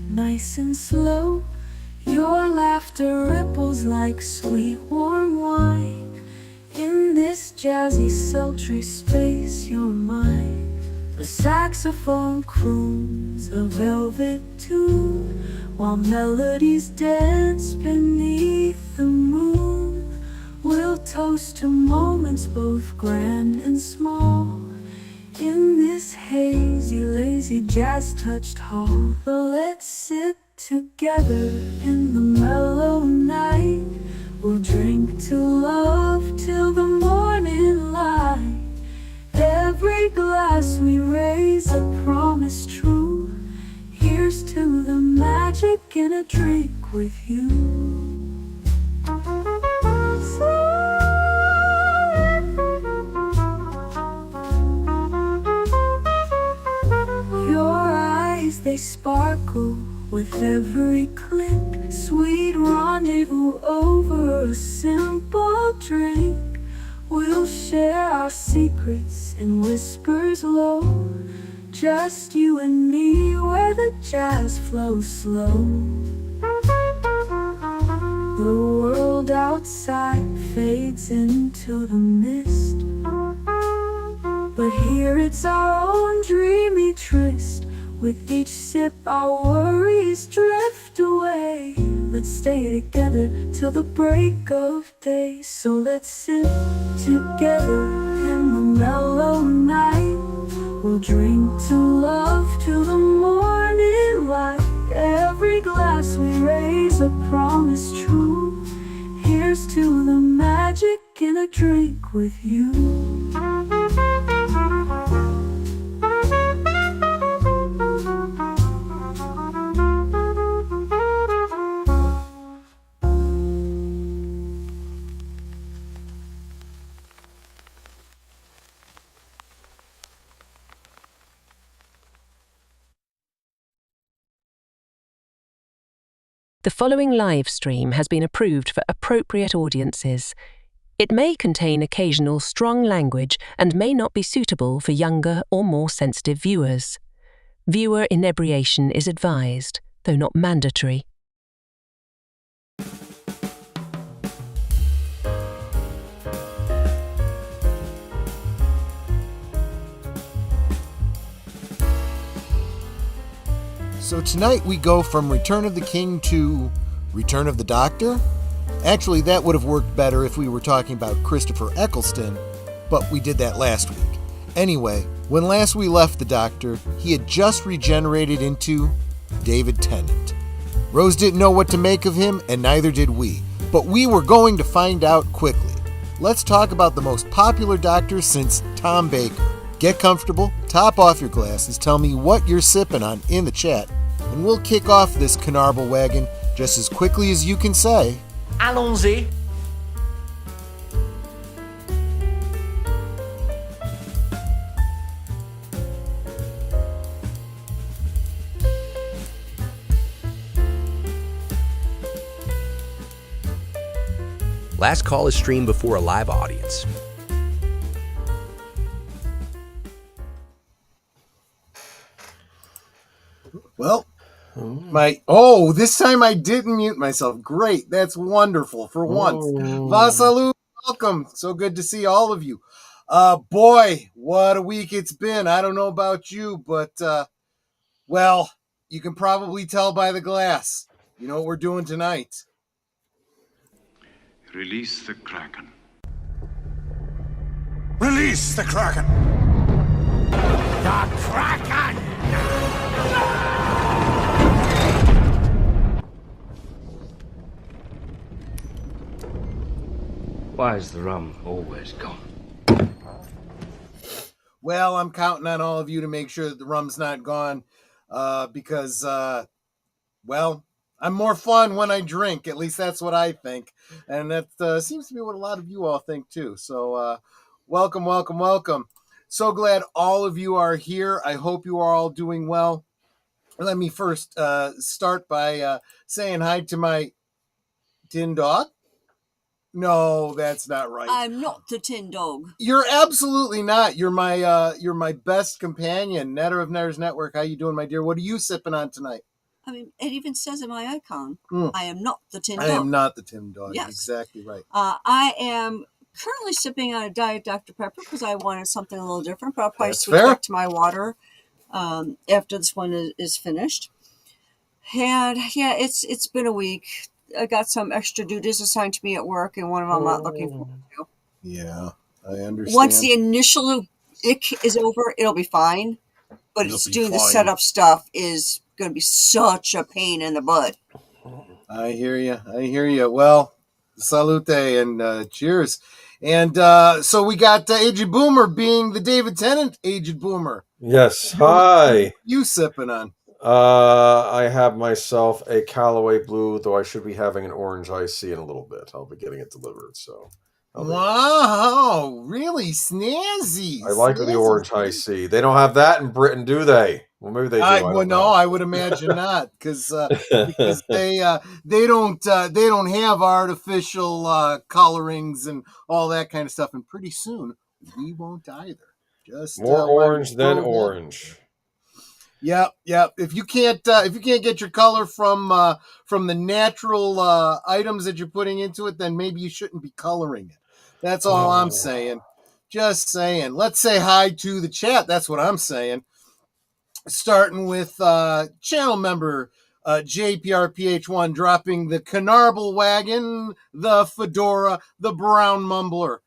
nice and slow. Your laughter ripples like sweet warm wine. In this jazzy sultry space you're mine. The saxophone croons a velvet tune, while melodies dance beneath the moon. We'll toast to moments both grand and small, in this hazy, lazy, jazz-touched hall. But let's sit together in the mellow night. We'll drink to love till the morning light. Every glass we raise a promise true. Here's to the magic in a drink with you. Your eyes, they sparkle with every click. Sweet rendezvous over a simple drink. We'll share our secrets in whispers low, just you and me where the jazz flows slow. The world outside fades into the mist, but here it's our own dreamy tryst. With each sip our worries drift away. Let's stay together till the break of day. So let's sit together in the mellow night. We'll drink to love till the morning light. Every glass we raise a promise true. Here's to the magic in a drink with you. The following live stream has been approved for appropriate audiences. It may contain occasional strong language and may not be suitable for younger or more sensitive viewers. Viewer inebriation is advised, though not mandatory. So tonight we go from Return of the King to Return of the Doctor. Actually, that would have worked better if we were talking about Christopher Eccleston, but we did that last week. Anyway, when last we left the Doctor, he had just regenerated into David Tennant. Rose didn't know what to make of him, and neither did we, but we were going to find out quickly. Let's talk about the most popular Doctor since Tom Baker. Get comfortable, top off your glasses, tell me what you're sipping on in the chat, and we'll kick off this Canarble wagon just as quickly as you can say, Allons-y. Last Call is streamed before a live audience. Well, this time I didn't mute myself. Great, that's wonderful for once. Vasalu, welcome. So good to see all of you. Boy, what a week it's been. I don't know about you, but, well, you can probably tell by the glass. You know what we're doing tonight. Release the Kraken. Release the Kraken! The Kraken! Why is the rum always gone? Well, I'm counting on all of you to make sure that the rum's not gone, because, well, I'm more fun when I drink. At least that's what I think. And that seems to be what a lot of you all think, too. So, welcome, welcome, welcome. So glad all of you are here. I hope you are all doing well. Let me first start by saying hi to my tin dog. No, that's not right. I'm not the tin dog. You're absolutely not. You're my best companion. Netter of Netters Network. How you doing, my dear? What are you sipping on tonight? I mean, it even says in my icon, Mm. I am not the Tin I Dog. am not the Tim Dog. Yes. Exactly right. I am currently sipping on a Diet Dr. Pepper because I wanted something a little different, but I'll probably That's switch fair. back to my water after this one is finished. And yeah, it's been a week. I got some extra duties assigned to me at work, and one of them I'm not looking forward to. Yeah, I understand. Once the initial ick is over, it'll be fine. But It'll it's be doing the fine. setup stuff is going to be such a pain in the butt. I hear you. I hear you. Well, salute and cheers. And so we got Aged Boomer being the David Tennant Aged Boomer. Yes. Hi. What you sipping on? I have myself a Callaway Blue, though I should be having an orange IC in a little bit. I'll be getting it delivered, so. Wow, really snazzy. I like the orange IC. They don't have that in Britain, do they? Well, maybe they do. I don't know. I would imagine not, because they don't have artificial colorings and all that kind of stuff, and pretty soon we won't either. Just more orange than orange. Yep. If you can't get your color from the natural items that you're putting into it, then maybe you shouldn't be coloring it. That's all I'm saying. Just saying. Let's say hi to the chat. That's what I'm saying. Starting with channel member JPRPH1 dropping the Canarble wagon, the fedora, the brown mumbler,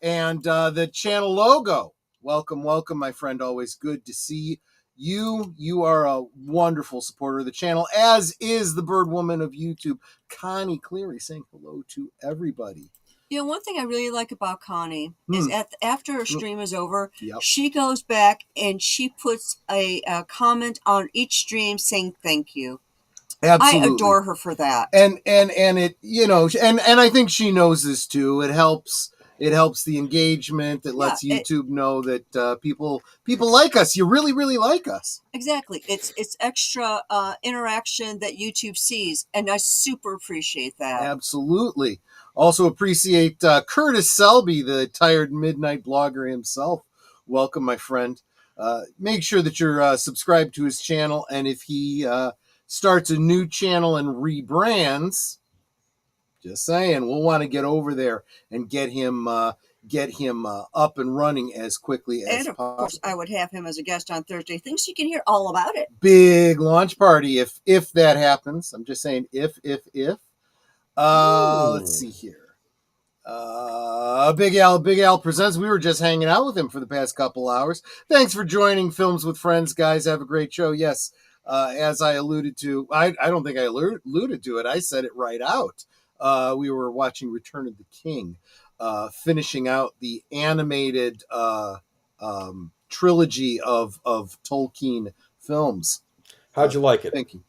and the channel logo. Welcome, my friend. Always good to see you. You are a wonderful supporter of the channel, as is the bird woman of YouTube, Connie Cleary, saying hello to everybody. You know, one thing I really like about Connie is after her stream is over, Yep. she goes back and she puts a comment on each stream saying thank you. Absolutely. I adore her for that. And it, and I think she knows this too. It helps the engagement. It lets YouTube know that people like us. You really, really like us. Exactly. It's extra interaction that YouTube sees, and I super appreciate that. Absolutely. Also appreciate Curtis Selby, the tired midnight blogger himself. Welcome, my friend. Make sure that you're subscribed to his channel, and if he starts a new channel and rebrands, just saying, we'll want to get over there and get him up and running as quickly as possible. And of course, I would have him as a guest on Thursday. Things you can hear all about it. Big launch party if that happens. I'm just saying if. Let's see here. Big Al presents. We were just hanging out with him for the past couple hours. Thanks for joining Films with Friends, guys. Have a great show. Yes, as I alluded to, I don't think I alluded to it. I said it right out. We were watching Return of the King, finishing out the animated trilogy of Tolkien films. How'd you like it? Thank you.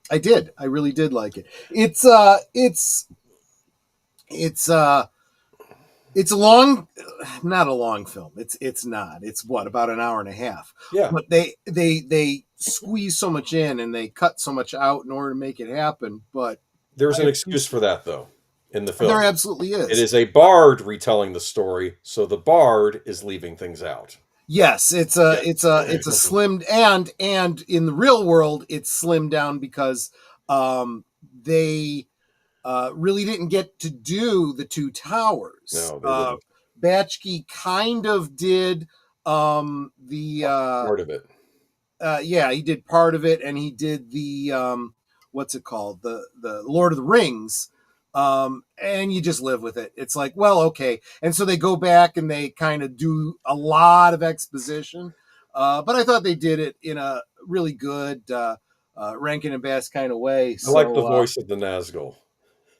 I did. I really did like it. It's a long, not a long film. It's not. It's what, about an hour and a half. Yeah. But they squeeze so much in and they cut so much out in order to make it happen. But there's an excuse for that, though, in the film. There absolutely is. It is a bard retelling the story, so the bard is leaving things out. Yes, it's a slimmed and in the real world it's slimmed down because they really didn't get to do the two towers. No, they didn't. Batchke kind of did the part of it. Yeah, he did part of it, and he did the what's it called, the Lord of the Rings. And you just live with it. It's like, well, okay. And so they go back and they kind of do a lot of exposition. But I thought they did it in a really good Rankin and Bass kind of way. I like the voice of the Nazgul.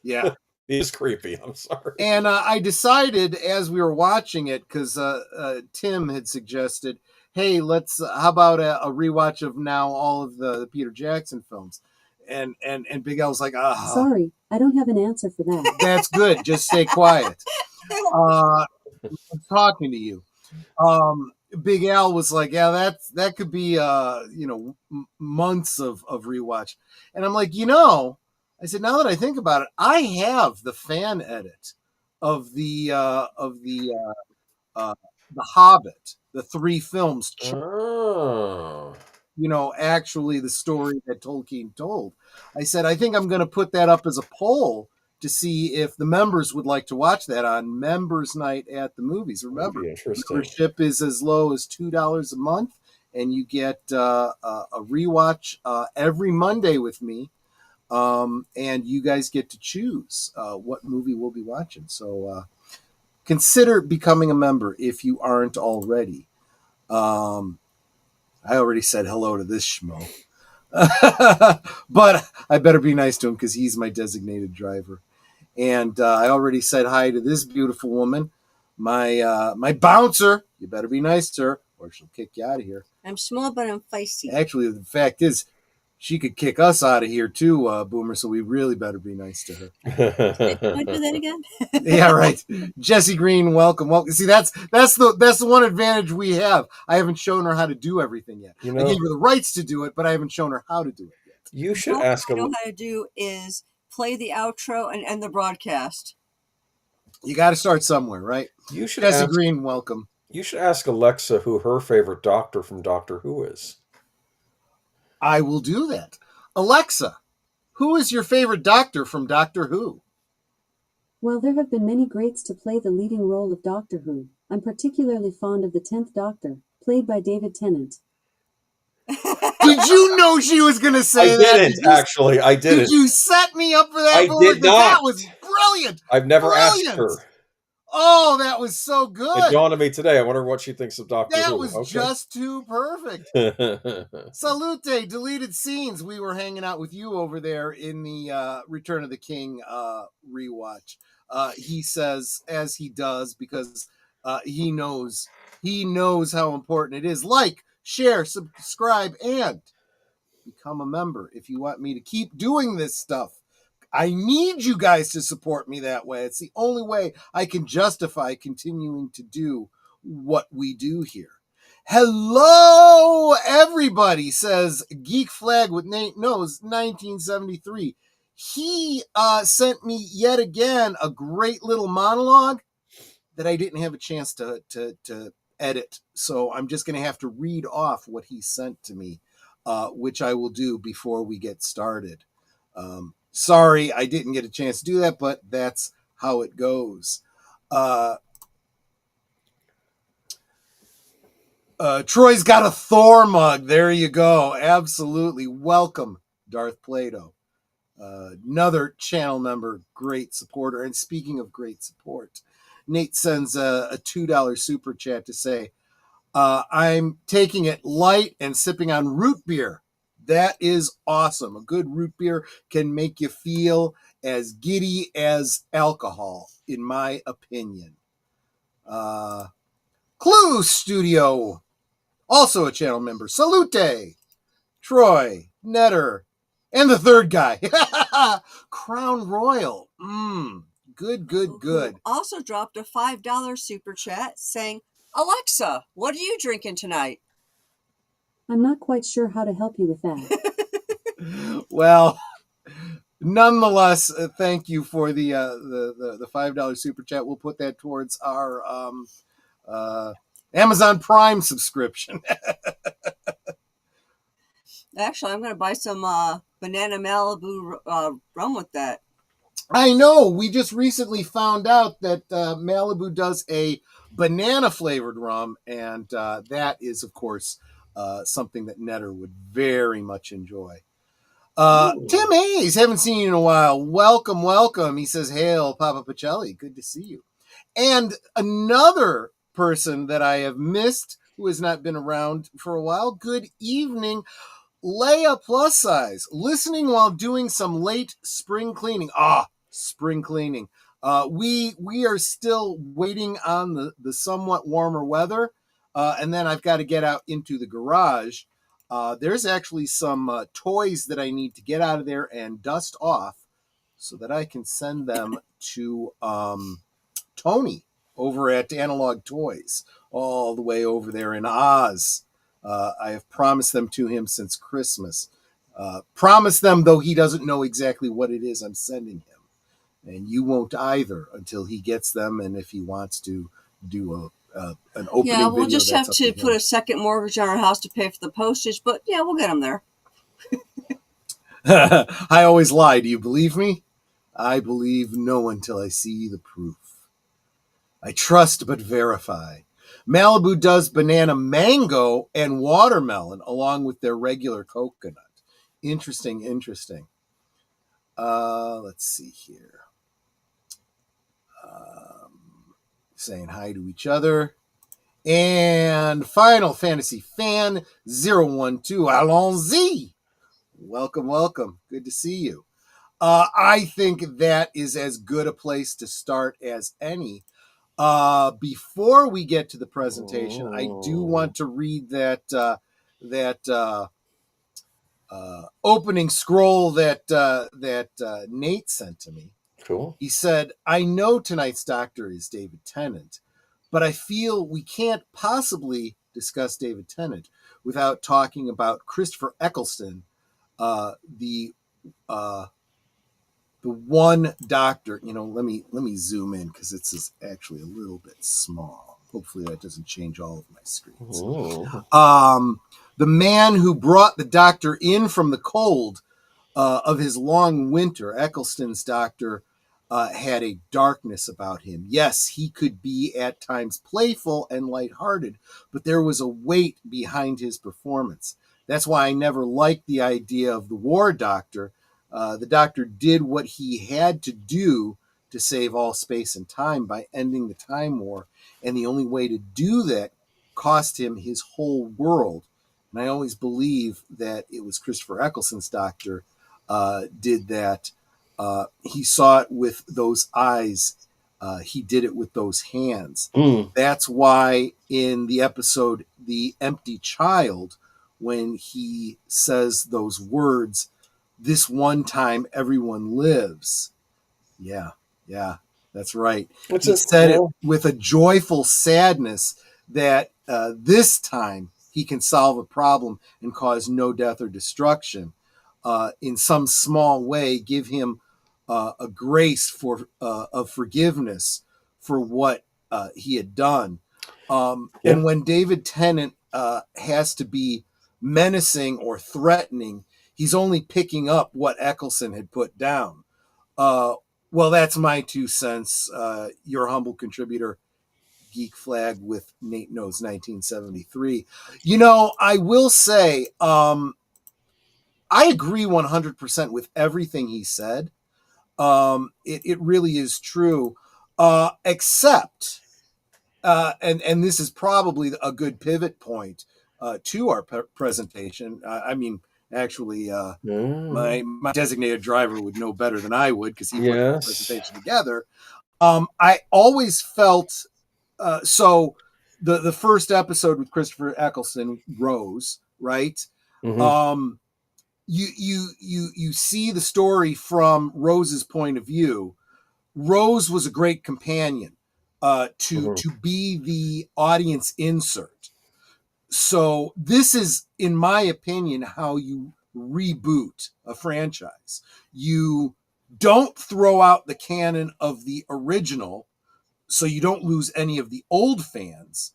Yeah. He's creepy. I'm sorry. And I decided as we were watching it, because Tim had suggested, hey, how about a rewatch of now all of the Peter Jackson films? And Big L was like, sorry, I don't have an answer for that. That's good. Just stay quiet. I'm talking to you. Big Al was like, yeah, that could be months of rewatch. And I'm like, I said, now that I think about it, I have the fan edit of the Hobbit, the 3 films. Oh. actually the story that Tolkien told. I said, I think I'm going to put that up as a poll to see if the members would like to watch that on Members Night at the Movies. Remember, interesting. membership is as low as $2 a month, and you get a rewatch every Monday with me. And you guys get to choose what movie we'll be watching. So consider becoming a member if you aren't already. I already said hello to this schmo. But I better be nice to him because he's my designated driver. And I already said hi to this beautiful woman, my bouncer. You better be nice to her or she'll kick you out of here. I'm small, but I'm feisty. Actually, the fact is, she could kick us out of here too, Boomer, so we really better be nice to her. Can I do that again? Yeah, right. Jesse Green, welcome. See, that's the one advantage we have. I haven't shown her how to do everything yet. I gave her the rights to do it, but I haven't shown her how to do it yet. You should ask. What I know how to do is play the outro and end the broadcast. You got to start somewhere, right? You should Jesse Green, welcome. You should ask Alexa who her favorite Doctor from Doctor Who is. I will do that. Alexa, who is your favorite Doctor from Doctor Who? Well, there have been many greats to play the leading role of Doctor Who. I'm particularly fond of the 10th Doctor, played by David Tennant. Did you know she was going to say that? I didn't, actually. I didn't. Did you set me up for that? I did not. That was brilliant. I've never asked her. Oh, that was so good. It dawned on me today. I wonder what she thinks of Doctor Who. That was just too perfect. Salute, deleted scenes. We were hanging out with you over there in the Return of the King rewatch. He says, as he does, because he knows how important it is. Like, share, subscribe, and become a member if you want me to keep doing this stuff. I need you guys to support me that way. It's the only way I can justify continuing to do what we do here. Hello, everybody, says Geek Flag with Nate Knows 1973. He sent me yet again a great little monologue that I didn't have a chance to edit. So I'm just going to have to read off what he sent to me, which I will do before we get started. Sorry, I didn't get a chance to do that, but that's how it goes. Troy's got a Thor mug. There you go. Absolutely. Welcome, Darth Plato. Another channel member, great supporter. And speaking of great support, Nate sends a $2 super chat to say, I'm taking it light and sipping on root beer. That is awesome. A good root beer can make you feel as giddy as alcohol, in my opinion. CluuStudio, also a channel member. Salute, Troy, Netter, and the third guy, Crown Royal. Good. Also dropped a $5 super chat saying, Alexa, what are you drinking tonight? I'm not quite sure how to help you with that. Well, nonetheless, thank you for the $5 super chat. We'll put that towards our Amazon Prime subscription. Actually, I'm going to buy some banana Malibu rum with that. I know. We just recently found out that Malibu does a banana flavored rum, and that is, of course, something that Netter would very much enjoy. Tim Hayes, haven't seen you in a while. Welcome. He says, hail, Papa Pacelli. Good to see you. And another person that I have missed who has not been around for a while. Good evening, Leia Plus Size. Listening while doing some late spring cleaning. Spring cleaning. We are still waiting on the somewhat warmer weather. And then I've got to get out into the garage. There's actually some toys that I need to get out of there and dust off so that I can send them to Tony over at Analog Toys, all the way over there in Oz. I have promised them to him since Christmas. Promised them, though he doesn't know exactly what it is I'm sending him. And you won't either until he gets them and if he wants to do an opening Yeah, we'll video. just That's have up to him. put a second mortgage on our house to pay for the postage, but yeah, we'll get them there. I always lie. Do you believe me? I believe no one till I see the proof. I trust but verify. Malibu does banana mango and watermelon along with their regular coconut. Interesting. Let's see here. Saying hi to each other. And Final Fantasy Fan 012, allons-y. Welcome. Good to see you. I think that is as good a place to start as any. Before we get to the presentation, I do want to read that opening scroll that Nate sent to me. Cool. He said, "I know tonight's doctor is David Tennant, but I feel we can't possibly discuss David Tennant without talking about Christopher Eccleston, the one doctor." Let me zoom in because it's actually a little bit small. Hopefully that doesn't change all of my screens. The man who brought the doctor in from the cold of his long winter. Eccleston's doctor had a darkness about him. Yes, he could be at times playful and lighthearted, but there was a weight behind his performance. That's why I never liked the idea of the war doctor. The doctor did what he had to do to save all space and time by ending the time war, and the only way to do that cost him his whole world. And I always believe that it was Christopher Eccleston's doctor did that. He saw it with those eyes. He did it with those hands. That's why in the episode The Empty Child, when he says those words, "This one time everyone lives." Yeah, that's right. He said it with a joyful sadness that this time he can solve a problem and cause no death or destruction. In some small way, give him a grace of forgiveness for what he had done. And when David Tennant has to be menacing or threatening, he's only picking up what Eccleston had put down. Well, that's my 2 cents. Your humble contributor, Geek Flag with Nate Knows 1973. I will say, I agree 100% with everything he said. It really is true, except, and this is probably a good pivot point to our presentation. Actually, my designated driver would know better than I would because he put the presentation together. I always felt so. The first episode with Christopher Eccleston, Rose, right? You see the story from Rose's point of view. Rose was a great companion to be the audience insert. So this is, in my opinion, how you reboot a franchise. You don't throw out the canon of the original, so you don't lose any of the old fans,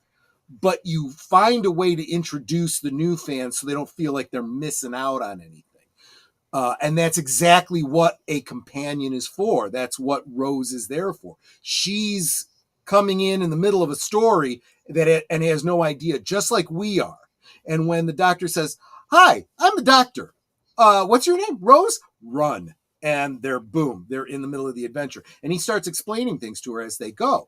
but you find a way to introduce the new fans so they don't feel like they're missing out on anything. And that's exactly what a companion is for. That's what Rose is there for. She's coming in the middle of a story and has no idea, just like we are. And when the doctor says, "Hi, I'm the doctor. What's your name? Rose?" Run. And they're in the middle of the adventure. And he starts explaining things to her as they go.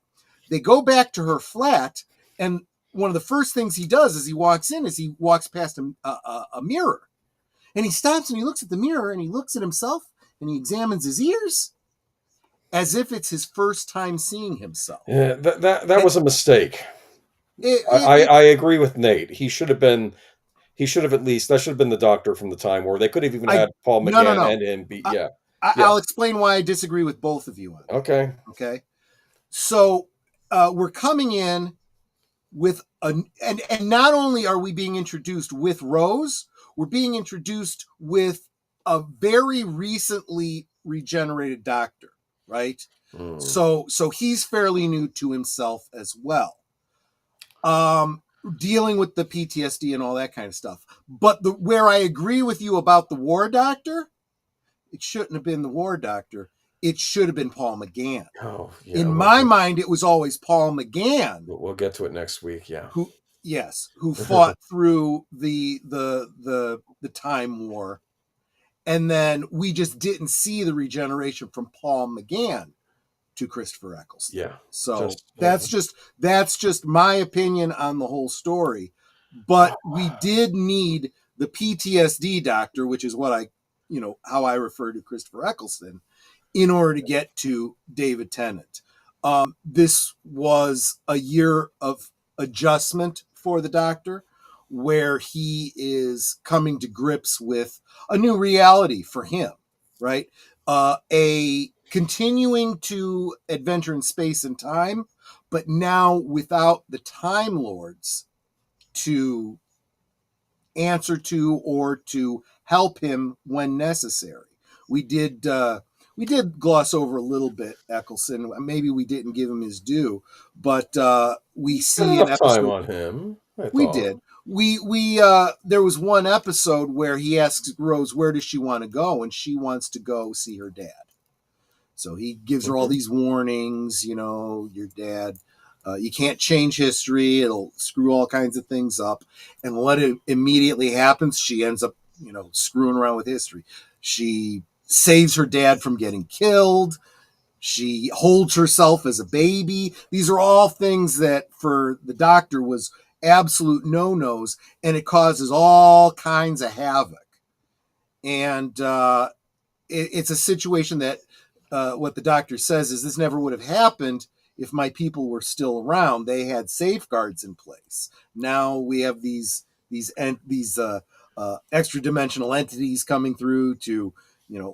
They go back to her flat, and one of the first things he does as he walks in is he walks past a mirror. And he stops and he looks at the mirror and he looks at himself and he examines his ears as if it's his first time seeing himself. Yeah, that was a mistake. I agree with Nate. He should have at least, that should have been the doctor from the time where they could have even had Paul McGann and him be, I'll explain why I disagree with both of you on that. Okay. So we're coming in with and not only are we being introduced with Rose, we're being introduced with a very recently regenerated doctor, right? So he's fairly new to himself as well. dealing with the PTSD and all that kind of stuff. But where I agree with you about the War Doctor, it shouldn't have been the War Doctor. It should have been Paul McGann. Oh, yeah. In my mind, it was always Paul McGann. We'll get to it next week. Yeah. Who fought through the Time War, and then we just didn't see the regeneration from Paul McGann to Christopher Eccleston. Yeah. So that's just my opinion on the whole story. But we did need the PTSD doctor, which is what how I refer to Christopher Eccleston, in order to get to David Tennant. This was a year of adjustment for the Doctor, where he is coming to grips with a new reality for him, right? A continuing to adventure in space and time, but now without the Time Lords to answer to or to help him when necessary. We did gloss over a little bit Eccleston. Maybe we didn't give him his due, but we see enough time on him. We did. We there was one episode where he asks Rose, where does she want to go? And she wants to go see her dad. So he gives her all these warnings, your dad, you can't change history. It'll screw all kinds of things up. And what immediately happens, she ends up, screwing around with history. She saves her dad from getting killed. She holds herself as a baby. These are all things that for the Doctor was absolute no-nos, and it causes all kinds of havoc. And it's a situation that what the Doctor says is this never would have happened if my people were still around. They had safeguards in place. Now we have these extra dimensional entities coming through to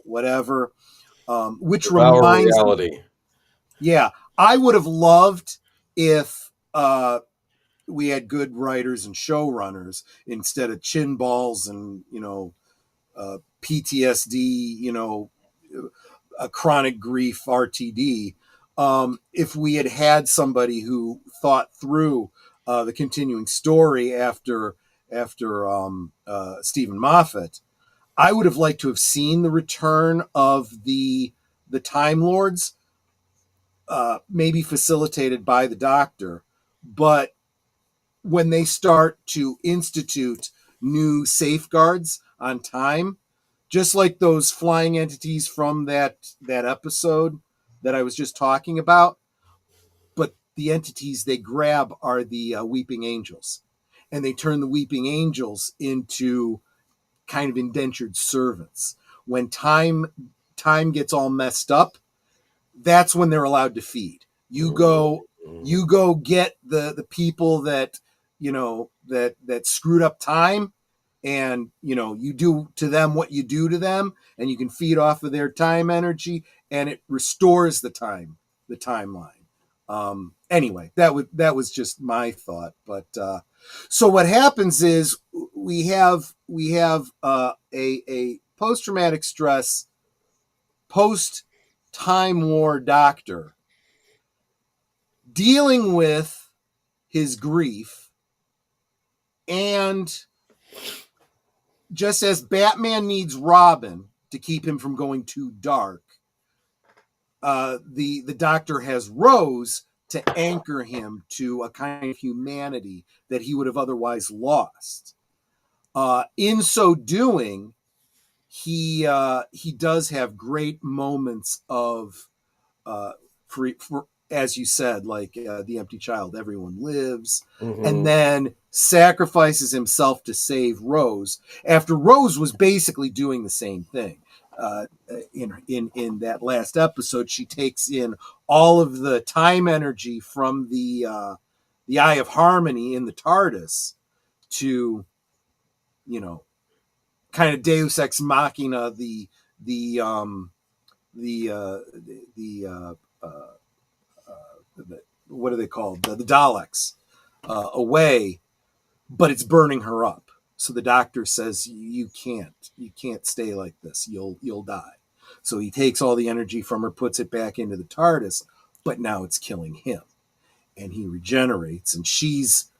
whatever, which reminds reality. Yeah, I would have loved if we had good writers and showrunners instead of chin balls and PTSD, a chronic grief RTD. If we had somebody who thought through the continuing story after Stephen Moffat, I would have liked to have seen the return of the Time Lords, maybe facilitated by the Doctor, but when they start to institute new safeguards on time, just like those flying entities from that episode that I was just talking about, but the entities they grab are the Weeping Angels, and they turn the Weeping Angels into kind of indentured servants. When time gets all messed up, that's when they're allowed to feed. You go get the people that that screwed up time, and you do to them what you do to them, and you can feed off of their time energy, and it restores the timeline. Anyway, that was just my thought. But so what happens is we have a post-traumatic stress, post-Time War Doctor dealing with his grief, and just as Batman needs Robin to keep him from going too dark, the Doctor has Rose to anchor him to a kind of humanity that he would have otherwise lost. In so doing, he does have great moments of for as you said, like the empty child, everyone lives, and then sacrifices himself to save Rose after Rose was basically doing the same thing. In that last episode, she takes in all of the time energy from the Eye of Harmony in the TARDIS to, kind of Deus Ex Machina what are they called? The Daleks away, but it's burning her up. So the Doctor says, you can't stay like this. You'll die. So he takes all the energy from her, puts it back into the TARDIS, but now it's killing him, and he regenerates, and she's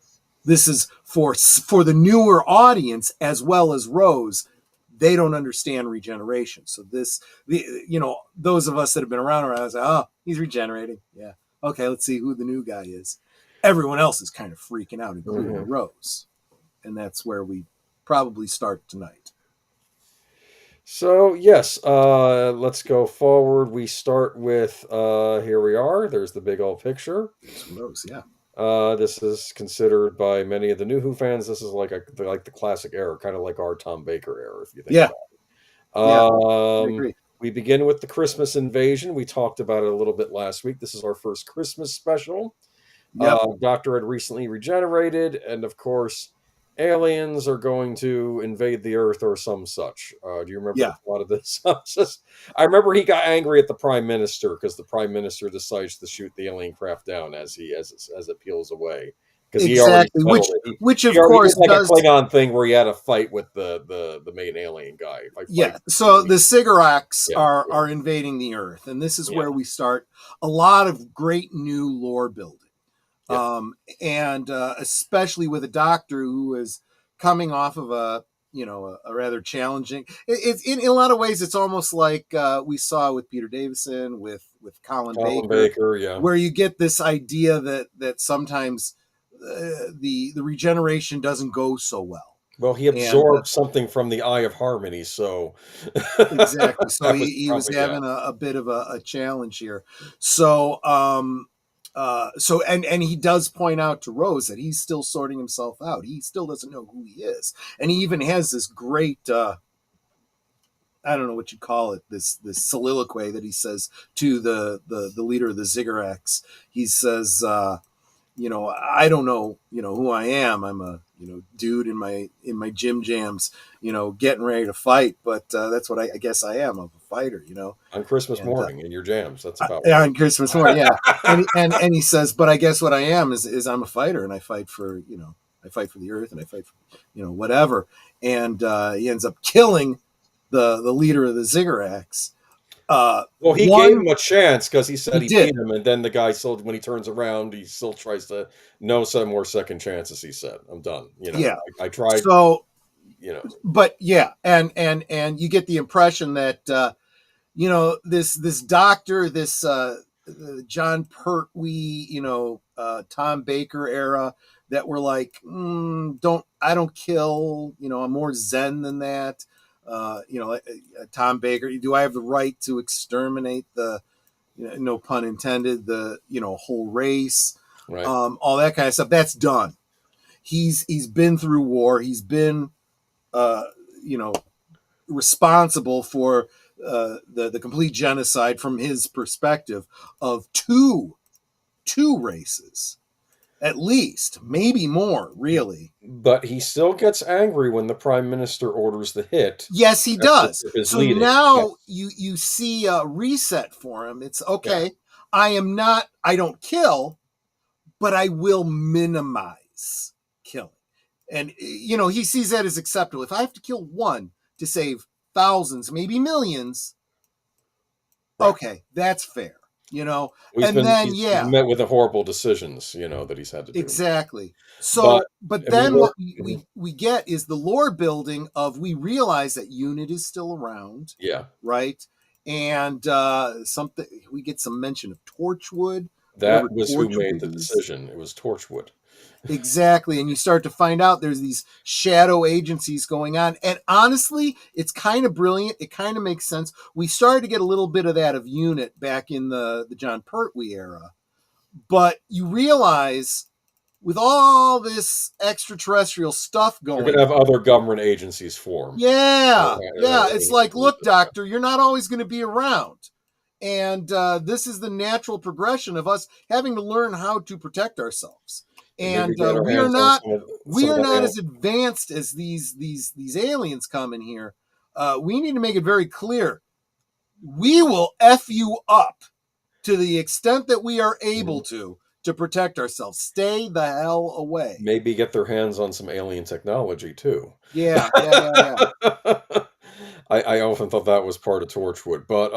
This is for the newer audience as well as Rose. They don't understand regeneration. So those of us that have been around, I was like, oh, he's regenerating. Yeah. Okay, let's see who the new guy is. Everyone else is kind of freaking out, including Rose. And that's where we probably start tonight. So, yes, let's go forward. We start with, here we are. There's the big old picture. It's Rose, yeah. This is considered by many of the new Who fans, this is like the classic era, kind of like our Tom Baker era, if you think about it. I agree. We begin with the Christmas invasion. We talked about it a little bit last week. This is our first Christmas special. Yep. Doctor had recently regenerated, and of course, aliens are going to invade the Earth or some such. Do you remember a lot of this? I remember he got angry at the Prime Minister because the Prime Minister decides to shoot the alien craft down as it peels away. Exactly, which of course did like a Klingon thing where he had a fight with the main alien guy. So the Sigaracs are invading the Earth, and this is where we start a lot of great new lore building. And especially with a Doctor who is coming off of a rather challenging. It's in a lot of ways, it's almost like we saw with Peter Davison, with Colin Baker, where you get this idea that sometimes the regeneration doesn't go so well. Well, he absorbed something from the Eye of Harmony, so exactly. So he was having a bit of a challenge here. So. And he does point out to Rose that he's still sorting himself out. He still doesn't know who he is. And he even has this great, I don't know what you call it, this soliloquy that he says to the leader of the Zigaracs. He says, I don't know, who I am. I'm a, dude in my gym jams, getting ready to fight. But that's what I guess I am. I'm a fighter, On Christmas morning in your jams. That's about on Christmas morning, yeah. and he says, but I guess what I am is I'm a fighter, and I fight for I fight for the Earth, and I fight for whatever. And he ends up killing the leader of the Zigaracs. Well, he gave him a chance because he said he beat him, and then the guy still, when he turns around, he still tries to some more second chances. He said, "I'm done." I tried. So, but and you get the impression that this Doctor, this John Pertwee, Tom Baker era, that we're like, I don't kill. I'm more Zen than that. Tom Baker, do I have the right to exterminate the, no pun intended, the, whole race, right. All that kind of stuff. That's done. He's been through war. He's been, responsible for the complete genocide from his perspective of two races. At least, maybe more, really. But he still gets angry when the Prime Minister orders the hit. Yes, he does. So now you see a reset for him. It's okay. Yeah. I don't kill, but I will minimize killing. And, he sees that as acceptable. If I have to kill one to save thousands, maybe millions, okay, that's fair. He's met with the horrible decisions, that he's had to do. Exactly. So, but then what we get is the lore building of, we realize that Unit is still around. Yeah. Right. And we get some mention of Torchwood. That was who made the decision. It was Torchwood. Exactly. And you start to find out there's these shadow agencies going on. And honestly, it's kind of brilliant. It kind of makes sense. We started to get a little bit of that of Unit back in the John Pertwee era. But you realize with all this extraterrestrial stuff going on, you're going to have other government agencies form. Yeah. It's like, look, Doctor, you're not always going to be around. And this is the natural progression of us having to learn how to protect ourselves. And we are not as advanced as these aliens coming here. We need to make it very clear. We will F you up to the extent that we are able to protect ourselves. Stay the hell away. Maybe get their hands on some alien technology too. Yeah. I often thought that was part of Torchwood. But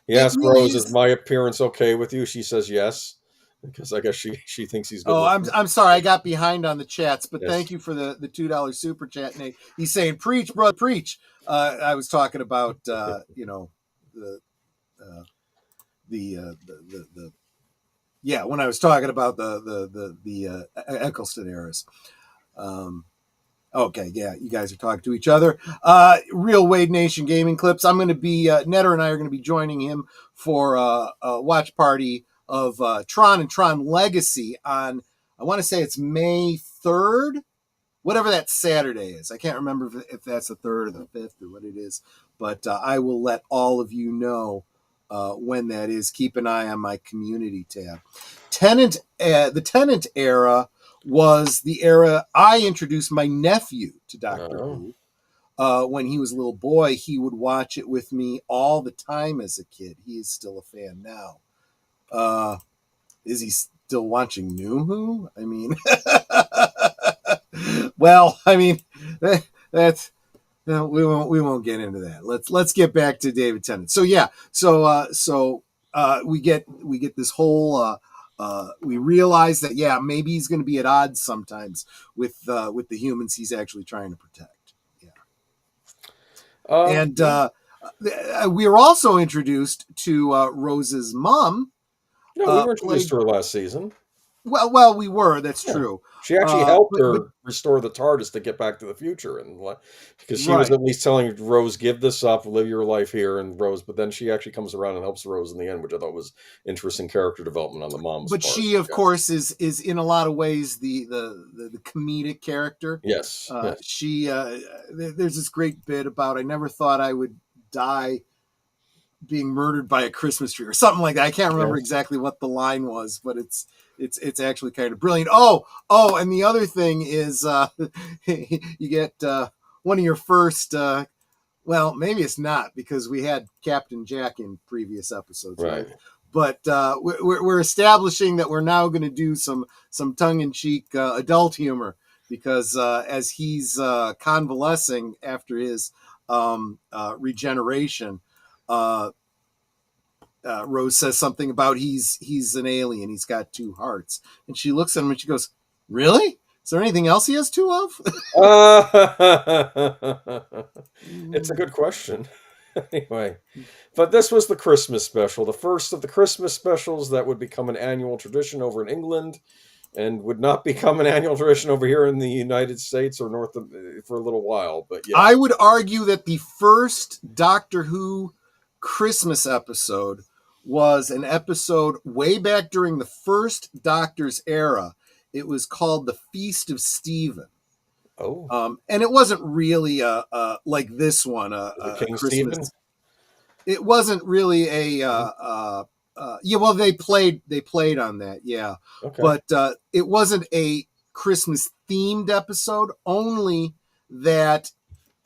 he asked Rose, is my appearance okay with you? She says yes. because I guess she thinks he's good. Oh, I'm sorry, I got behind on the chats, but Yes. thank you for the $2 super chat, Nate. He's saying, "Preach, brother, preach." I was talking about when I was talking about the Eccleston eras. Okay, yeah, you guys are talking to each other. Real Wade Nation Gaming Clips. I'm going to be Netter and I are going to be joining him for a watch party of Tron and Tron Legacy on, I want to say it's May 3rd, whatever that Saturday is. I can't remember if that's the 3rd or the 5th or what it is, but I will let all of you know when that is. Keep an eye on my community tab. The Tennant era was the era I introduced my nephew to Doctor Who. When he was a little boy, he would watch it with me all the time as a kid. He is still a fan now. Is he still watching New Who? I mean, well, I mean, that's no, we won't get into that. Let's get back to David Tennant. So yeah, we get this whole. We realize that maybe he's going to be at odds sometimes with the humans he's actually trying to protect. Yeah, and we were also introduced to Rose's mom. No, we were introduced to her last season. Well, we were. That's true. She actually helped her restore the TARDIS to get back to the future, and because she was at least telling Rose, "Give this up, live your life here." And Rose, but then she actually comes around and helps Rose in the end, which I thought was interesting character development on the mom's part. But she, of course, is in a lot of ways the comedic character. Yes. She there's this great bit about, "I never thought I would die being murdered by a Christmas tree," or something like that. I can't remember exactly what the line was, but it's actually kind of brilliant. Oh, and the other thing is you get one of your first, well, maybe it's not, because we had Captain Jack in previous episodes, right? But we're establishing that we're now going to do some tongue-in-cheek adult humor, because as he's convalescing after his regeneration, Rose says something about he's an alien. He's got 2 hearts. And she looks at him and she goes, "Really? Is there anything else he has 2 of?" It's a good question. Anyway, but this was the Christmas special, the first of the Christmas specials that would become an annual tradition over in England, and would not become an annual tradition over here in the United States or North for a little while. But yeah, I would argue that the first Doctor Who Christmas episode was an episode way back during the first Doctor's era. It was called The Feast of Stephen. Oh. And it wasn't really like this one, King Christmas. Stephen? It wasn't really a well, they played on that, yeah. Okay. But it wasn't a Christmas themed episode, only that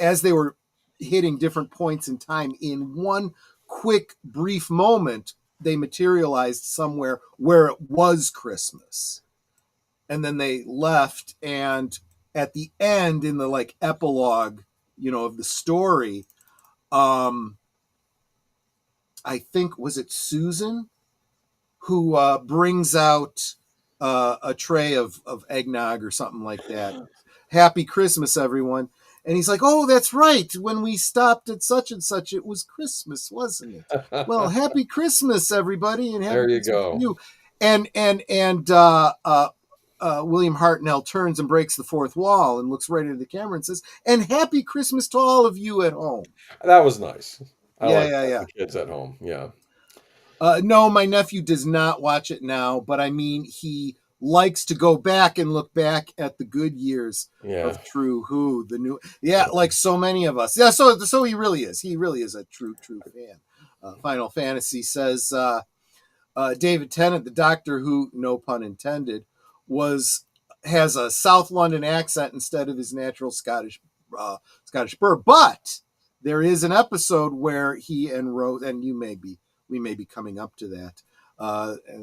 as they were hitting different points in time, in one quick brief moment, they materialized somewhere where it was Christmas, and then they left. And at the end, in the epilogue, of the story, I think, was it Susan who brings out a tray of eggnog or something like that. "Happy Christmas, everyone." And he's like, "Oh, that's right. When we stopped at such and such, it was Christmas, wasn't it? Well, happy Christmas, everybody." And there you go. You. And William Hartnell turns and breaks the fourth wall and looks right into the camera and says, "And happy Christmas to all of you at home." That was nice. Yeah. The kids at home. Yeah. No, my nephew does not watch it now, but I mean, he likes to go back and look back at the good years of True Who, the new, like so many of us. Yeah, so he really is. He really is a true fan. Final Fantasy says David Tennant, the Doctor Who, no pun intended, has a South London accent instead of his natural Scottish burr. But there is an episode where he and Rose, and we may be coming up to that.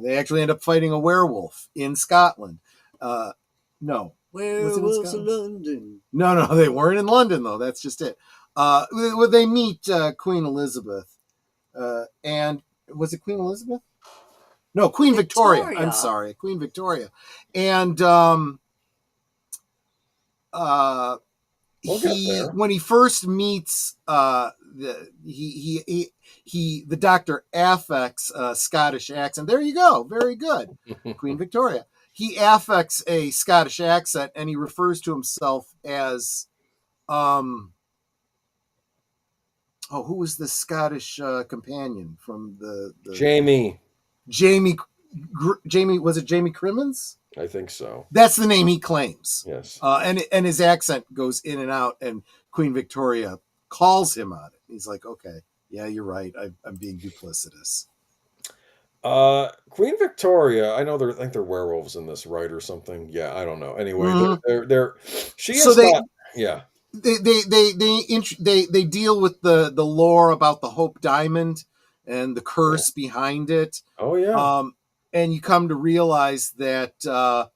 They actually end up fighting a werewolf in Scotland. No. Werewolves in London. No, they weren't in London, though. That's just it. They meet Queen Elizabeth. And was it Queen Elizabeth? No, Queen Victoria. Victoria. I'm sorry, Queen Victoria. And when he first meets the doctor affects a Scottish accent. There you go. Very good. Queen Victoria. He affects a Scottish accent and he refers to himself as who was the Scottish companion from the Jamie, was it Jamie Crimmins? I think so. That's the name he claims. Yes. And his accent goes in and out, and Queen Victoria calls him on it. He's like, okay, yeah, you're right. I'm being duplicitous. Queen Victoria, I know I think they're werewolves in this, right, or something. Yeah, I don't know. Anyway, they're she is not. Yeah. They deal with the lore about the Hope Diamond and the curse behind it. Oh yeah. And you come to realize that the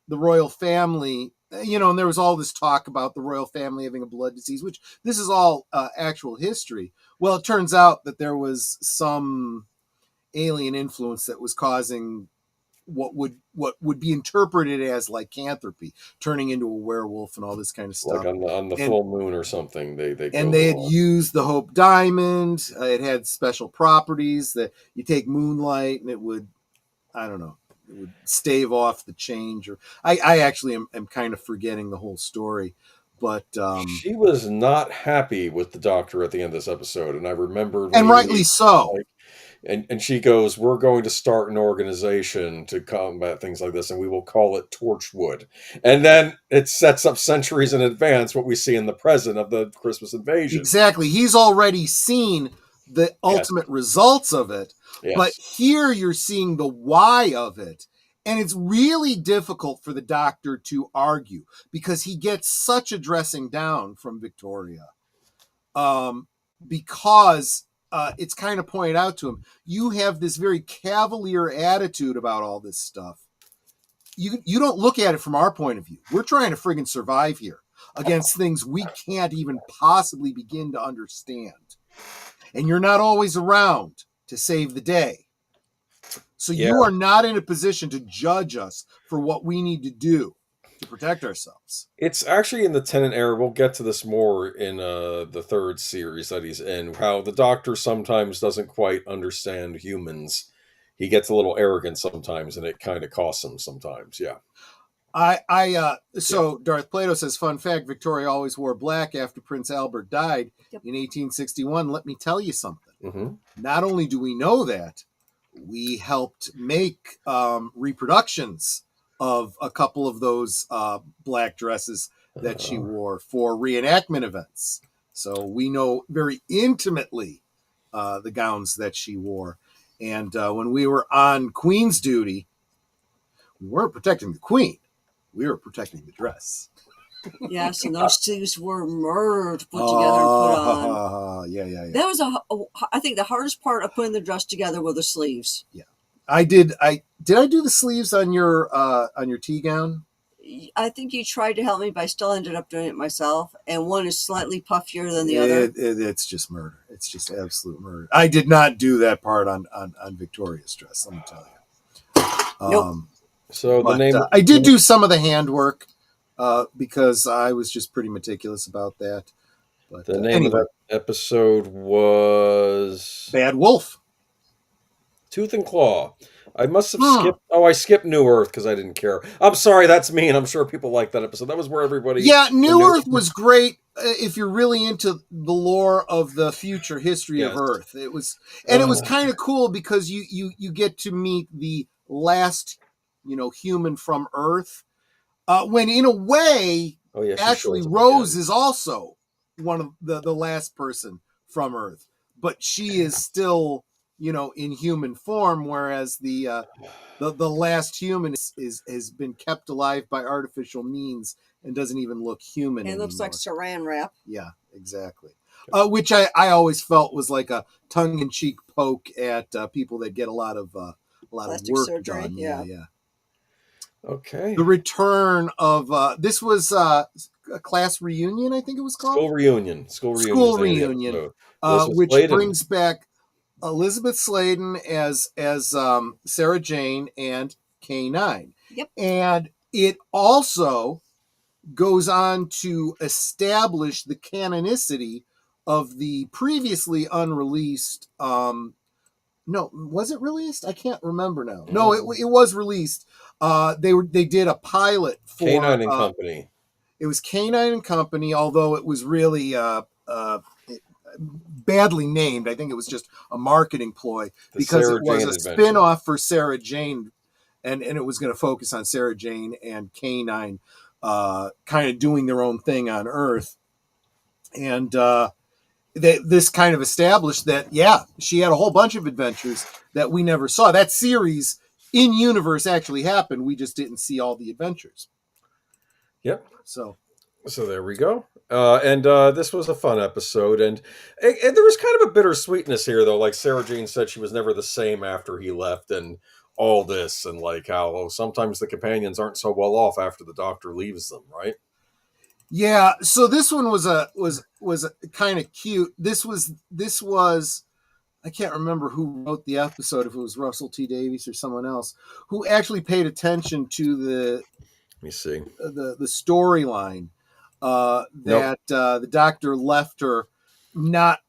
royal family, and there was all this talk about the royal family having a blood disease, which this is all actual history. Well, it turns out that there was some alien influence that was causing what would be interpreted as lycanthropy, turning into a werewolf and all this kind of stuff. Like on the full moon or something. They had used the Hope Diamond. It had special properties that you take moonlight and it would, I don't know, it would stave off the change. Or I actually am kind of forgetting the whole story. But she was not happy with the doctor at the end of this episode, and I remember, and rightly so. And she goes, "We're going to start an organization to combat things like this, and we will call it Torchwood." And then it sets up centuries in advance what we see in the present of the Christmas invasion. Exactly. He's already seen the ultimate results of it, but here you're seeing the why of it. And it's really difficult for the doctor to argue because he gets such a dressing down from Victoria. Because it's kind of pointed out to him, you have this very cavalier attitude about all this stuff. You don't look at it from our point of view. We're trying to friggin' survive here against things we can't even possibly begin to understand. And you're not always around to save the day. So you are not in a position to judge us for what we need to do to protect ourselves. It's actually in the Tennant era. We'll get to this more in the third series that he's in, how the doctor sometimes doesn't quite understand humans. He gets a little arrogant sometimes, and it kind of costs him sometimes. Yeah. So Darth Plato says, fun fact, Victoria always wore black after Prince Albert died in 1861. Let me tell you something. Mm-hmm. Not only do we know that, we helped make reproductions of a couple of those black dresses that she wore for reenactment events. So we know very intimately the gowns that she wore. And when we were on Queen's duty, we weren't protecting the Queen. We were protecting the dress. Yes, and those sleeves were murdered, put together and put on. Yeah. That was I think the hardest part of putting the dress together were the sleeves. Yeah, I did. I do the sleeves on your tea gown. I think you tried to help me, but I still ended up doing it myself. And one is slightly puffier than the other. It's just murder. It's just absolute murder. I did not do that part on Victoria's dress. Let me tell you. Nope. So I did do some of the handwork. Because I was just pretty meticulous about that. But the name of that episode was Bad Wolf. Tooth and Claw. I must have skipped. Oh, I skipped New Earth because I didn't care. I'm sorry, that's mean. I'm sure people like that episode. That was where everybody. Yeah, New Earth was great if you're really into the lore of the future history of Earth. It was, and it was kind of cool because you get to meet the last, human from Earth. When in a way, actually Rose is also one of the last person from Earth, but she is still, in human form, whereas the last human has been kept alive by artificial means and doesn't even look human. It looks like Saran wrap. Yeah, exactly. Which I always felt was like a tongue-in-cheek poke at people that get a lot of plastic work surgery. done. Yeah. Okay. The return of this was a class reunion, I think it was called. School reunion. Which brings back Elizabeth Sladen as Sarah Jane and K9. Yep. And it also goes on to establish the canonicity of the previously unreleased. No, was it released? I can't remember now. No, it was released. They did a pilot for K9 and Company. It was K9 and Company, although it was really badly named. I think it was just a marketing ploy because it was a spin-off for Sarah Jane, and it was going to focus on Sarah Jane and K9 kind of doing their own thing on Earth. And this kind of established that, she had a whole bunch of adventures that we never saw. That series in universe actually happened. We just didn't see all the adventures. Yep. So there we go. And this was a fun episode. And there was kind of a bittersweetness here, though. Like Sarah Jane said, she was never the same after he left, and all this, and like how sometimes the companions aren't so well off after the Doctor leaves them, right? Yeah. So this one was kind of cute. This was I can't remember who wrote the episode, if it was Russell T Davies or someone else, who actually paid attention to the storyline that the Doctor left her not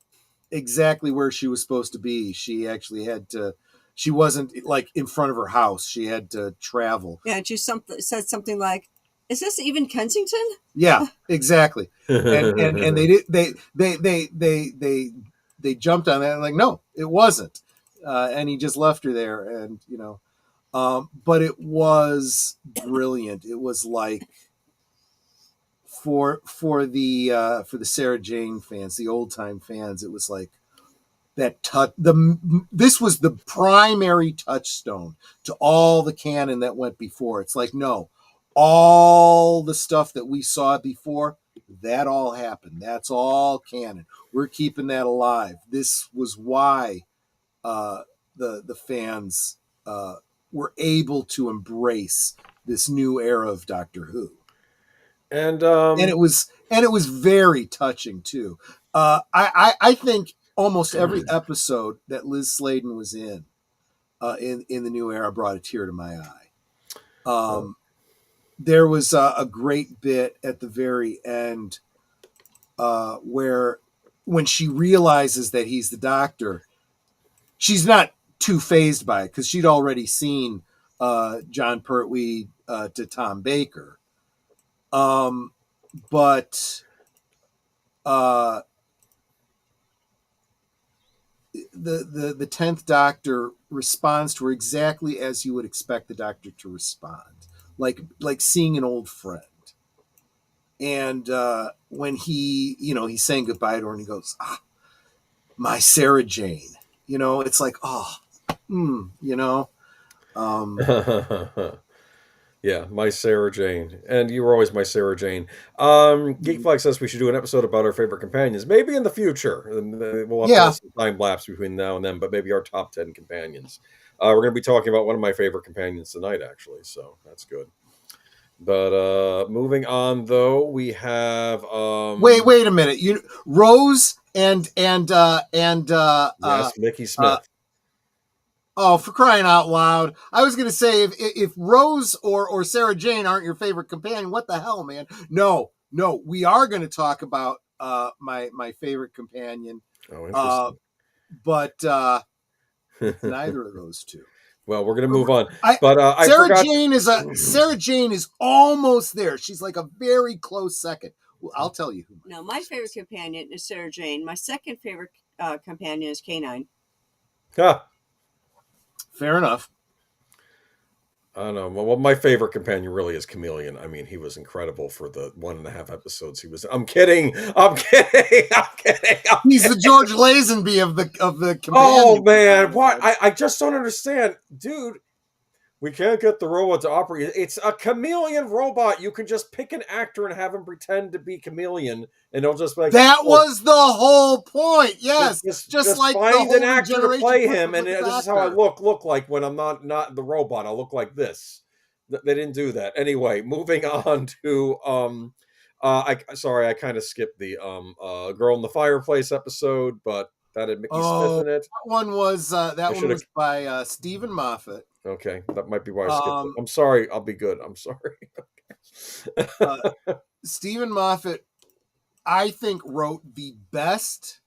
exactly where she was supposed to be. She actually had to. She wasn't like in front of her house. She had to travel. Yeah, and she said something like, "Is this even Kensington?" Yeah, exactly. And they jumped on that and like, no, it wasn't. And he just left her there, and but it was brilliant. It was like for the Sarah Jane fans, the old time fans, it was like that this was the primary touchstone to all the canon that went before. It's like, no, all the stuff that we saw before, that all happened. That's all canon. We're keeping that alive. This was why the fans were able to embrace this new era of Doctor Who. And it was very touching too. I think almost every episode that Liz Sladen was in the new era brought a tear to my eye. There was a great bit at the very end where when she realizes that he's the Doctor, she's not too fazed by it because she'd already seen John Pertwee to Tom Baker. But the 10th Doctor responds to her exactly as you would expect the Doctor to respond, like seeing an old friend. And when he's saying goodbye to her and he goes, my Sarah Jane, it's like, Yeah, my Sarah Jane. And you were always my Sarah Jane. Geekflex says we should do an episode about our favorite companions. Maybe in the future. We'll have some time lapse between now and then, but maybe our top 10 companions. We're going to be talking about one of my favorite companions tonight, actually. So that's good. But moving on, though, we have... Wait a minute. Rose and Mickey Smith. Oh, for crying out loud. I was going to say, if Rose or Sarah Jane aren't your favorite companion, what the hell, man? No, we are going to talk about my favorite companion. Oh, interesting. But neither of those two. Well, we're going to move on. Sarah Jane is almost there. She's like a very close second. Well, I'll tell you who. No, my favorite companion is Sarah Jane. My second favorite companion is K9. Fair enough. I don't know. Well, my favorite companion really is Chameleon. I mean, he was incredible for the 1.5 episodes he was. I'm kidding. He's the George Lazenby of the companion. Oh man, what? I just don't understand, dude. We can't get the robot to operate. It's a chameleon robot. You can just pick an actor and have him pretend to be Chameleon, and they'll just be like, that was the whole point. Yes, just like find the an actor to play him, and this is how I look like when I'm not the robot. I look like this. They didn't do that. Anyway, moving on to I kind of skipped the Girl in the Fireplace episode, but That had Mickey Smith in it. That one was should've- by Stephen Moffat. Okay, that might be why I skipped it. Um, I'm sorry. I'll be good. I'm sorry. Stephen Moffat, I think, wrote the best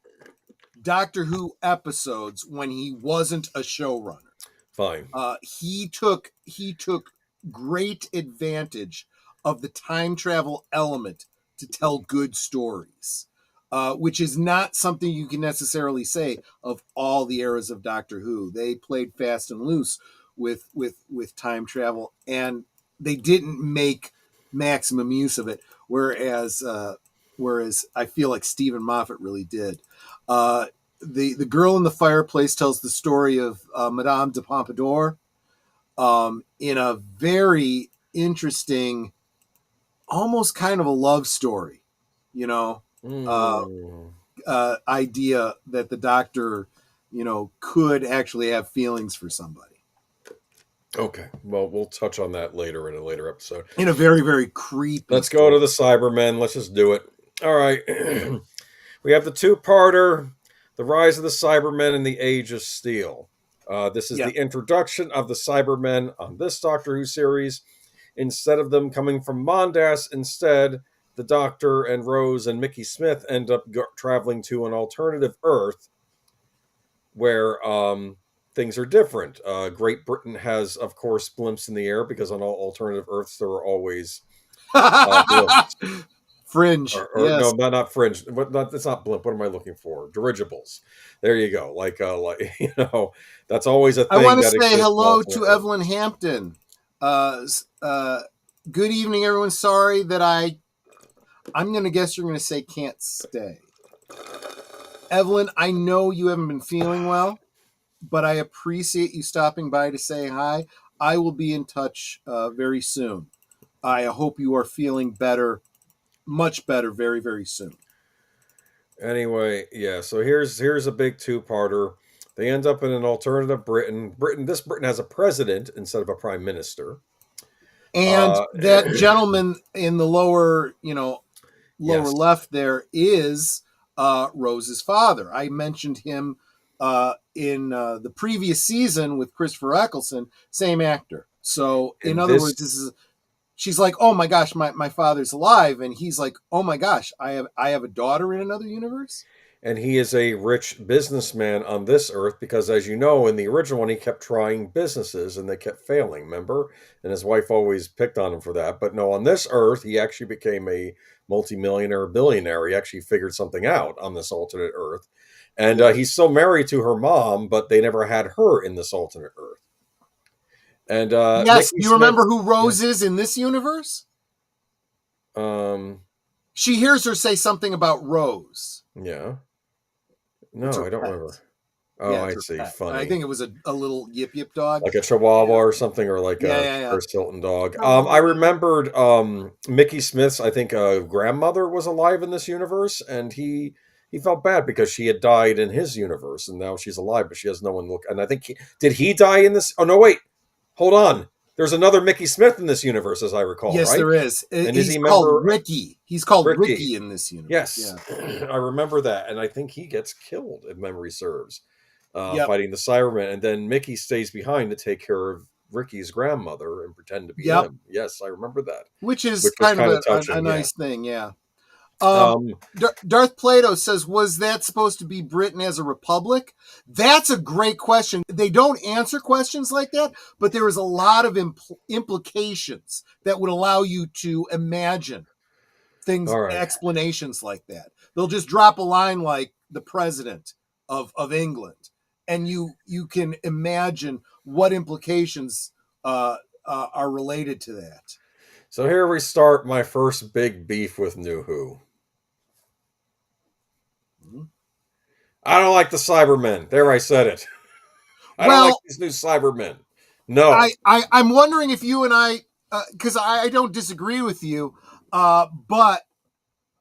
Doctor Who episodes when he wasn't a showrunner. Fine. He took great advantage of the time travel element to tell good stories, which is not something you can necessarily say of all the eras of Doctor Who. They played fast and loose with time travel, and they didn't make maximum use of it. Whereas I feel like Stephen Moffat really did. The Girl in the Fireplace tells the story of Madame de Pompadour in a very interesting, almost kind of a love story, idea that the Doctor, could actually have feelings for somebody. Okay. Well, we'll touch on that later in a later episode. In a very, very creepy Let's go to the Cybermen. Let's just do it. All right. We have the two-parter, The Rise of the Cybermen and the Age of Steel. This is the introduction of the Cybermen on this Doctor Who series. Instead of them coming from Mondas, instead, the Doctor and Rose and Mickey Smith end up traveling to an alternative Earth where things are different. Great Britain has, of course, blimps in the air because on all alternative Earths there are always blimps. Fringe. Yes. No, not fringe. It's not blimp. What am I looking for? Dirigibles. There you go. That's always a thing. I want to say hello to Evelyn Hampton. Good evening, everyone. Sorry that I'm going to guess you're going to say can't stay. Evelyn, I know you haven't been feeling well, but I appreciate you stopping by to say hi. I will be in touch very soon. I hope you are feeling better, much better, very, very soon. Anyway, yeah, so here's a big two-parter. They end up in an alternative Britain. This Britain has a president instead of a prime minister. And that gentleman in the lower left there is Rose's father. I mentioned him in the previous season with Christopher Eccleston, same actor. So in other words, she's like, oh my gosh, my father's alive. And he's like, oh my gosh, I have a daughter in another universe. And he is a rich businessman on this Earth because, as you know, in the original one, he kept trying businesses and they kept failing, remember? And his wife always picked on him for that. But no, on this Earth, he actually became a multimillionaire billionaire. He actually figured something out on this alternate Earth. And he's still married to her mom, but they never had her in this alternate Earth. And yes, you remember who Rose is in this universe? She hears her say something about Rose. Yeah. No, I don't remember. Oh, I see. Funny. I think it was a little yip dog, like a Chihuahua or something, or like a Paris Hilton dog. I remembered Mickey Smith's, I think, grandmother was alive in this universe, and he felt bad because she had died in his universe, and now she's alive, but she has no one look. And I think did he die in this? Oh no, wait, hold on. There's another Mickey Smith in this universe, as I recall. Yes, right? there is. And he's called Ricky. He's called Ricky in this universe. Yes, I remember that, and I think he gets killed, if memory serves, fighting the Cybermen, and then Mickey stays behind to take care of Ricky's grandmother and pretend to be him. Yes, I remember that. Which was kind of a nice thing, yeah. Darth Plato says, was that supposed to be Britain as a republic? That's a great question. They don't answer questions like that, but there is a lot of implications that would allow you to imagine things, explanations like that. They'll just drop a line like the president of England, and you can imagine what implications are related to that. So here we start my first big beef with New Who. I don't like the Cybermen. There, I said it. I don't like these new Cybermen. No. I'm wondering if you and I, because I don't disagree with you, but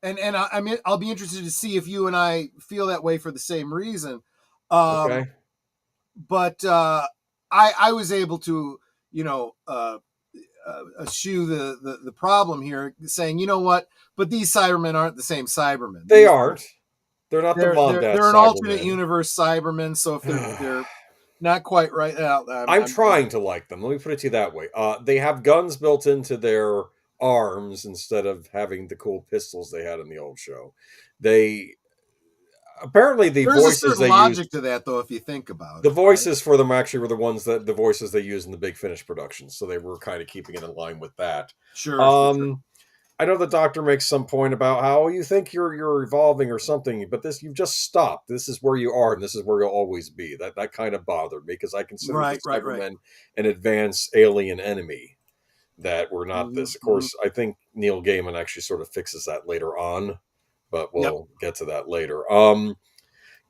I'll be interested to see if you and I feel that way for the same reason. Okay. But I was able to, eschew the problem here, saying, you know what? But these Cybermen aren't the same Cybermen. They aren't. They're not the They're Von Dad they're an alternate Cybermen. universe Cybermen. So if they're not quite right out, I'm trying to like them. Let me put it to you that way. They have guns built into their arms instead of having the cool pistols they had in the old show. They apparently the There's a voices certain they logic used, to that, though, if you think about the it. voices for them actually were the voices they used in the Big Finish productions, so they were kind of keeping it in line with that. Sure. I know the Doctor makes some point about how you think you're evolving or something, but this you've just stopped. This is where you are, and this is where you'll always be. That kind of bothered me because I consider the Cybermen an advanced alien enemy that were not this. Of course, I think Neil Gaiman actually sort of fixes that later on, but we'll get to that later.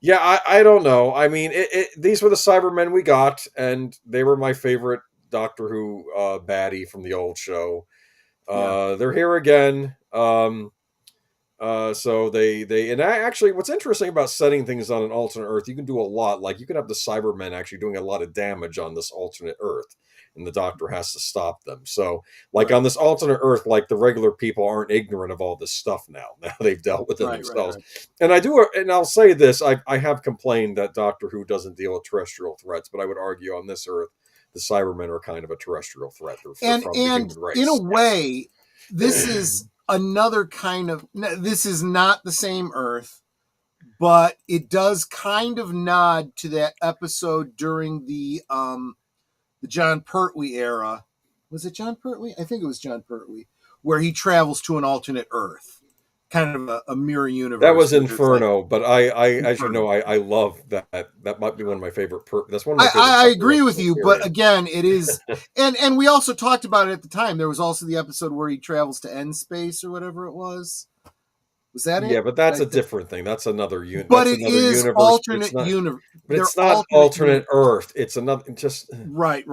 Yeah, I don't know. I mean, these were the Cybermen we got, and they were my favorite Doctor Who baddie from the old show. They're here again. So they and actually, what's interesting about setting things on an alternate Earth, you can do a lot. Like you can have the Cybermen actually doing a lot of damage on this alternate Earth, and the Doctor has to stop them. So, like on this alternate Earth, like the regular people aren't ignorant of all this stuff now. Now they've dealt with it themselves. And I'll say this: I have complained that Doctor Who doesn't deal with terrestrial threats, but I would argue on this Earth, the Cybermen are kind of a terrestrial threat. They're from the human race. In a way, this is another kind of. This is not the same Earth, but it does kind of nod to that episode during the John Pertwee era. Was it John Pertwee? I think it was John Pertwee, where he travels to an alternate Earth, kind of a mirror universe. That was Inferno, but I as you know, I love that. That might be one of my favorite. That's one of my favorite. I agree with you, but again, it is, and we also talked about it at the time. There was also the episode where he travels to end space or whatever it was. Was that it? Yeah, but that's a different thing. That's another universe. But it is alternate universe. But it's not alternate Earth. It's another. Just right.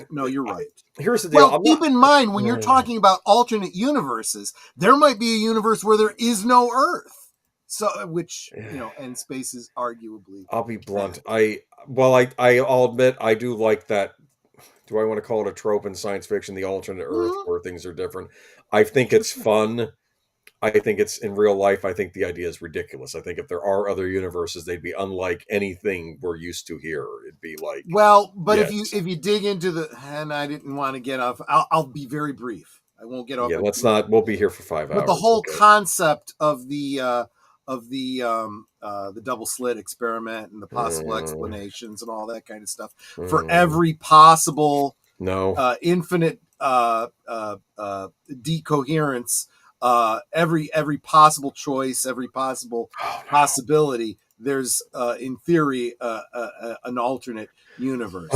No, you're right. Here's the deal. Well, keep in mind when you're talking about alternate universes, there might be a universe where there is no Earth. So, which end space is arguably. I'll be blunt. I'll admit I do like that. Do I want to call it a trope in science fiction? The alternate Earth where things are different. I think it's fun. I think it's in real life. I think the idea is ridiculous. I think if there are other universes, they'd be unlike anything we're used to here. It'd be like if you dig into and I didn't want to get off. I'll be very brief. I won't get off. Yeah, let's not. We'll be here for 5 hours. But the whole concept of the double slit experiment and the possible explanations and all that kind of stuff for every possible infinite decoherence. Every possible choice, every possible possibility, there's in theory an alternate universe.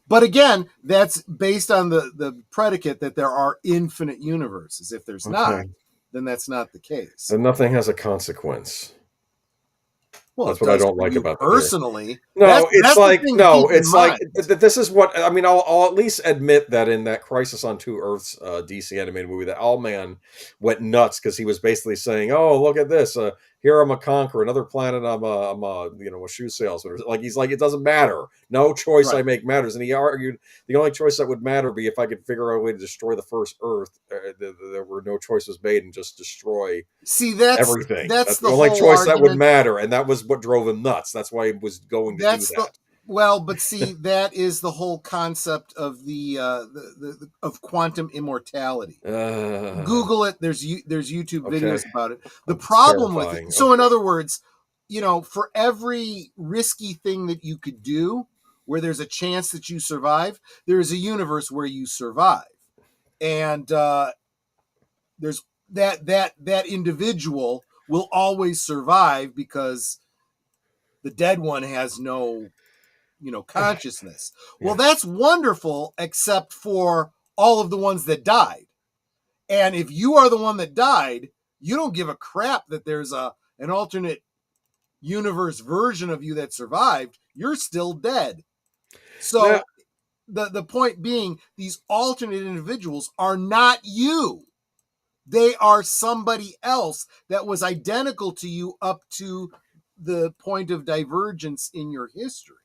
But again, that's based on the predicate that there are infinite universes. If there's not, then that's not the case. Then nothing has a consequence. Well, that's what I don't like about personally. This is what I mean. I'll at least admit that in that Crisis on Two Earths DC animated movie, that Owlman went nuts because he was basically saying, "Oh, look at this! Here I'm a conqueror, another planet. I'm a shoe salesman." Like he's like, it doesn't matter. No choice I make matters. And he argued the only choice that would matter would be if I could figure out a way to destroy the first Earth. There were no choices made, and just destroy. Everything. That's the only choice argument that would matter, and that was what drove him nuts. That's why he was going to do that. But see, that is the whole concept of the of quantum immortality. Google it. There's YouTube videos about it. The problem with it. So in other words, for every risky thing that you could do, where there's a chance that you survive, there is a universe where you survive, and there's that individual will always survive because the dead one has no consciousness. Well, that's wonderful, except for all of the ones that died. And if you are the one that died, you don't give a crap that there's an alternate universe version of you that survived. You're still dead. So the point being, these alternate individuals are not you. They are somebody else that was identical to you up to the point of divergence in your history.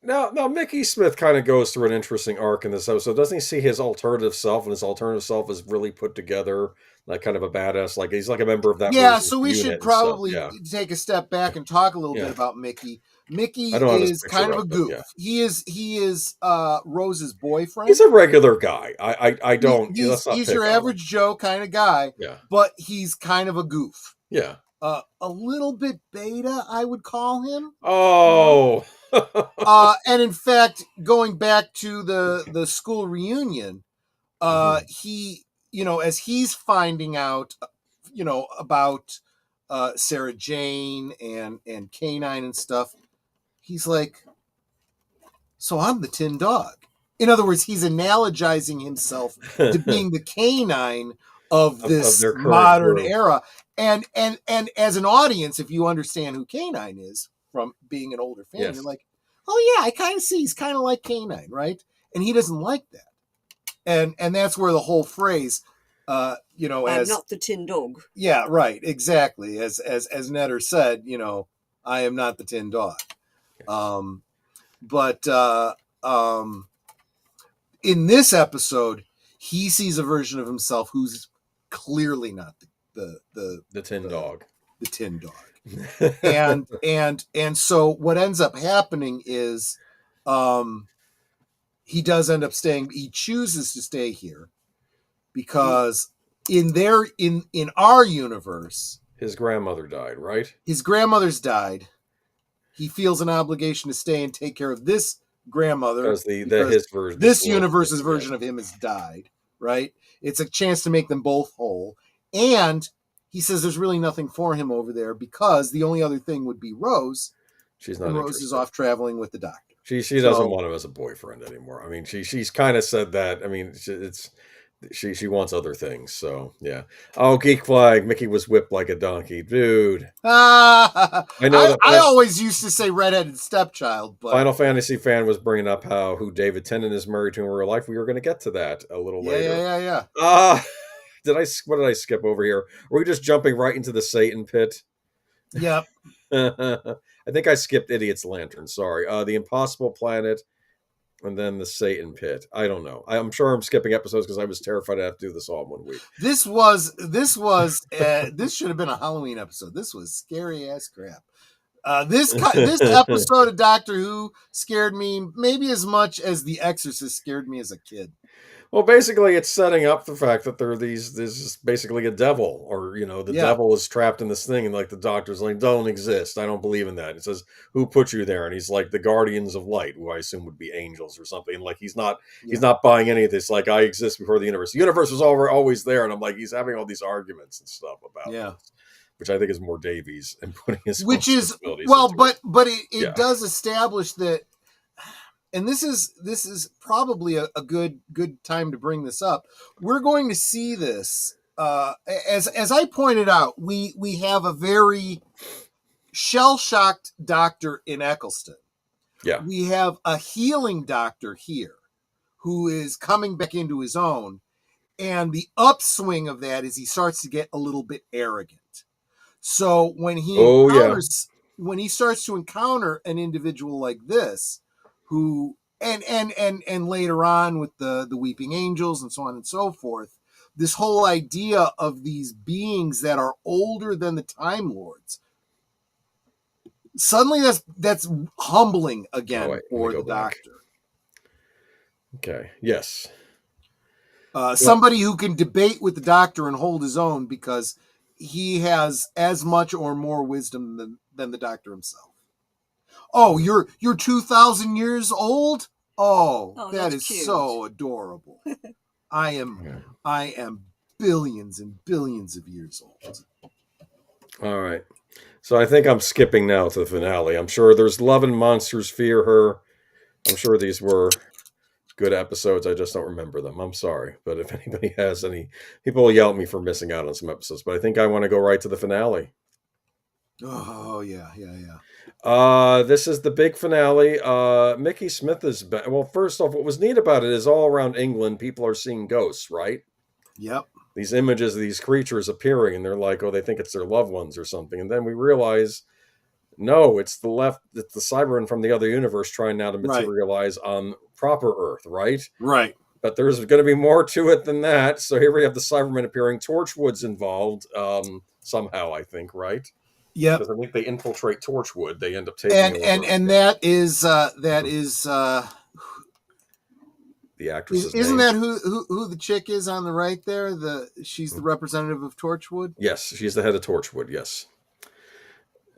Now, Mickey Smith kind of goes through an interesting arc in this episode. Doesn't he see his alternative self, and his alternative self is really put together, like kind of a badass, like he's like a member of that Yeah, version so we unit should and stuff. probably Yeah, take a step back and talk a little Yeah. bit about Mickey. Mickey I don't have his is picture kind of a up, but goof. yeah. He is Rose's boyfriend. He's a regular guy. I don't. Let's not He's pick your on him. average Joe kind of guy, Yeah, but he's kind of a goof. yeah. A little bit beta, I would call him. Oh. And in fact, going back to the school reunion, he, as he's finding out, about Sarah Jane and Canine and stuff, he's like, so I'm the Tin Dog. In other words, he's analogizing himself to being the Canine of this their current modern group. era. And as an audience, if you understand who Canine is from being an older fan, Yes. you're like, oh yeah, I kind of see he's kind of like Canine, right? And he doesn't like that. And that's where the whole phrase, I'm as not the Tin Dog. yeah, right, exactly. As Netter said, I am not the Tin Dog. But in this episode, he sees a version of himself who's clearly not the Tin Dog. The Tin Dog. and so what ends up happening is he does end up staying. He chooses to stay here because in our universe, his grandmother died, right? His grandmother's died. He feels an obligation to stay and take care of this grandmother because his version, this universe's version of him has died, right? It's a chance to make them both whole. And he says there's really nothing for him over there because the only other thing would be Rose. She's not and Rose interested. is off traveling with the doctor. She doesn't want him as a boyfriend anymore. I mean, she's kind of said that. I mean, she wants other things. So yeah. Oh, Geek Flag. Mickey was whipped like a donkey, dude. I know. I always used to say redheaded stepchild, but Final Fantasy fan was bringing up who David Tennant is married to in real life. We were going to get to that a little later. Yeah. What did I skip over here? Are we just jumping right into the Satan pit? Yep. I think I skipped Idiot's Lantern. Sorry. The Impossible Planet, and then the Satan Pit. I don't know. I'm sure I'm skipping episodes because I was terrified to have to do this all in 1 week. This should have been a Halloween episode. This was scary ass crap. This episode of Doctor Who scared me maybe as much as The Exorcist scared me as a kid. Well, basically, it's setting up the fact that this is basically a devil, or the devil is trapped in this thing, and like the doctor's like, don't exist. I don't believe in that. It says, who put you there? And he's like, the guardians of light, who I assume would be angels or something. And like he's not buying any of this. Like, I exist before the universe. The universe was always there, and I'm like, he's having all these arguments and stuff about this, which I think is more Davies and putting his but it does establish that. And this is probably a good time to bring this up. We're going to see this as I pointed out. We have a very shell-shocked doctor in Eccleston. Yeah, we have a healing doctor here who is coming back into his own, and the upswing of that is he starts to get a little bit arrogant. So when he starts to encounter an individual like this. Who and later on with the weeping angels and so on and so forth, this whole idea of these beings that are older than the Time Lords, suddenly that's humbling again for the Doctor. Okay. Yes. Somebody who can debate with the Doctor and hold his own because he has as much or more wisdom than the Doctor himself. Oh, you're 2,000 years old? Oh, that is cute. So adorable. I am billions and billions of years old. All right. So I think I'm skipping now to the finale. I'm sure there's Love and Monsters Fear Her. I'm sure these were good episodes. I just don't remember them. I'm sorry. But if anybody has any, people will yell at me for missing out on some episodes. But I think I want to go right to the finale. Oh, yeah. This is the big finale. Mickey Smith is back. Well, first off, what was neat about it is all around England, people are seeing ghosts, right? Yep. These images of these creatures appearing, and they're like, oh, they think it's their loved ones or something. And then we realize No, it's the left. It's the Cyberman from the other universe trying now to Right. materialize on proper Earth, right? Right. But there's going to be more to it than that. So here we have the Cybermen appearing. Torchwood's involved somehow, I think, right? Yep. Because I think they infiltrate Torchwood. They end up taking over. And that is the actress's isn't name. that who the chick is on the right there? She's the representative of Torchwood. Yes, she's the head of Torchwood. Yes.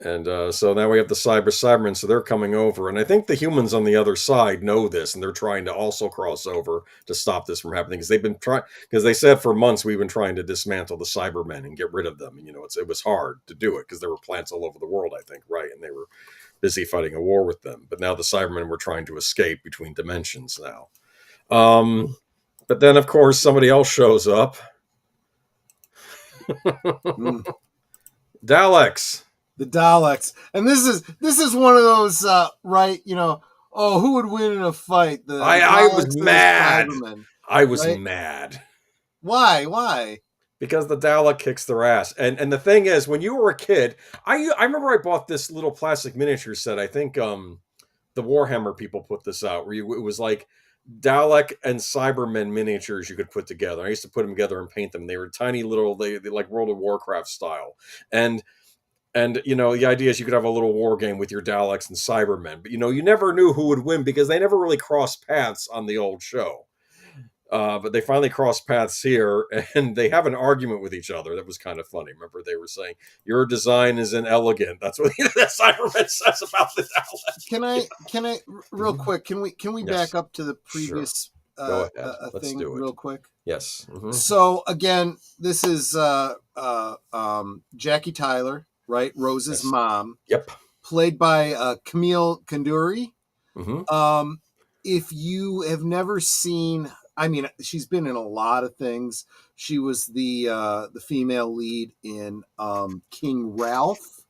And so now we have the Cybermen, so they're coming over. And I think the humans on the other side know this, and they're trying to also cross over to stop this from happening. Because they've been trying, because they said for months we've been trying to dismantle the Cybermen and get rid of them. And, it was hard to do it because there were plants all over the world, I think, right? And they were busy fighting a war with them. But now the Cybermen were trying to escape between dimensions now. But then, of course, somebody else shows up. Daleks. The Daleks, and this is one of those right, who would win in a fight? I was mad. I was mad. Why? Because the Dalek kicks their ass, and the thing is, when you were a kid, I remember I bought this little plastic miniature set. I think the Warhammer people put this out, where it was like Dalek and Cybermen miniatures you could put together. I used to put them together and paint them. They were tiny little, they like World of Warcraft style, and the idea is you could have a little war game with your Daleks and Cybermen, but you never knew who would win because they never really crossed paths on the old show. But they finally crossed paths here, and they have an argument with each other. That was kind of funny. Remember, they were saying your design is inelegant. That's what that Cyberman says about the Dalek. Can I real quick? Can we back up to the previous Go ahead. Let's thing do it real quick? Yes. Mm-hmm. So again, this is Jackie Tyler. Right, Rose's mom. Yep. Played by Camille Kanduri. Mm-hmm. If you have never seen, she's been in a lot of things. She was the female lead in King Ralph.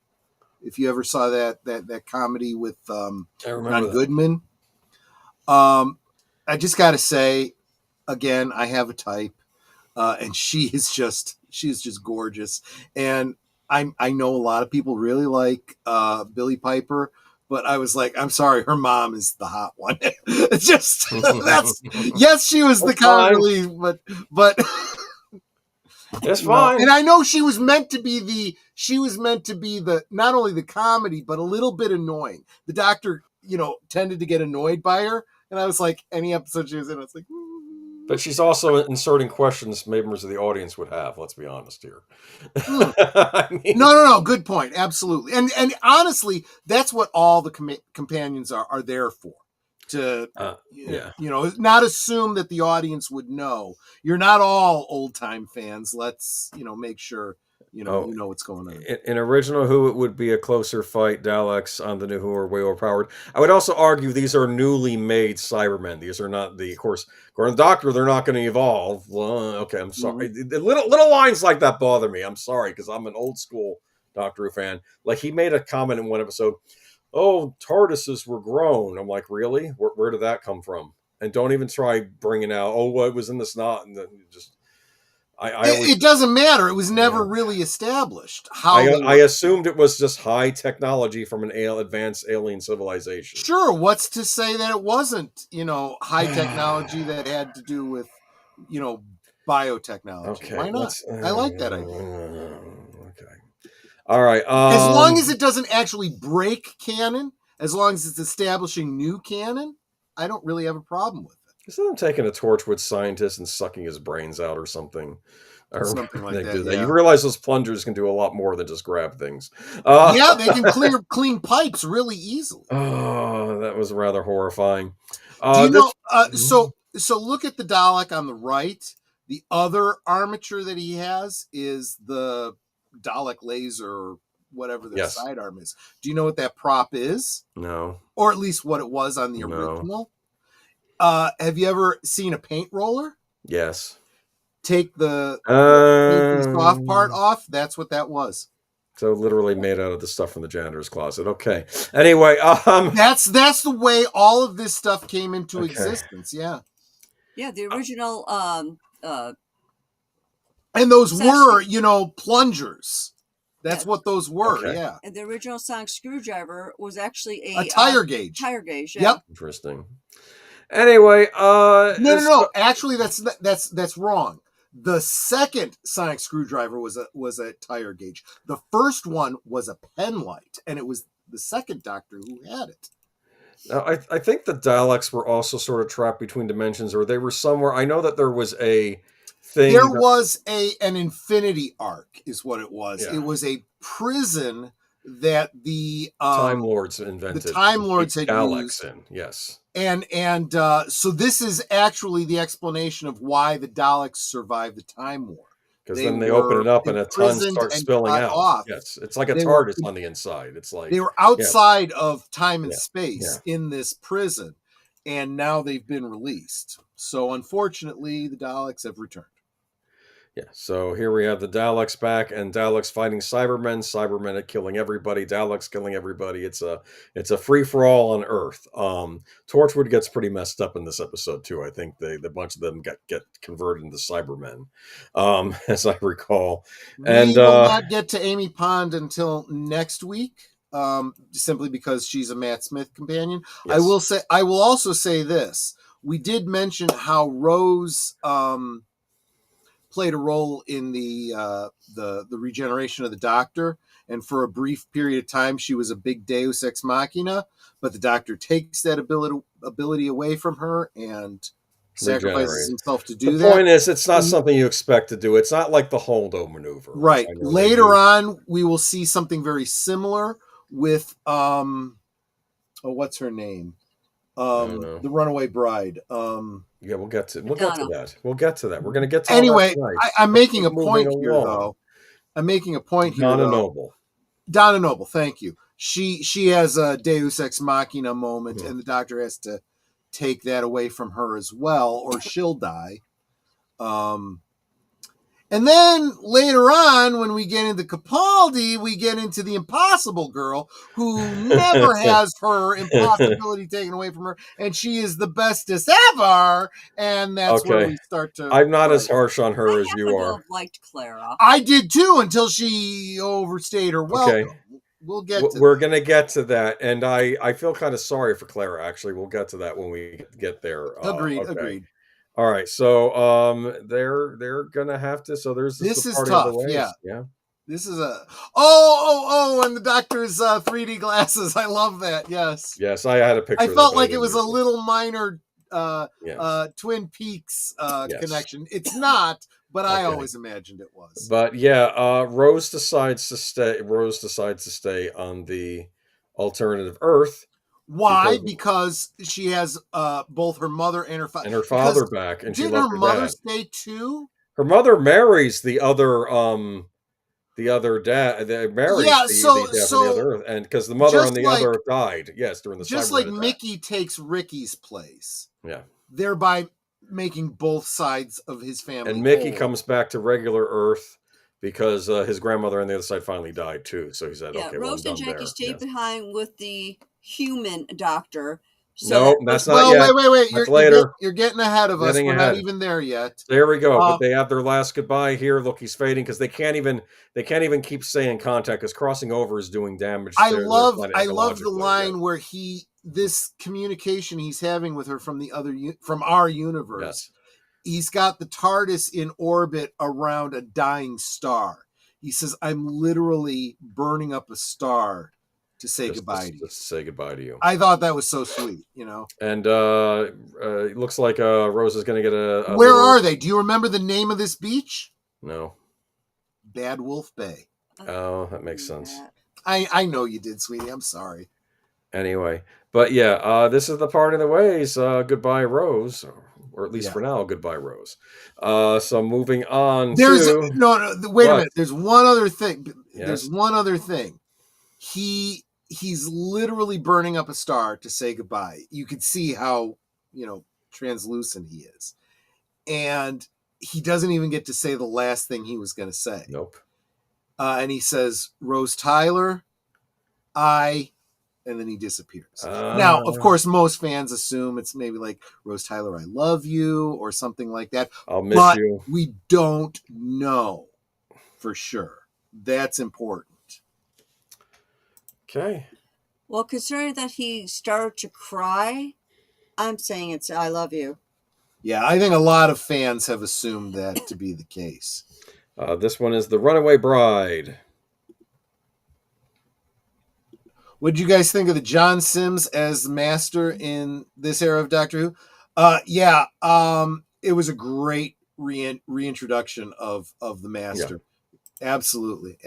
If you ever saw that comedy with John Goodman. I just got to say, again, I have a type, and she's just gorgeous. And I know a lot of people really like Billie Piper, but I was like, I'm sorry, her mom is the hot one. It's just yes, she was the comic relief, but that's fine. And I know she was meant to be the not only the comedy, but a little bit annoying. The Doctor, tended to get annoyed by her, and I was like, any episode she was in, I was like. But she's also inserting questions members of the audience would have. Let's be honest here. No. Good point. Absolutely. And honestly, that's what all the companions are there for. To not assume that the audience would know. You're not all old time fans. Let's make sure you know what's going on. In original Who, it would be a closer fight. Daleks on the new Who are way overpowered. I would also argue these are newly made Cybermen. These are not of course, according to the Doctor, they're not going to evolve. Well, okay, I'm sorry. Mm-hmm. Little lines like that bother me. I'm sorry, because I'm an old school Doctor Who fan. Like, he made a comment in one episode, oh, TARDISes were grown. I'm like, really? Where did that come from? And don't even try bringing out, it was in the snot, and then just... it doesn't matter. It was never really established. I assumed it was just high technology from an advanced alien civilization. Sure. What's to say that it wasn't, high technology that had to do with, biotechnology? Okay, why not? I like that idea. Okay. All right. As long as it doesn't actually break canon, as long as it's establishing new canon, I don't really have a problem with it. Isn't them taking a Torchwood scientist and sucking his brains out or something? Or something like that. Yeah. You realize those plungers can do a lot more than just grab things. Yeah, they can clean pipes really easily. Oh, that was rather horrifying. So look at the Dalek on the right. The other armature that he has is the Dalek laser, or whatever the sidearm is. Do you know what that prop is? No. Or at least what it was on the original? Have you ever seen a paint roller? Yes. Take the soft part off. That's what that was. So literally made out of the stuff from the janitor's closet. Okay. Anyway, that's the way all of this stuff came into existence. Yeah. Yeah, the original and those were, plungers. That's Yes. what those were. Okay. Yeah. And the original sonic screwdriver was actually A tire gauge. Tire gauge. Yeah. Yep. Interesting. Anyway, No. Actually, that's wrong. The second sonic screwdriver was a tire gauge. The first one was a pen light, and it was the second Doctor who had it. Now, I think the Daleks were also sort of trapped between dimensions, or they were somewhere. I know that there was a thing. There was an infinity arc, is what it was. Yeah. It was a prison that the Time Lords invented. The Time Lords had Daleks used. in, yes. And so this is actually the explanation of why the Daleks survived the Time War. Because then they open it up and a ton starts spilling out. Off. Yes, it's like a TARDIS on the inside. It's like they were outside of time and space in this prison, and now they've been released. So unfortunately, the Daleks have returned. Yeah, so here we have the Daleks back, and Daleks fighting Cybermen. Cybermen are killing everybody. Daleks killing everybody. It's a free for all on Earth. Torchwood gets pretty messed up in this episode too. I think the bunch of them get converted into Cybermen, as I recall. And we will not get to Amy Pond until next week, simply because she's a Matt Smith companion. Yes. I will also say this: we did mention how Rose played a role in the regeneration of the Doctor, and for a brief period of time she was a big Deus Ex Machina, but the Doctor takes that ability away from her and sacrifices himself to do that. The point is, it's not something you expect to do. It's not like the Holdo maneuver. Right. Later on, we will see something very similar with what's her name? The Runaway Bride. Yeah, we'll get to that. We'll get to that. We're going to get to anyway. That I'm making a point here, though. Donna Noble. Donna Noble, thank you. She has a Deus Ex Machina moment, and the Doctor has to take that away from her as well, or she'll die. And then later on, when we get into Capaldi, we get into the Impossible Girl, who never has her impossibility taken away from her, and she is the bestest ever. And that's where we start to. I'm not as harsh on her as you are. Liked Clara. I did too, until she overstayed her welcome. Okay. We'll get to We're going to get to that, and I feel kind of sorry for Clara. Actually, we'll get to that when we get there. Agreed. All right, so they're gonna have to. So this is party tough. Of the ways. Yeah. This is a and the Doctor's 3D glasses. I love that. Yes. I had a picture. I felt like it was a little minor Twin Peaks connection. It's not, but I always imagined it was. But yeah, Rose decides to stay. Rose decides to stay on the alternative Earth. Why? Because she has both her mother and her father. And her father back. And did her mother stay too? Her mother marries the other dad. They marries the other Earth, and because the mother on the other Earth died. Yes, during the just like Mickey takes Ricky's place. Yeah. Thereby making both sides of his family. And Mickey comes back to regular Earth because his grandmother on the other side finally died too. So he said, "Okay, Rose and Jackie stayed behind with the human Doctor." So that's not yet. Wait. That's later. You're getting ahead of us. We're not even there yet. There we go. But they have their last goodbye here. Look, he's fading because they can't even keep staying in contact because crossing over is doing damage. I love the line where this communication he's having with her from our universe. Yes. He's got the TARDIS in orbit around a dying star. He says, "I'm literally burning up a star to say goodbye to you." Just to say goodbye to you. I thought that was so sweet, you know. And it looks like Rose is going to get a Where are they? Do you remember the name of this beach? No. Bad Wolf Bay. Oh, that makes sense. I know you did, sweetie. I'm sorry. Anyway, but yeah, this is the part of the ways. Goodbye, Rose. Or at least for now, goodbye, Rose. So moving on. Wait a minute. There's one other thing. Yes. There's one other thing. He's literally burning up a star to say goodbye. You could see how, translucent he is. And he doesn't even get to say the last thing he was going to say. Nope. And he says, "Rose Tyler, and then he disappears. Now, of course, most fans assume it's maybe like, "Rose Tyler, I love you," or something like that. I'll miss you. We don't know for sure. That's important. Okay. Well, considering that he started to cry, I'm saying it's I love you. Yeah, I think a lot of fans have assumed that to be the case. This one is The Runaway Bride. What did you guys think of the John Sims as the master in this era of Doctor Who? It was a great reintroduction of the master. Yeah. Absolutely.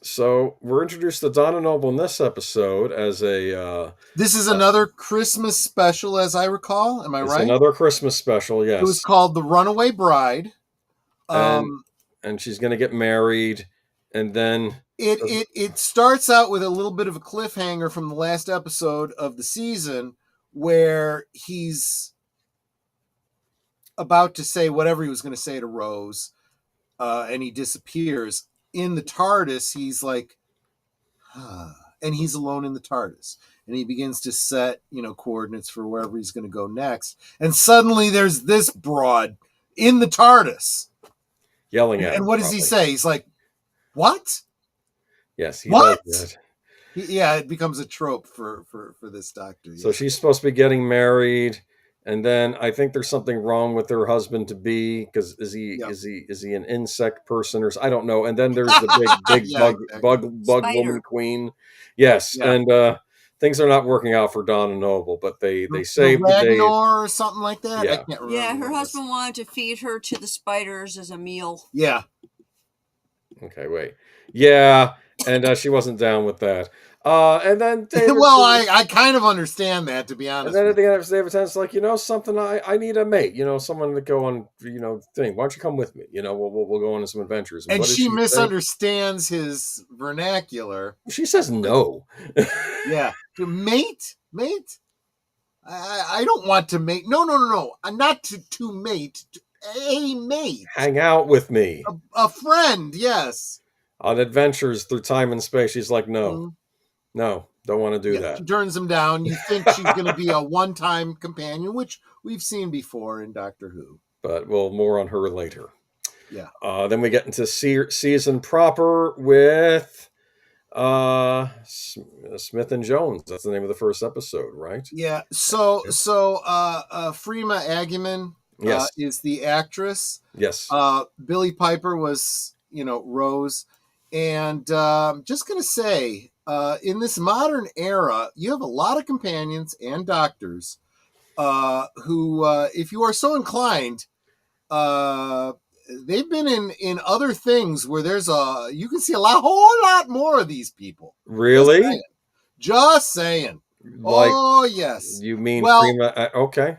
So we're introduced to Donna Noble in this episode as a... this is another Christmas special, as I recall. Am I right? It's another Christmas special, yes. It was called The Runaway Bride. And she's going to get married, and then... It starts out with a little bit of a cliffhanger from the last episode of the season where he's about to say whatever he was going to say to Rose, and he disappears. In the TARDIS, he's like, and he's alone in the TARDIS. And he begins to set, coordinates for wherever he's going to go next. And suddenly there's this broad in the TARDIS. Yelling at him. And what does he say? He's like, what? Yes, he what? does that. It becomes a trope for this doctor. Yeah. So she's supposed to be getting married, and then I think there's something wrong with her husband to be, because is he an insect person or I don't know. And then there's the big bug woman queen. Yes, yeah. And things are not working out for Donna Noble, but they saved the day or something like that. Yeah, I can't remember. Yeah, her husband wanted to feed her to the spiders as a meal. Yeah. Okay, wait. Yeah. And she wasn't down with that. And then David... well, I kind of understand that, to be honest. And then at the end of David Tennant's like, something, I need a mate, someone to go on, thing. Why don't you come with me? We'll go on some adventures. And she misunderstands his vernacular. She says no. Yeah. Mate? I don't want to mate. No. Not to mate. A mate. Hang out with me. A friend, yes. On adventures through time and space. She's like, no, don't want to do that. She turns him down. You think she's going to be a one-time companion, which we've seen before in Doctor Who. But more on her later. Yeah. Then we get into season proper with Smith and Jones. That's the name of the first episode, right? Yeah. So Freema Agyeman is the actress. Yes. Billie Piper was, Rose. And just going to say, in this modern era, you have a lot of companions and doctors who, if you are so inclined, they've been in other things where you can see whole lot more of these people. Really? Just saying. Like, yes. You mean Freema? Okay.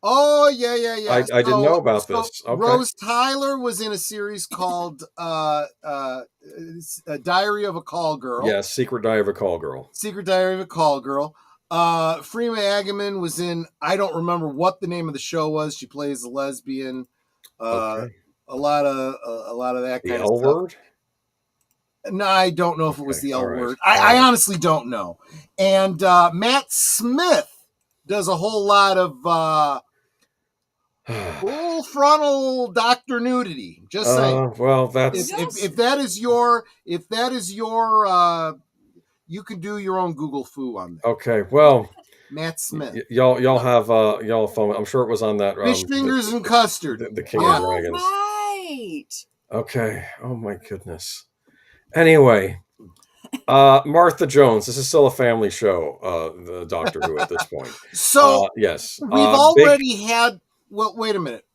Oh, yeah. I didn't know about this. Okay. Rose Tyler was in a series called Diary of a Call Girl. Yes, Secret Diary of a Call Girl. Freema Agyeman was in, I don't remember what the name of the show was. She plays a lesbian. A lot of that kind of stuff. The L Word? No, I don't know if it was the L Word. I honestly don't know. And Matt Smith does a whole lot of full frontal doctor nudity. Just saying. Well, that's if that is your you can do your own Google foo on that. Okay. Well, Matt Smith. Y'all have phone. I'm sure it was on that. Fish fingers and custard. The King of Dragons. Right. Okay. Oh my goodness. Anyway, Martha Jones. This is still a family show. The Doctor Who at this point. So yes, we've already had. Well, wait a minute.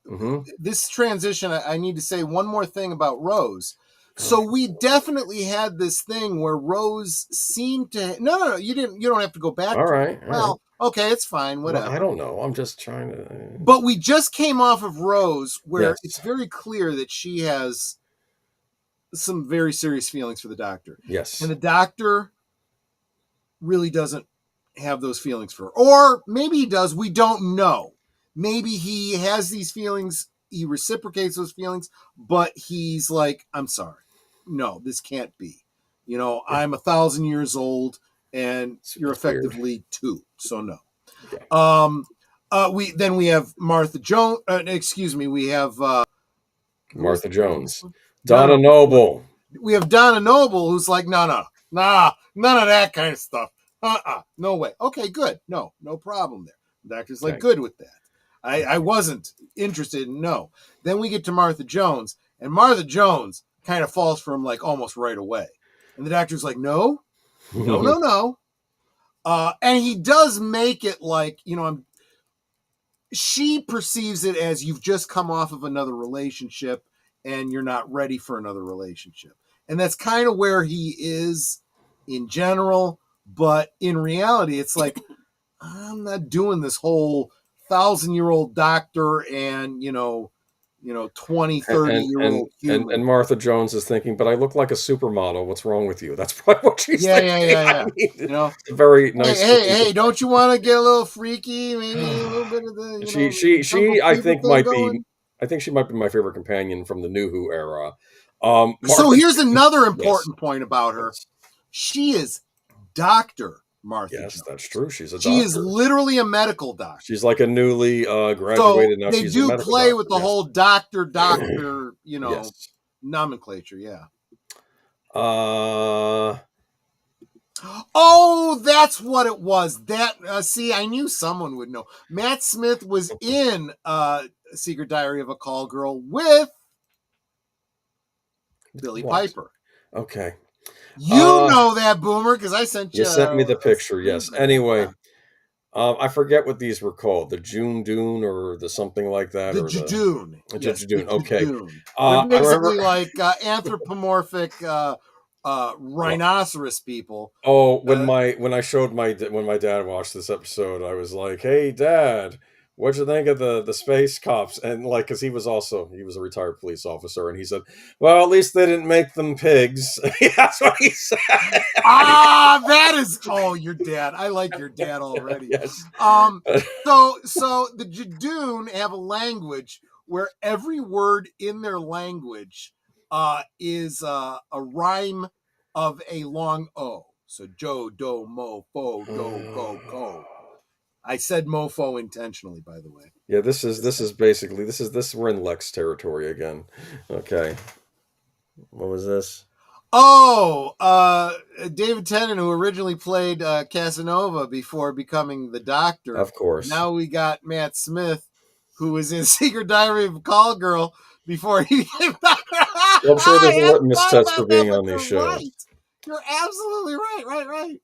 Mm-hmm. This transition, I need to say one more thing about Rose. So we definitely had this thing where Rose seemed to. No, you didn't. You don't have to go back. All right. Okay, it's fine. Whatever. Well, I don't know. I'm just trying to. But we just came off of Rose, where it's very clear that she has some very serious feelings for the Doctor. Yes. And the Doctor really doesn't have those feelings for her. Or maybe he does. We don't know. Maybe he has these feelings, he reciprocates those feelings, but he's like, I'm sorry. No, this can't be. I'm 1,000 years old and you're effectively 2. So no. Yeah. We have Martha Jones. We have Martha Jones. Donna Noble. We have Donna Noble, who's like, no. Nah, none of that kind of stuff. No way. Okay, good. No problem there. The doctor's like, Okay. good with that. I wasn't interested in no. Then we get to Martha Jones, and Martha Jones kind of falls for him like almost right away. And the doctor's like, no. And he does make it like, she perceives it as you've just come off of another relationship and you're not ready for another relationship. And that's kind of where he is in general. But in reality, it's like, I'm not doing this whole 1,000-year-old doctor and, 20, 30-year-old human. And Martha Jones is thinking, but I look like a supermodel. What's wrong with you? That's probably what she's thinking. Yeah. I mean, it's a very nice. Hey, don't you want to get a little freaky? Maybe a little bit of the, she I think might going? be. I think she might be my favorite companion from the New Who era. So here's another important point about her. She is Dr. Martha Jones. That's true. She's a doctor. She is literally a medical doctor. She's like a newly graduated. Now they she's do a medical play doctor. with the whole doctor, nomenclature. Yeah. Oh, that's what it was. That see, I knew someone would know. Matt Smith was in Secret Diary of a Call Girl with Billy Piper. Okay. You know that, Boomer, because I sent you. You sent me the picture, yes. Anyway, I forget what these were called. The June Dune or the something like that. The Jadoon. Jadoon, okay. They're basically like anthropomorphic rhinoceros people. Oh, when my dad watched this episode, I was like, "Hey, Dad, what'd you think of the space cops?" And like, because he was a retired police officer, and he said, "Well, at least they didn't make them pigs." That's what he said. That is your dad. I like your dad already. Yes. So the Jadoon have a language where every word in their language is a rhyme of a long O. So Jo, Do, Mo, Fo, Go, Go, Go. I said mofo intentionally, by the way. Yeah, this is basically we're in Lex territory again. Okay. What was this? Oh, David Tennant, who originally played Casanova before becoming the Doctor. Of course. Now we got Matt Smith, who was in Secret Diary of a Call Girl before he became Doctor. Well, I'm sure there's a litmus test for being on these shows. Right. You're absolutely right.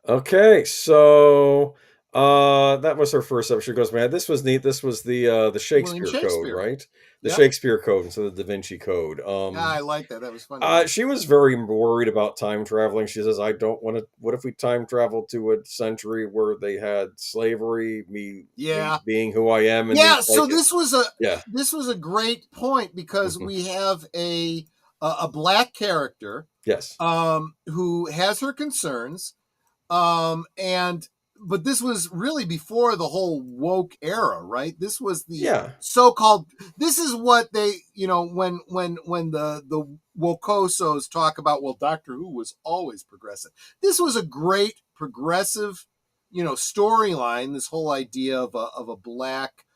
Okay, so that was her first episode. She goes, man, this was neat. This was the Shakespeare Code, right? The Shakespeare Code instead of the Da Vinci Code. I like that. That was funny. She was very worried about time traveling. She says, I don't want to. What if we time travel to a century where they had slavery? Me being who I am. And so this was a great point because we have a black character. Yes. Who has her concerns. But this was really before the whole woke era, right? This was the so-called, this is what they, when the wokosos talk about, well, Doctor Who was always progressive. This was a great progressive, storyline, this whole idea of a black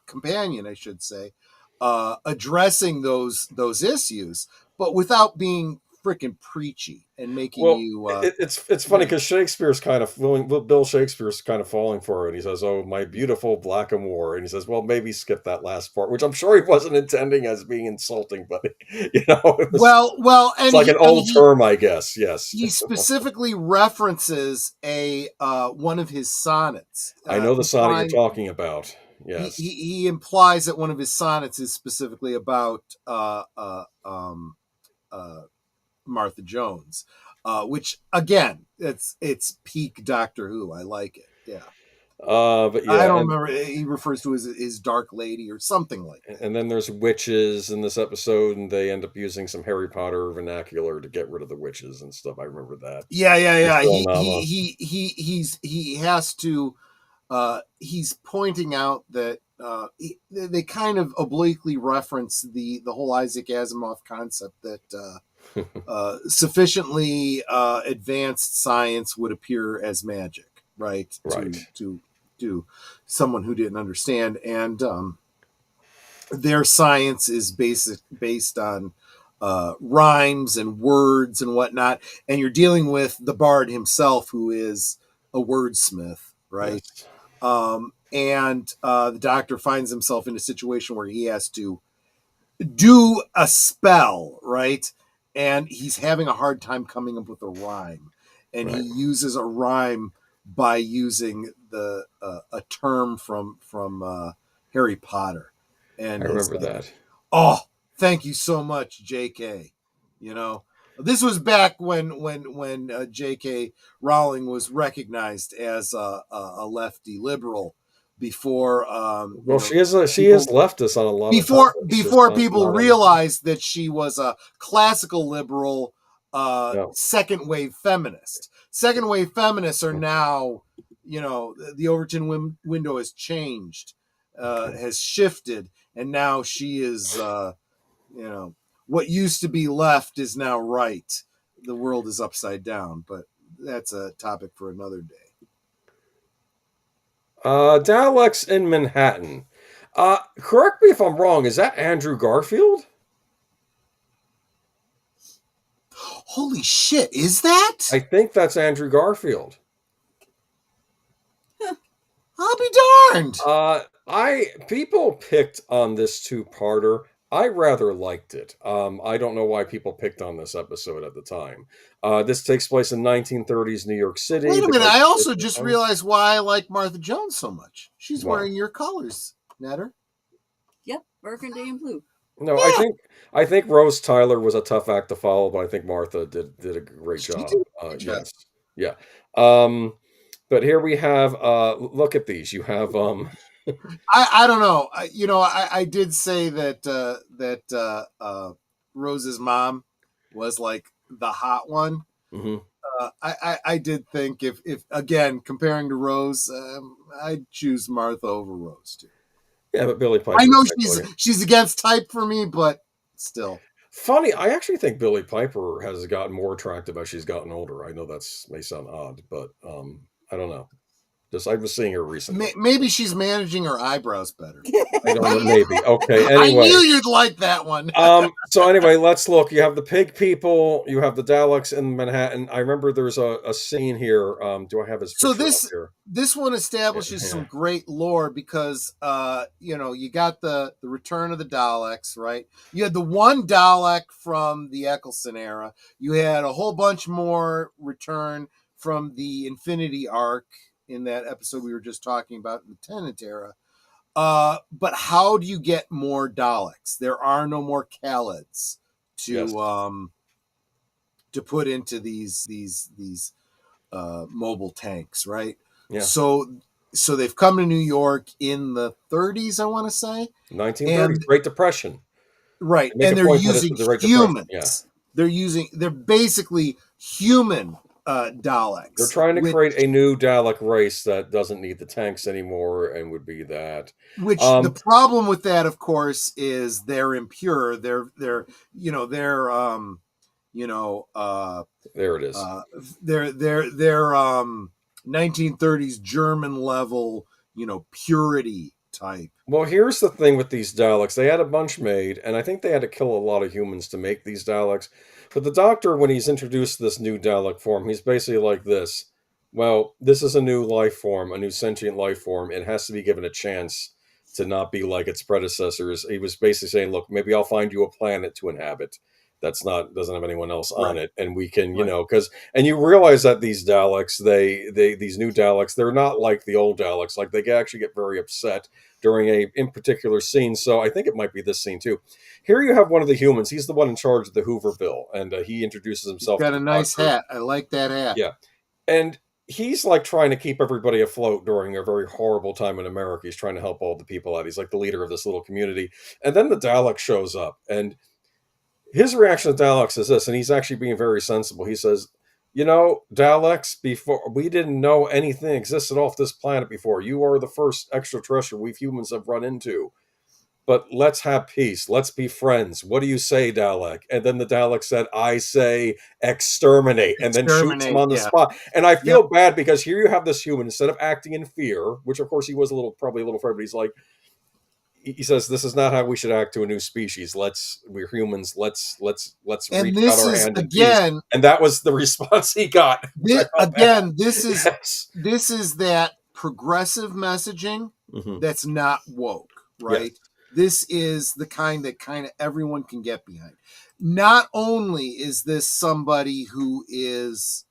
companion, I should say, addressing those issues, but without being freaking preachy and making you. It's funny because Shakespeare's kind of Bill Shakespeare's kind of falling for it. He says, "Oh, my beautiful blackamoor," and he says, "Well, maybe skip that last part," which I'm sure he wasn't intending as being insulting, but it was, and it's like an old term, I guess. Yes, he specifically references a one of his sonnets. I know the sonnet you're talking about. Yes, he implies that one of his sonnets is specifically about Martha Jones, which again, it's peak Doctor Who. I like it. Yeah. But yeah, I don't remember. He refers to his dark lady or something like that. And then there's witches in this episode, and they end up using some Harry Potter vernacular to get rid of the witches and stuff. I remember that. Yeah. He has to. He's pointing out that they kind of obliquely reference the whole Isaac Asimov concept that sufficiently advanced science would appear as magic, right? To someone who didn't understand, and their science is based on rhymes and words and whatnot, and you're dealing with the bard himself, who is a wordsmith, right? Yes. And the doctor finds himself in a situation where he has to do a spell, right? And he's having a hard time coming up with a rhyme, and he uses a rhyme by using the a term from Harry Potter. And I remember that. Oh, thank you so much, J.K. You know, this was back when J.K. Rowling was recognized as a lefty liberal. Before, well, she is leftist on a lot of topics, before people realized that she was a classical liberal, second wave feminist. Second wave feminists are now, the Overton window has changed, has shifted, and now she is, what used to be left is now right. The world is upside down, but that's a topic for another day. Daleks in Manhattan. Correct me if I'm wrong. Is that Andrew Garfield? Holy shit, is that? I think that's Andrew Garfield. I'll be darned. People picked on this two-parter. I rather liked it. I don't know why people picked on this episode at the time. This takes place in 1930s New York City. Wait a minute. I also just realized why I like Martha Jones so much. She's wearing your colors, Natter. Yep, burgundy and blue. No, yeah. I think Rose Tyler was a tough act to follow, but I think Martha did a great job. Yes. Yeah. But here we have look at these. You have I don't know. I did say that Rose's mom was like the hot one. Mm-hmm. I did think if again comparing to Rose, I'd choose Martha over Rose too. Yeah, but Billy Piper. I know she's against type for me, but still. Funny, I actually think Billy Piper has gotten more attractive as she's gotten older. I know may sound odd, but I don't know. I was seeing her recently. Maybe she's managing her eyebrows better. I don't know. Maybe. Okay. Anyway, I knew you'd like that one. So anyway, let's look. You have the pig people. You have the Daleks in Manhattan. I remember there's a scene here. Do I have his? So this one establishes some great lore because you got the return of the Daleks, right? You had the one Dalek from the Eccleston era. You had a whole bunch more return from the Infinity Arc in that episode we were just talking about in the Tennant era. But how do you get more Daleks? There are no more Khalids to put into these mobile tanks, right? Yeah. So they've come to New York in the 30s, I want to say. 1930s, Great Depression. Right. And they're using humans. Yeah. They're basically human Daleks. They're trying to create a new Dalek race that doesn't need the tanks anymore and would be that. Which the problem with that, of course, is they're impure. They're there it is. They're 1930s German level, purity type. Well, here's the thing with these Daleks. They had a bunch made, and I think they had to kill a lot of humans to make these Daleks. But the Doctor, when he's introduced this new Dalek form, he's basically like this. Well, this is a new life form, a new sentient life form. It has to be given a chance to not be like its predecessors. He was basically saying, look, maybe I'll find you a planet to inhabit doesn't have anyone else on it, and we can, and you realize that these Daleks, these new Daleks, they're not like the old Daleks. Like, they actually get very upset during in particular scene. So I think it might be this scene too. Here you have one of the humans. He's the one in charge of the Hooverville, and he introduces himself. He's got a nice hat. I like that hat. Yeah, and he's like trying to keep everybody afloat during a very horrible time in America. He's trying to help all the people out. He's like the leader of this little community, and then the Dalek shows up, and his reaction to Daleks is this, and he's actually being very sensible. He says, Daleks, before we didn't know anything existed off this planet before. You are the first extraterrestrial we humans have run into. But let's have peace. Let's be friends. What do you say, Dalek? And then the Dalek said, I say exterminate. And then shoots him on the spot. And I feel bad because here you have this human, instead of acting in fear, which of course he was probably a little afraid, but he's like, he says, "This is not how we should act to a new species. We're humans. Let's And reach this out our is hand in peace." again, And that was the response he got. Which I felt bad. this is that progressive messaging Mhm. that's not woke, right? Yes. This is the kind that kind of everyone can get behind. Not only is this somebody who is,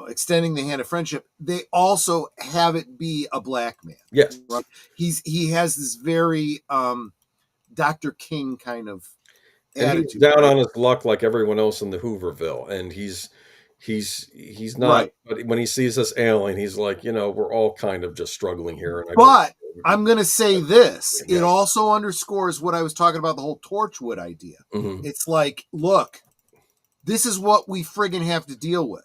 extending the hand of friendship, they also have it be a black man. Yes. Right? He has this very Dr. King kind of And attitude. he's down right? on his luck like everyone else in the Hooverville, and he's not. Right. But when he sees this alien, he's like, we're all kind of just struggling here. And But I'm going to say this. Yeah. It also underscores what I was talking about, the whole Torchwood idea. Mhm. It's like, look, this is what we friggin' have to deal with.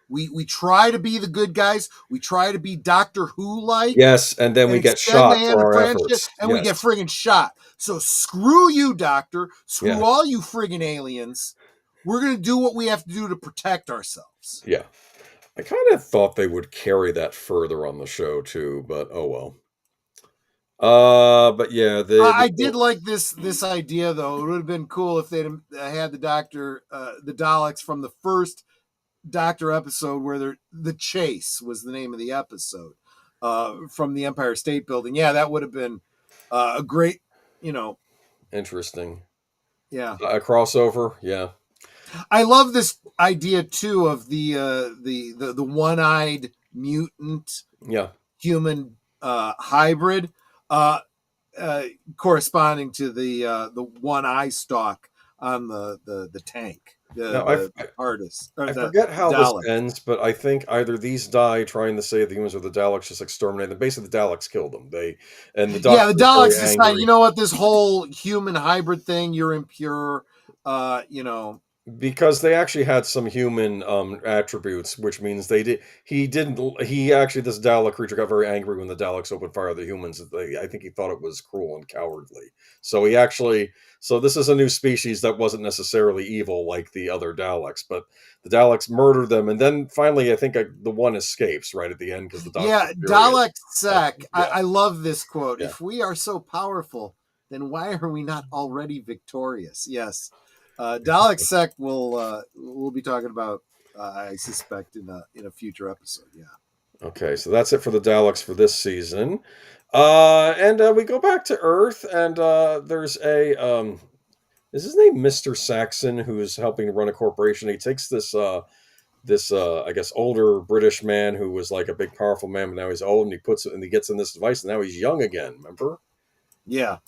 We try to be the good guys. We try to be Doctor Who-like. Yes, and then we get shot for our efforts. And we get friggin' shot. So screw you, Doctor. Screw Yeah. all you friggin' aliens. We're going to do what we have to do to protect ourselves. Yeah. I kind of thought they would carry that further on the show too, but oh well. But yeah, I did like this idea though. It would have been cool if they'd had the Doctor, the Daleks from the first Doctor episode where the Chase was the name of the episode, from the Empire State Building. Yeah, that would have been a great, interesting. Yeah, a crossover. Yeah, I love this idea too of the one-eyed mutant, human hybrid, corresponding to the one eye stalk on the tank. I forget how Dalek. this ends, but I think either these die trying to save the humans, or the Daleks just exterminate them. Basically, the Daleks killed them. The Daleks decide, you know what, this whole human hybrid thing, you're impure, because they actually had some human attributes, which means this Dalek creature got very angry when the Daleks opened fire on the humans. I think he thought it was cruel and cowardly. So this is a new species that wasn't necessarily evil like the other Daleks, but the Daleks murdered them, and then finally I think the one escapes right at the end because the Dalek Sec. I love this quote. Yeah. If we are so powerful, then why are we not already victorious? Yes. Dalek Sec we'll be talking about, I suspect, in a future episode. Yeah. Okay, so that's it for the Daleks for this season, and we go back to Earth, and there's is his name Mr. Saxon, who is helping to run a corporation. He takes this I guess older British man who was like a big powerful man, but now he's old, and he gets in this device, and now he's young again. Remember? Yeah.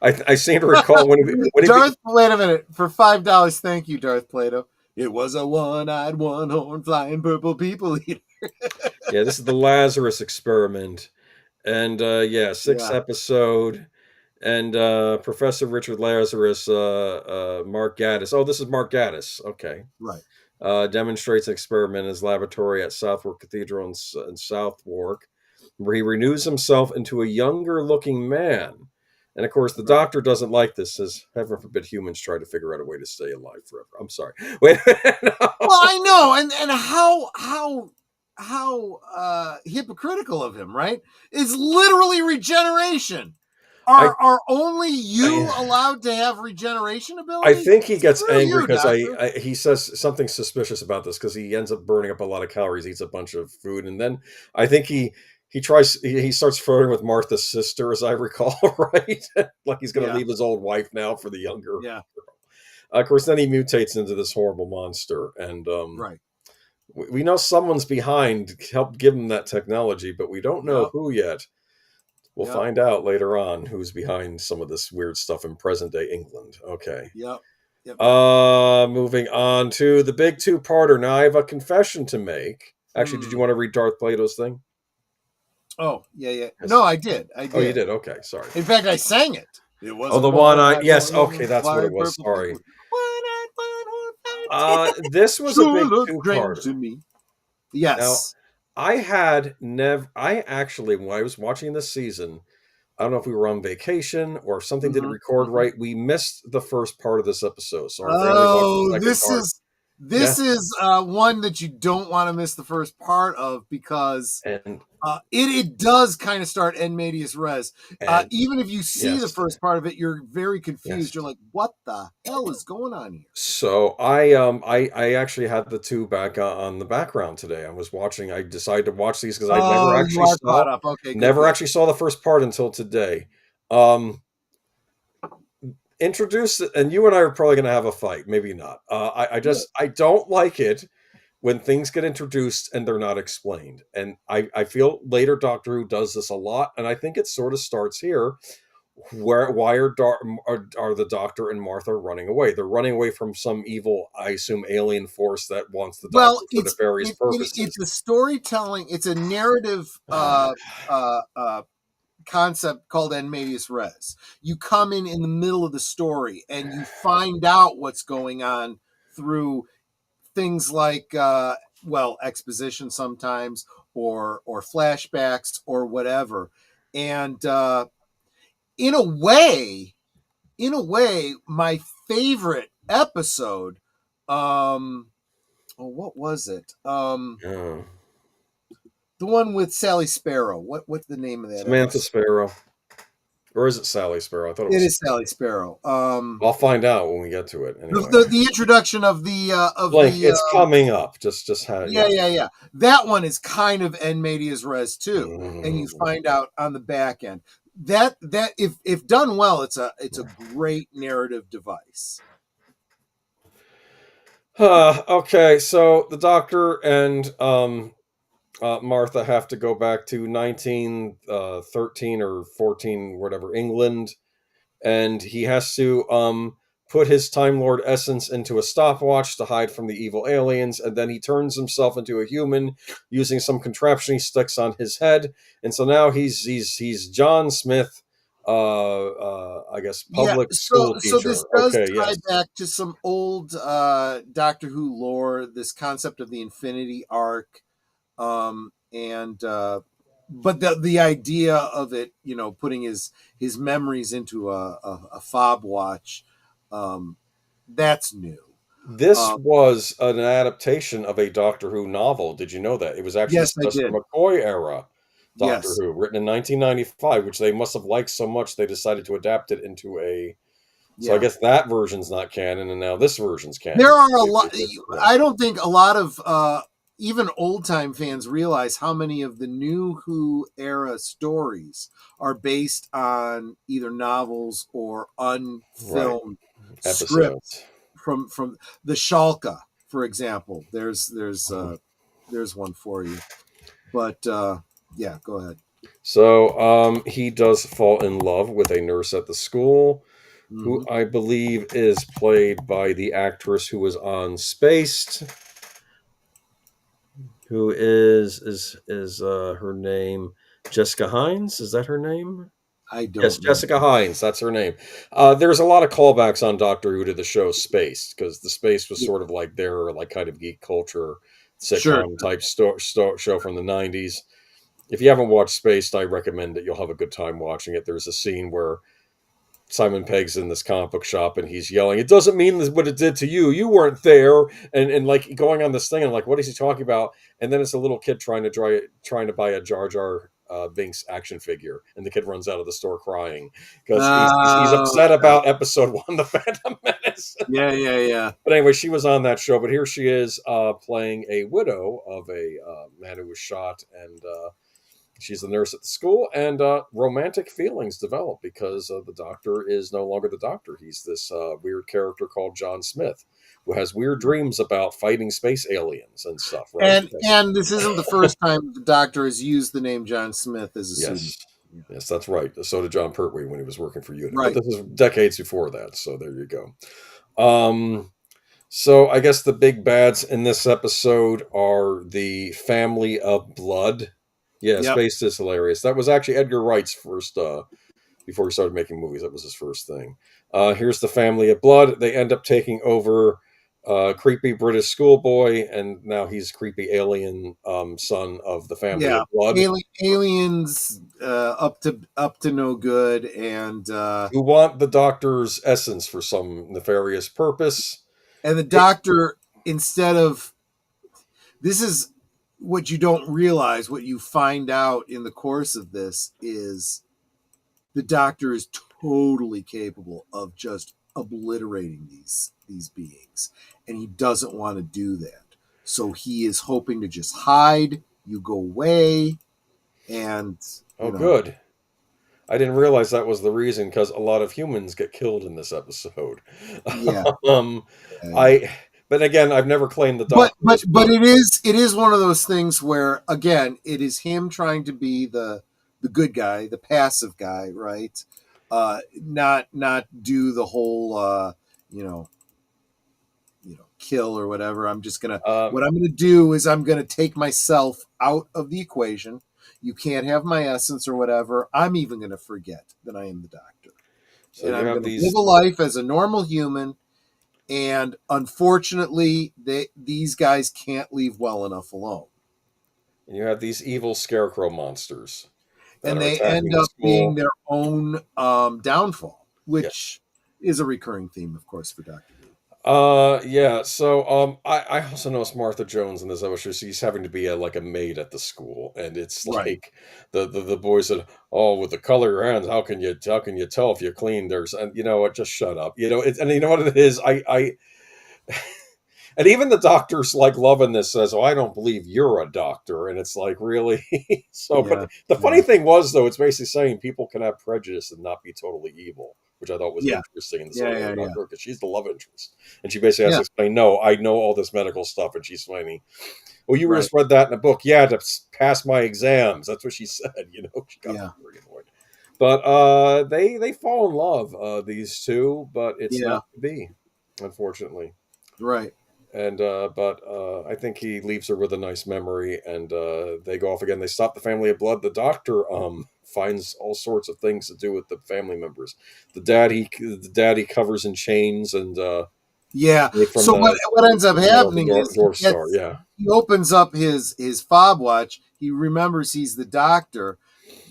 I seem to recall when Darth. Wait a minute, for $5, thank you, Darth Plato. It was a one-eyed, one-horned, flying purple people eater. Yeah, this is the Lazarus experiment, and sixth episode, and Professor Richard Lazarus, Mark Gaddis. Oh, this is Mark Gaddis. Okay, right. Demonstrates an experiment in his laboratory at Southwark Cathedral in Southwark, where he renews himself into a younger-looking man. And of course, the doctor doesn't like this, says, heaven forbid humans try to figure out a way to stay alive forever. I'm sorry. Wait. No. Well, I know. And how hypocritical of him, right? It's literally regeneration. Are only you allowed to have regeneration ability? I think he gets angry because he says something suspicious about this, because he ends up burning up a lot of calories, eats a bunch of food, and then I think he starts flirting with Martha's sister, as I recall, right? Like he's going to leave his old wife now for the younger girl. Of course, then he mutates into this horrible monster, and we know someone's behind, help give him that technology, but we don't know who yet. We'll find out later on who's behind some of this weird stuff in present-day England. Okay. Yep. Moving on to the big two-parter. Now, I have a confession to make. Actually, did you want to read Darth Plato's thing? Oh, yeah. No, I did. Oh, you did? Okay, sorry. In fact, I sang it. It was the one-eyed. Yes, okay, that's what it was. Sorry. This was a big two-parter to me. Yes. Now, I actually, when I was watching this season, I don't know if we were on vacation or if something didn't record right. We missed the first part of this episode. So This is one that you don't want to miss the first part of because And it does kind of start en medias res. Even if you see the first part of it, you're very confused. You're like, "What the hell is going on here?" So I actually had the two back on the background today. I was watching. I decided to watch these because I never actually caught up. Okay, never actually saw the first part until today. Introduce, and you and I are probably going to have a fight. Maybe not. I don't like it when things get introduced and they're not explained. And I feel later Doctor Who does this a lot, and I think it sort of starts here. Why are the Doctor and Martha running away? They're running away from some evil, I assume, alien force that wants the Doctor for nefarious purposes. It's a storytelling. It's a narrative concept called en medias res. You come in the middle of the story and you find out what's going on through things like exposition sometimes or flashbacks or whatever. And in a way, my favorite episode, what was it? The one with Sally Sparrow. What's the name of that? Samantha episode? Sparrow. Or is it Sally Sparrow? I thought it was. It is Sally Sparrow. I'll find out when we get to it. Anyway. The introduction of the it's coming up. Just how. Yeah. That one is kind of en medias res too, and you find out on the back end that if done well, it's a great narrative device. Okay, so the Doctor and Martha have to go back to 1913 or 14, whatever, England, and he has to put his Time Lord essence into a stopwatch to hide from the evil aliens, and then he turns himself into a human using some contraption he sticks on his head, and so now he's John Smith, I guess public school teacher. So this does tie back to some old Doctor Who lore, this concept of the Infinity Arc. But the idea of it, putting his memories into a fob watch, that's new. This was an adaptation of a Doctor Who novel. Did you know that? It was actually the McCoy era Doctor Who, written in 1995, which they must have liked so much they decided to adapt it into a. So I guess that version's not canon, and now this version's canon. There are a lot. I don't think a lot of even old-time fans realize how many of the new Who era stories are based on either novels or unfilmed scripts from the Schalke, for example. There's one for you. But go ahead. So he does fall in love with a nurse at the school, who I believe is played by the actress who was on Spaced. Who is her name? Jessica Hines? Is that her name? I don't know. Jessica Hines. That's her name. There's a lot of callbacks on Doctor Who to the show Spaced, because the Space was sort of like their kind of geek culture sitcom type show from the 90s. If you haven't watched Spaced, I recommend it. You'll have a good time watching it. There's a scene where Simon Pegg's in this comic book shop and he's yelling, "It doesn't mean what it did to you. You weren't there." And like going on this thing and like, what is he talking about? And then it's a little kid trying to buy a Jar Jar Binks action figure, and the kid runs out of the store crying because he's upset about episode 1, The Phantom Menace. Yeah. But anyway, she was on that show, but here she is playing a widow of a man who was shot, and she's the nurse at the school, and romantic feelings develop because the Doctor is no longer the Doctor. He's this weird character called John Smith, who has weird dreams about fighting space aliens and stuff. Right? And this isn't the first time the Doctor has used the name John Smith as a pseudonym. Yes, that's right. So did John Pertwee when he was working for Unit. Right. But this is decades before that, so there you go. So I guess the big bads in this episode are the family of blood. Yeah, Spaced is hilarious. That was actually Edgar Wright's first, before he started making movies, that was his first thing. Here's the family of blood. They end up taking over creepy British schoolboy, and now he's creepy alien son of the family of blood. Aliens up to no good, and who want the Doctor's essence for some nefarious purpose. And the Doctor instead of, this is what you don't realize, what you find out in the course of this is the Doctor is totally capable of just obliterating these beings, and he doesn't want to do that. So he is hoping to just hide, you go away, and good. I didn't realize that was the reason, because a lot of humans get killed in this episode. Yeah. But again, I've never claimed the Doctor. But it is one of those things where, again, it is him trying to be the good guy, the passive guy, right? Not do the whole kill or whatever. I'm just gonna what I'm gonna do is I'm gonna take myself out of the equation. You can't have my essence or whatever. I'm even gonna forget that I am the Doctor. So and I'm gonna live a life as a normal human. And unfortunately, these guys can't leave well enough alone. And you have these evil scarecrow monsters. And they end up being their own downfall, which is a recurring theme, of course, for Doctor Who. Yeah. So I also noticed Martha Jones in this episode. She's having to be like a maid at the school, and it's like the boy said, "Oh, with the color of your hands, how can you tell if you're clean?" And you know what? Just shut up. And you know what it is. And even the Doctor's like loving this, says, "Oh, I don't believe you're a doctor," and it's like, really. But the funny thing was, though, it's basically saying people can have prejudice and not be totally evil, which I thought was interesting in the story of the Doctor, because she's the love interest, and she basically has to explain, "No, I know all this medical stuff," and she's explaining, "Well, you just read that in a book." "Yeah, to pass my exams." That's what she said. She got very annoyed. But they fall in love, these two, but it's not to be, unfortunately. Right. And but I think he leaves her with a nice memory, and they go off again. They stop the family of blood. The Doctor finds all sorts of things to do with the family members. The dad he covers in chains, and so what ends up happening is he opens up his fob watch. He remembers he's the Doctor.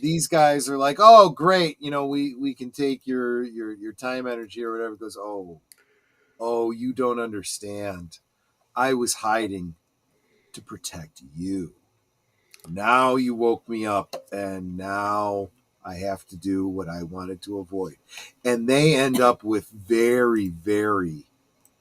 These guys are like, "Oh, great, we can take your time energy or whatever." It goes, oh, you don't understand. I was hiding to protect you. Now you woke me up, and now I have to do what I wanted to avoid. And they end up with very, very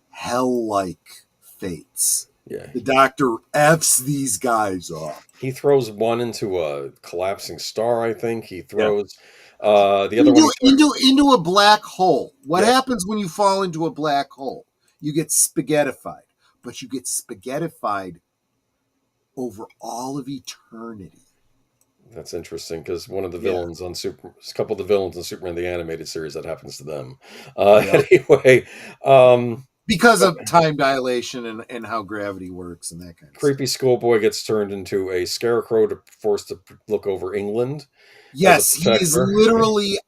hell-like fates. Yeah. The Doctor F's these guys off. He throws one into a collapsing star, I think. He throws the other one into a black hole. What happens when you fall into a black hole? You get spaghettified. But you get spaghettified over all of eternity. That's interesting, because one of the villains a couple of the villains in Superman the Animated Series, that happens to them. Anyway, because of time dilation and how gravity works and that kind of creepy stuff. Schoolboy gets turned into a scarecrow forced to look over England. Yes, he is literally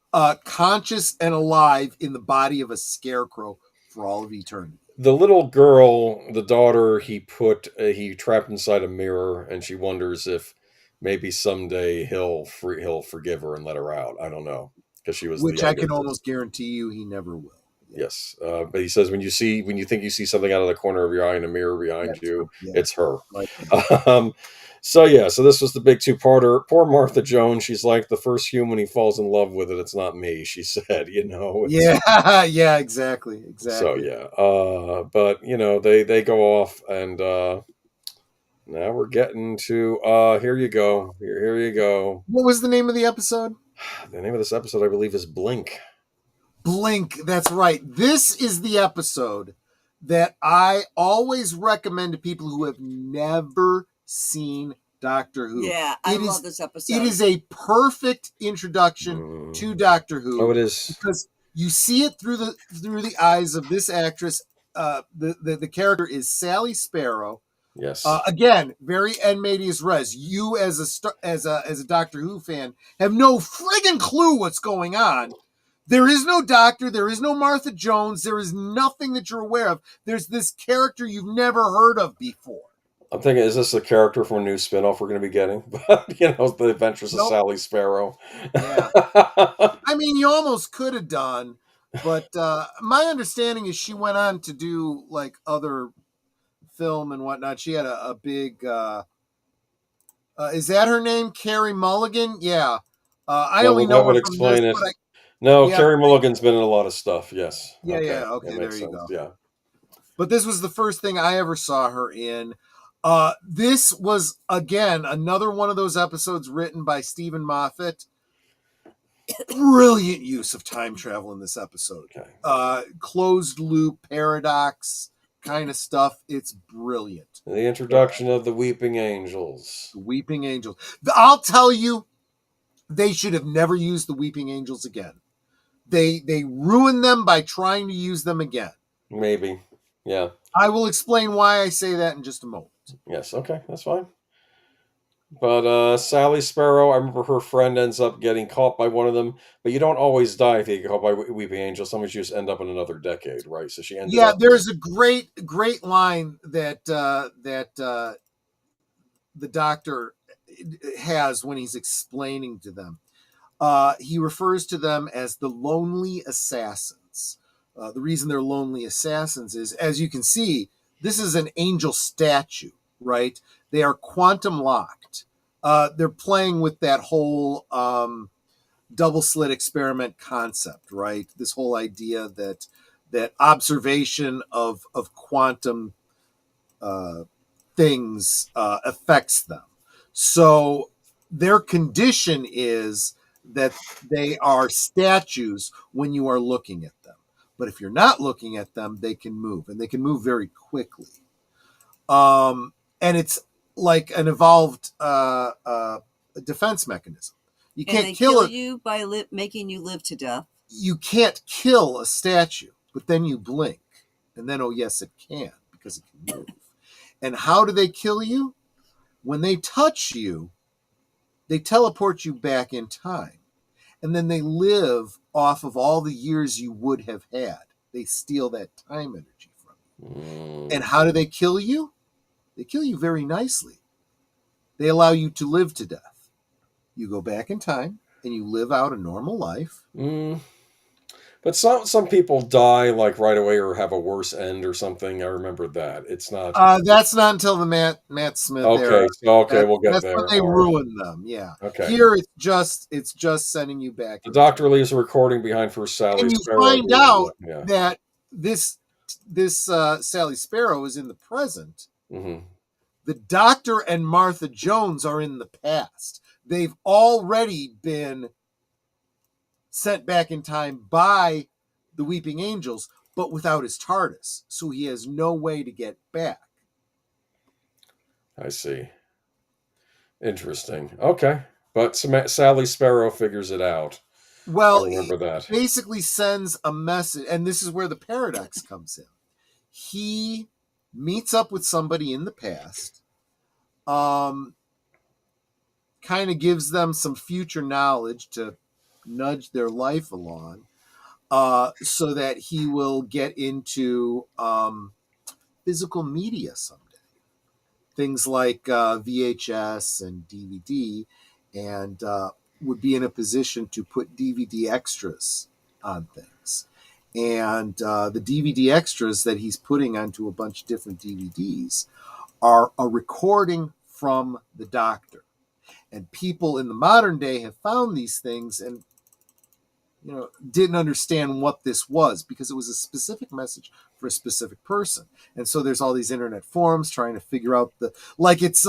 conscious and alive in the body of a scarecrow for all of eternity. The little girl, the daughter, he trapped inside a mirror, and she wonders if maybe someday he'll forgive her and let her out. I don't know, because she was which I can almost guarantee you he never will. Yes, but he says when you think you see something out of the corner of your eye in a mirror behind you, it's her. So this was the big two-parter. Poor Martha Jones. She's like the first human he falls in love with, and it's not me. She said, Yeah, exactly. So but they go off, and now we're getting to here you go. Here you go. What was the name of the episode? The name of this episode, I believe, is Blink. Blink, that's right. This is the episode that I always recommend to people who have never seen Doctor Who. Yeah, I love this episode. It is a perfect introduction to Doctor Who. Oh, it is. Because you see it through the eyes of this actress. The character is Sally Sparrow. Yes. Again, very en medias res. You as a Doctor Who fan have no friggin' clue what's going on. There is no Doctor. There is no Martha Jones. There is nothing that you're aware of. There's this character you've never heard of before. I'm thinking, is this a character from a new spinoff we're going to be getting? The Adventures of Sally Sparrow. Yeah. I mean, you almost could have done, but my understanding is she went on to do like other film and whatnot. She had a big. Is that her name, Carey Mulligan? Yeah. I only know that her would from this, explain it. but No, yeah, Carey Mulligan's been in a lot of stuff. Yes. yeah. That Okay, there makes you sense. go. Yeah. But this was the first thing I ever saw her in. This was, again, another one of those episodes written by Stephen Moffat. Brilliant use of time travel in this episode. Okay. Closed loop paradox kind of stuff. It's brilliant. The introduction of the Weeping Angels. The Weeping Angels. I'll tell you, they should have never used the Weeping Angels again. They ruined them by trying to use them again. Maybe. Yeah. I will explain why I say that in just a moment. Yes. Okay. That's fine. But Sally Sparrow, I remember her friend ends up getting caught by one of them. But you don't always die if you get caught by Weeping Angel. Sometimes you just end up in another decade, right? So she ended up. Yeah, there's a great line that the Doctor has when he's explaining to them. He refers to them as the lonely assassins. The reason they're lonely assassins is, as you can see, this is an angel statue, right? They are quantum locked. They're playing with that whole double slit experiment concept, right? This whole idea that observation of quantum things affects them. So their condition is that they are statues when you are looking at them. But if you're not looking at them, they can move, and they can move very quickly. And it's like an evolved defense mechanism. You can't kill you by making you live to death. You can't kill a statue, but then you blink, and then, oh yes, it can, because it can move. And how do they kill you? When they touch you, they teleport you back in time. And then they live off of all the years you would have had. They steal that time energy from you. And how do they kill you? They kill you very nicely. They allow you to live to death. You go back in time and you live out a normal life. But some people die like right away or have a worse end or something. I remember that. It's not. That's not until the Matt Smith era. Okay, we'll get that's there. That's what they ruined them. Yeah. Okay. Here it's just sending you back. The Doctor leaves a recording behind for Sally and you Sparrow. find out that this Sally Sparrow is in the present. Mm-hmm. The Doctor and Martha Jones are in the past. They've already been sent back in time by the Weeping Angels, but without his TARDIS, so he has no way to get back. I see. Interesting. Okay, but Sally Sparrow figures it out. Well, I remember that. Basically sends a message, and this is where the paradox comes in. He meets up with somebody in the past, kind of gives them some future knowledge to nudge their life along, so that he will get into physical media someday. Things like VHS and DVD, and would be in a position to put DVD extras on things. And the DVD extras that he's putting onto a bunch of different DVDs are a recording from the Doctor. And people in the modern day have found these things and didn't understand what this was, because it was a specific message for a specific person. And so there's all these internet forums trying to figure out like it's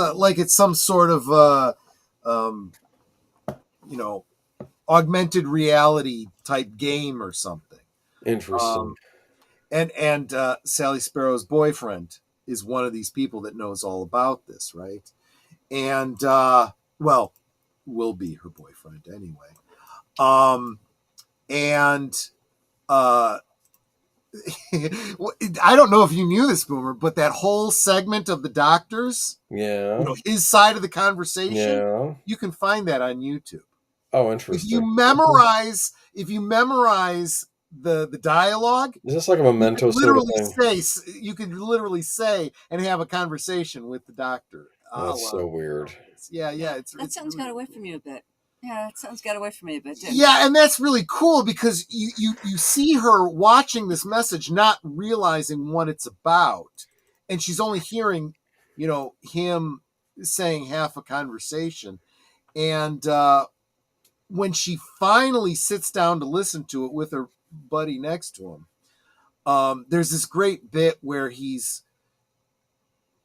some sort of augmented reality type game or something. Interesting. And Sally Sparrow's boyfriend is one of these people that knows all about this, right? And will be her boyfriend anyway. I don't know if you knew this, Boomer, but that whole segment of the Doctors, his side of the conversation, you can find that on YouTube. Oh, interesting. If you memorize the dialogue, is this like a memento sort of thing? You could literally say and have a conversation with the Doctor. That's so weird. Yeah. That sounds got away from you a bit. Yeah, that sounds got away from me a bit. Yeah, and that's really cool because you see her watching this message, not realizing what it's about, and she's only hearing, him saying half a conversation. And when she finally sits down to listen to it with her buddy next to him, there's this great bit where he's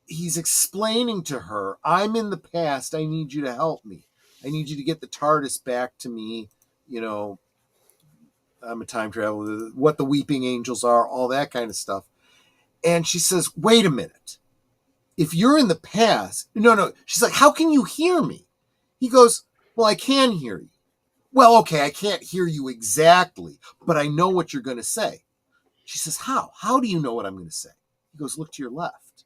explaining to her, I'm in the past. I need you to help me. I need you to get the TARDIS back to me. I'm a time traveler, what the weeping angels are, all that kind of stuff. And she says, wait a minute. If you're in the past, no. She's like, how can you hear me? He goes, well, I can hear you. Well, okay, I can't hear you exactly, but I know what you're going to say. She says, how? How do you know what I'm going to say? He goes, look to your left.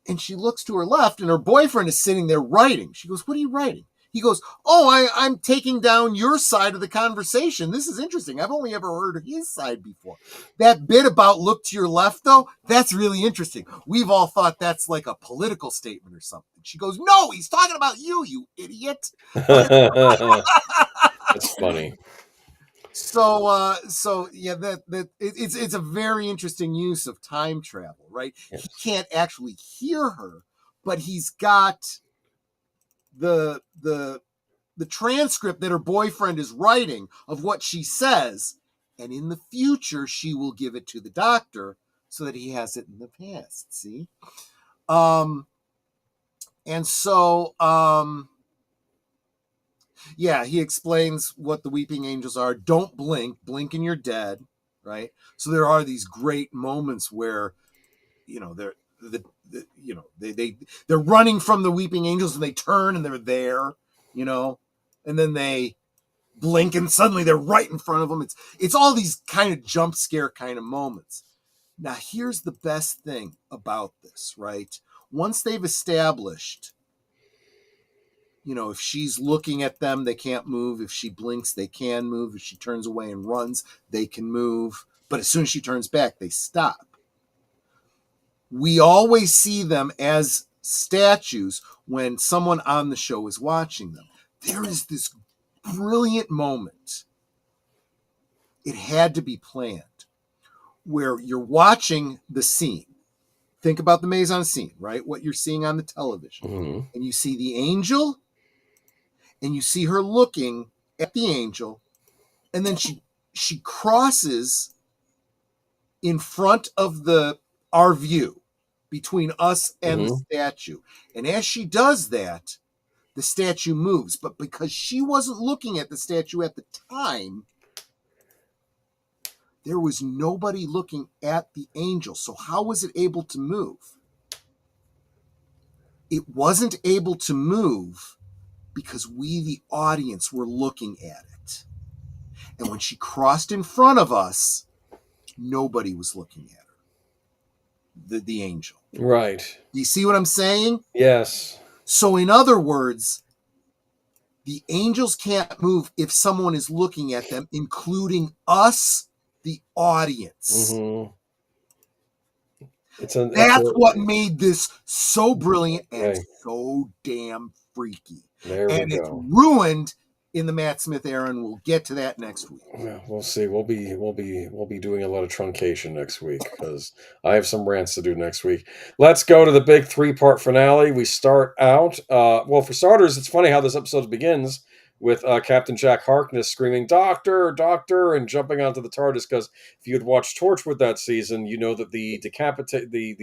And she looks to her left, and her boyfriend is sitting there writing. She goes, what are you writing? He goes, oh, I'm taking down your side of the conversation. This is interesting. I've only ever heard his side before. That bit about look to your left, though, that's really interesting. We've all thought that's like a political statement or something. She goes, no, he's talking about you, you idiot. That's funny. So yeah, it's a very interesting use of time travel, right? Yes. He can't actually hear her, but he's got the transcript that her boyfriend is writing of what she says, and in the future she will give it to the doctor so that he has it in the past. See, and so yeah, he explains what the weeping angels are. Don't blink and you're dead, right? So there are these great moments where, they're they're running from the weeping angels and they turn and they're there, and then they blink and suddenly they're right in front of them. It's all these kind of jump scare kind of moments. Now, here's the best thing about this, right? Once they've established, if she's looking at them, they can't move. If she blinks, they can move. If she turns away and runs, they can move. But as soon as she turns back, they stop. We always see them as statues when someone on the show is watching them. There is this brilliant moment. It had to be planned where you're watching the scene. Think about the mise-en scene, right? What you're seeing on the television. Mm-hmm. And you see the angel, and you see her looking at the angel, and then she crosses in front of our view between us and mm-hmm. the statue. And as she does that, the statue moves. But because she wasn't looking at the statue at the time, there was nobody looking at the angel. So how was it able to move? It wasn't able to move because we, the audience, were looking at it. And when she crossed in front of us, nobody was looking at her. The angel. Right. You see what I'm saying? Yes. So in other words, the angels can't move if someone is looking at them, including us, the audience. Mm-hmm. That's what made this so brilliant and so damn freaky. There we go. And it's ruined in the Matt Smith era, and we'll get to that next week. Yeah, we'll see. We'll be doing a lot of truncation next week because I have some rants to do next week. Let's go to the big 3-part finale. We start out. For starters, it's funny how this episode begins with Captain Jack Harkness screaming, "Doctor, Doctor," and jumping onto the TARDIS, because if you had watched Torchwood that season, you know that the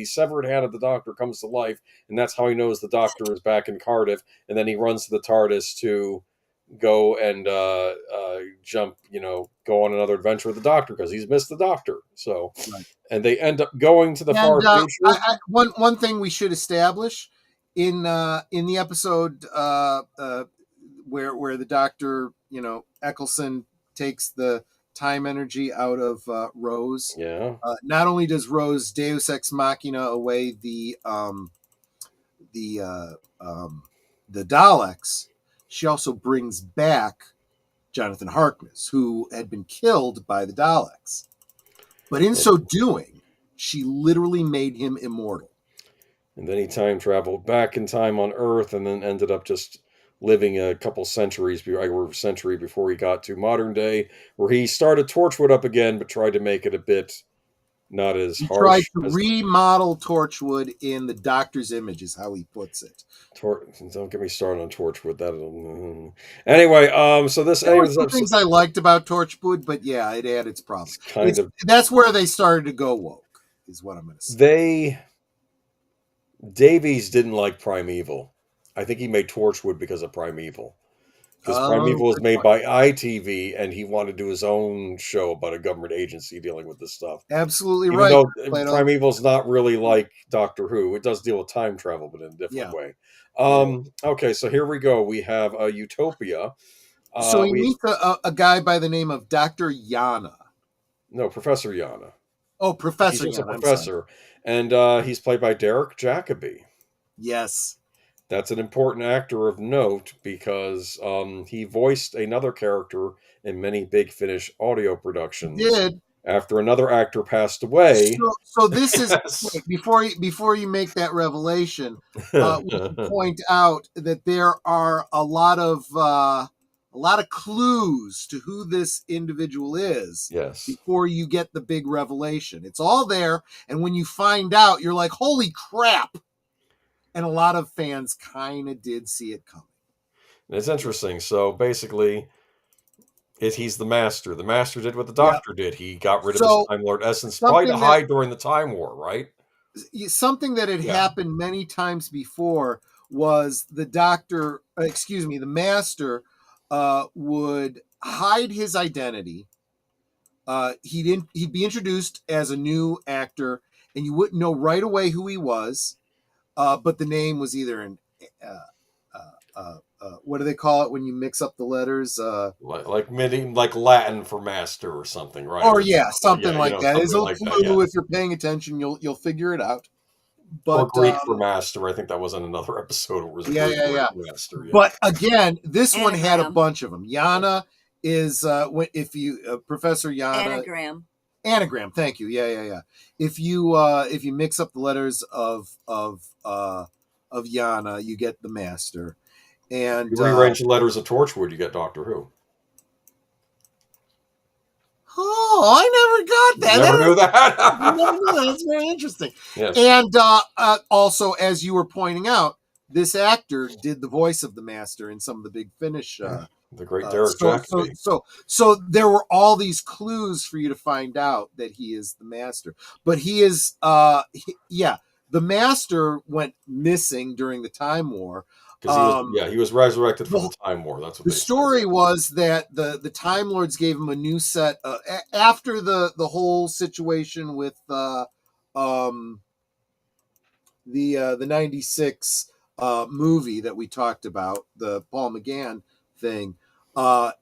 severed hand of the Doctor comes to life, and that's how he knows the Doctor is back in Cardiff, and then he runs to the TARDIS to go and go on another adventure with the Doctor because he's missed the Doctor. So, right. And they end up going to the far future. One thing we should establish in the episode where the Doctor, Eccleston takes the time energy out of Rose. Yeah. Not only does Rose Deus Ex Machina away the Daleks, she also brings back Jonathan Harkness, who had been killed by the Daleks. But in so doing, she literally made him immortal. And then he time traveled back in time on Earth and then ended up just living a couple centuries before he got to modern day, where he started Torchwood up again, but tried to make it a bit not as He tried harsh to as remodel Torchwood in the Doctor's image, is how he puts it. Don't get me started on Torchwood. Anyway, so There were this some episode things I liked about Torchwood, but yeah, it had its problems. is kind of That's where they started to go woke, is what I'm going to say. Davies didn't like Primeval. I think he made Torchwood because of Primeval. Because Primeval was made by ITV, and he wanted to do his own show about a government agency dealing with this stuff. Absolutely Even right. though Primeval's not really like Doctor Who. It does deal with time travel, but in a different way. Okay, so here we go. We have Utopia. So he meets a guy by the name of Dr. Yana. No, Professor Yana. Oh, Professor He's just Yana. a professor. And he's played by Derek Jacobi. Yes. That's an important actor of note because he voiced another character in many big Finnish audio productions. He did. After another actor passed away. So this is before you make that revelation, we should point out that there are a lot of clues to who this individual is. Yes. Before you get the big revelation, it's all there, and when you find out, you're like, "Holy crap!" And a lot of fans kind of did see it coming. It's interesting. So basically, he's the Master. The Master did what the Doctor did. He got rid of his Time Lord essence, probably to hide during the Time War, right? Something that had happened many times before was the Master would hide his identity. He'd be introduced as a new actor, and you wouldn't know right away who he was. But the name was either what do they call it when you mix up the letters? Like Latin for master or something, right? Or something like that. It's a like clue. If you're paying attention, you'll figure it out. But, or Greek for master. I think that was in another episode. It was Master. Yeah. But again, this one had a bunch of them. Yana is Professor Yana. Anagram, thank you. Yeah. If you mix up the letters of Yana, you get the Master. And you rearrange the letters of Torchwood, you get Doctor Who. Oh, I never got that. Never knew that. That's very interesting. Yes. And also, as you were pointing out, this actor did the voice of the Master in some of the big Finnish. The great Derek Jacobi. So there were all these clues for you to find out that he is the Master. But he is, the Master went missing during the Time War. Because he was resurrected from the Time War. That's what the story was that the Time Lords gave him a new set after the whole situation with the 96 movie that we talked about, the Paul McGann thing.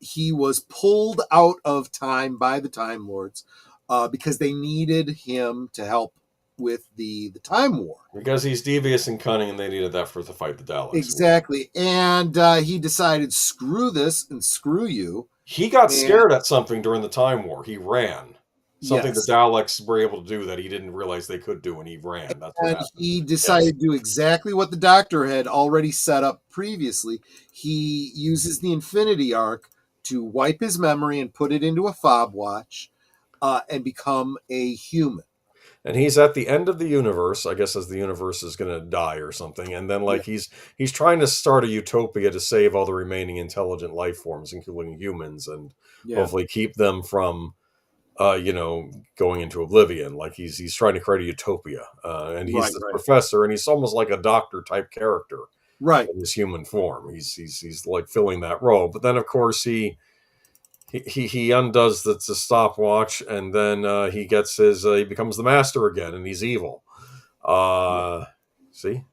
He was pulled out of time by the Time Lords because they needed him to help with the Time War. Because he's devious and cunning, and they needed that to fight the Daleks. Exactly. And he decided, screw this and screw you. He got scared at something during the Time War. He ran. Something the Daleks were able to do that he didn't realize they could do, and he ran. That's what happened. He decided to do exactly what the Doctor had already set up previously. He uses the Infinity Arc to wipe his memory and put it into a fob watch and become a human. And he's at the end of the universe, I guess, as the universe is going to die or something. And then, he's trying to start a utopia to save all the remaining intelligent life forms, including humans, and hopefully keep them from, going into oblivion. Like he's trying to create a utopia. And he's the professor, and he's almost like a doctor type character, right? In his human form, he's like filling that role. But then, of course, he undoes the stopwatch, and then he gets he becomes the Master again, and he's evil. See,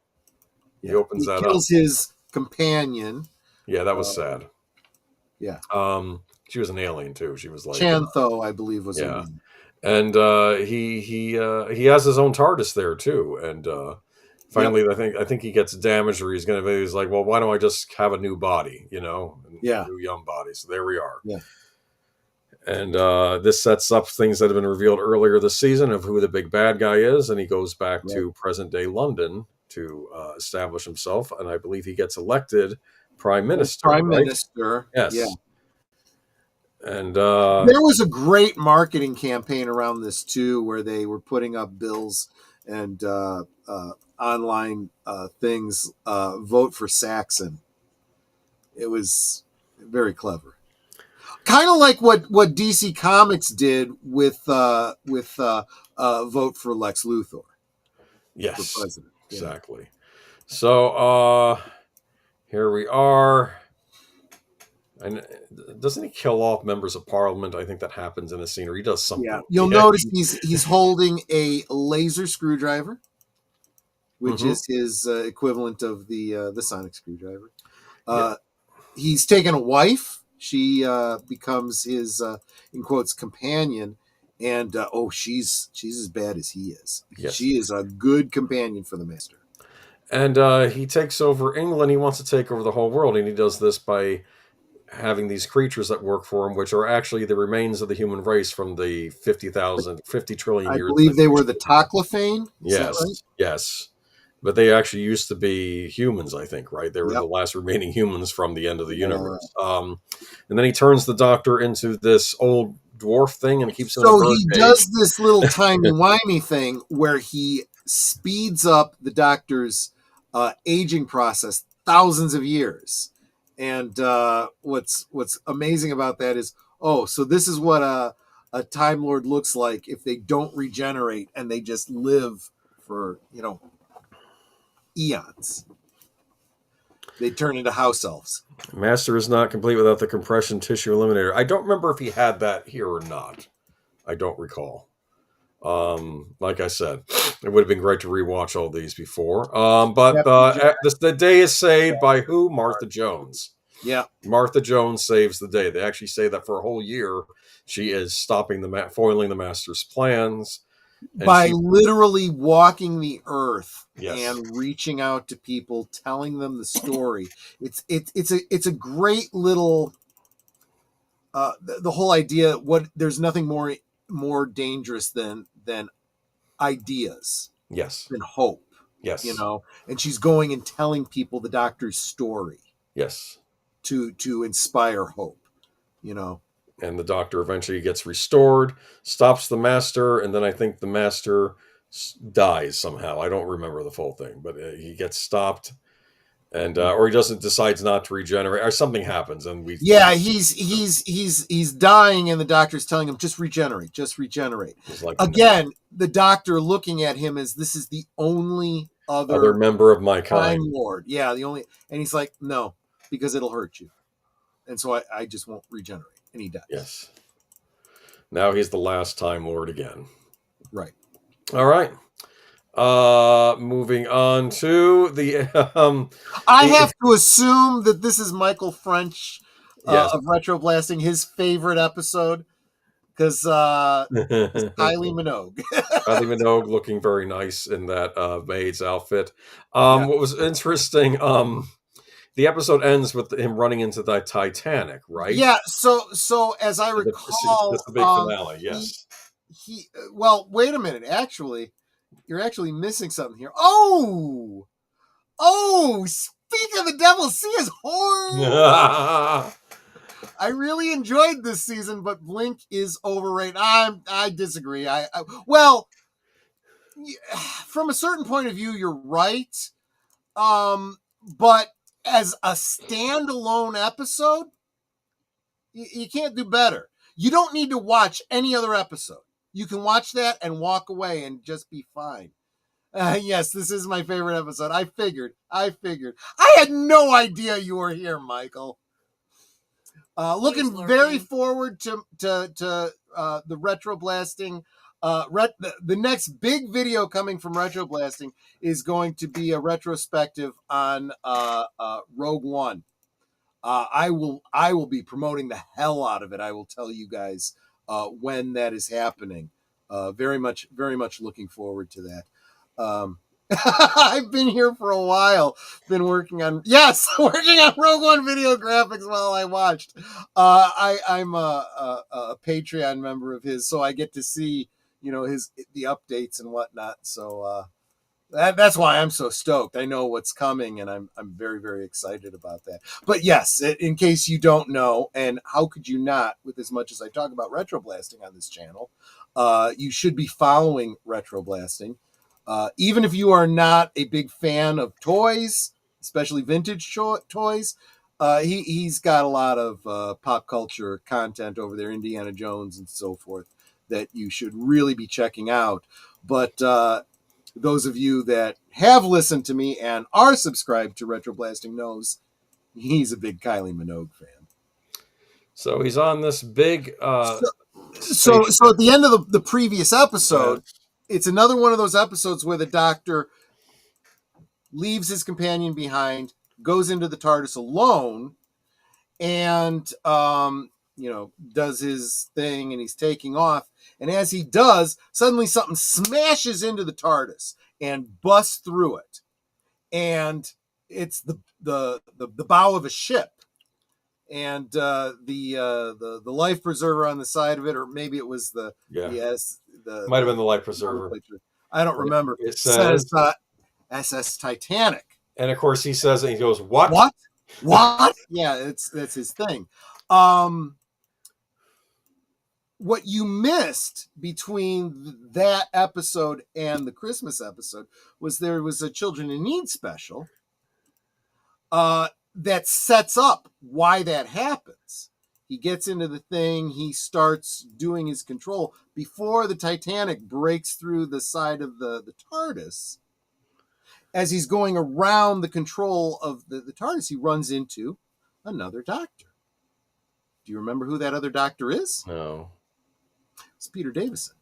he opens that up. He kills his companion. Yeah, that was sad. Yeah. She was an alien too. She was like Chantho, I believe, was her name. And he has his own TARDIS there too, and finally, I think he gets damaged, or he's like, well, why don't I just have a new body, a new young body? So there we are. Yeah. And this sets up things that have been revealed earlier this season of who the big bad guy is, and he goes back to present-day London to establish himself, and I believe he gets elected Prime Minister. Prime Minister. Yes. Yeah. And there was a great marketing campaign around this too, where they were putting up bills and online things. Vote for Saxon. It was very clever. Kind of like what DC Comics did with vote for Lex Luthor. yes, For president. exactly. Yeah. So here we are. And doesn't he kill off members of Parliament? I think that happens in a scene, or he does something. Yeah, you'll notice he's holding a laser screwdriver, which is his equivalent of the sonic screwdriver. He's taken a wife. She becomes his in quotes companion, and she's as bad as he is. Yes. She is a good companion for the Master. And he takes over England. He wants to take over the whole world, and he does this by having these creatures that work for him, which are actually the remains of the human race from the 50 trillion years. I believe they were the Toclafane. Yes, right? Yes. But they actually used to be humans, I think, right? They were the last remaining humans from the end of the universe. And then he turns the Doctor into this old dwarf thing and keeps him in a bird cage. Does this little timey-wimey thing where he speeds up the Doctor's aging process thousands of years. And what's amazing about that is, so this is what a Time Lord looks like if they don't regenerate and they just live for, eons. They turn into house elves. Master is not complete without the compression tissue eliminator. I don't remember if he had that here or not. I don't recall. Like I said, it would have been great to rewatch all these before. But the day is saved by who? Martha Jones. Yeah. Martha Jones saves the day. They actually say that for a whole year, she is stopping foiling the Master's plans. By literally walking the earth and reaching out to people, telling them the story. It's a great little the whole idea. There's nothing more dangerous than ideas. Yes. Than hope. Yes. And she's going and telling people the Doctor's story. Yes. To inspire hope. And the Doctor eventually gets restored, stops the Master, and then I think the Master dies somehow. I don't remember the full thing, but he gets stopped, and or he decides not to regenerate, or something happens, and he's dying, and the Doctor's telling him just regenerate. Like, again, the Doctor looking at him as this is the only other member of my kind, Time Lord. Yeah, the only, and he's like, no, because it'll hurt you, and so I just won't regenerate. And he dies. Yes. Now he's the last Time Lord again. Right. All right. Moving on to the. I have to assume that this is Michael French of Retroblasting, his favorite episode, because it's Kylie Minogue. Kylie Minogue looking very nice in that maid's outfit. What was interesting. The episode ends with him running into the Titanic, right? Yeah. So as I recall, that's the big finale. Yes. Well, wait a minute. Actually, you're actually missing something here. Oh! Speak of the devil, see his horn. I really enjoyed this season, but Blink is overrated. I disagree. Well, from a certain point of view, you're right. But as a standalone episode, you can't do better. You don't need to watch any other episode. You can watch that and walk away and just be fine. Yes, this is my favorite episode. I figured. I had no idea you were here, Michael. Looking very forward to the Retroblasting. The next big video coming from Retroblasting is going to be a retrospective on Rogue One. I will be promoting the hell out of it. I will tell you guys when that is happening. Very much looking forward to that. I've been here for a while. Been working on Rogue One video graphics while I watched. I'm a Patreon member of his, so I get to see the updates and whatnot. So That's why I'm so stoked. I know what's coming, and I'm very, very excited about that. But yes, in case you don't know, and how could you not, with as much as I talk about retroblasting on this channel, you should be following retroblasting. Even if you are not a big fan of toys, especially vintage toys, he's got a lot of pop culture content over there, Indiana Jones and so forth, that you should really be checking out. But those of you that have listened to me and are subscribed to Retroblasting knows he's a big Kylie Minogue fan. So he's on this big so at the end of the previous episode, it's another one of those episodes where the Doctor leaves his companion behind, goes into the TARDIS alone, and does his thing, and he's taking off. And as he does, suddenly something smashes into the TARDIS and busts through it. And it's the bow of a ship. And the life preserver on the side of it, or maybe it was the might have been the life preserver. I don't remember. It says SS Titanic. And of course he says it, he goes, What? Yeah, that's his thing. What you missed between that episode and the Christmas episode was there was a Children in Need special that sets up why that happens. He gets into the thing, he starts doing his control. Before the Titanic breaks through the side of the TARDIS, as he's going around the control of the TARDIS, he runs into another Doctor. Do you remember who that other Doctor is? No. It's Peter Davison.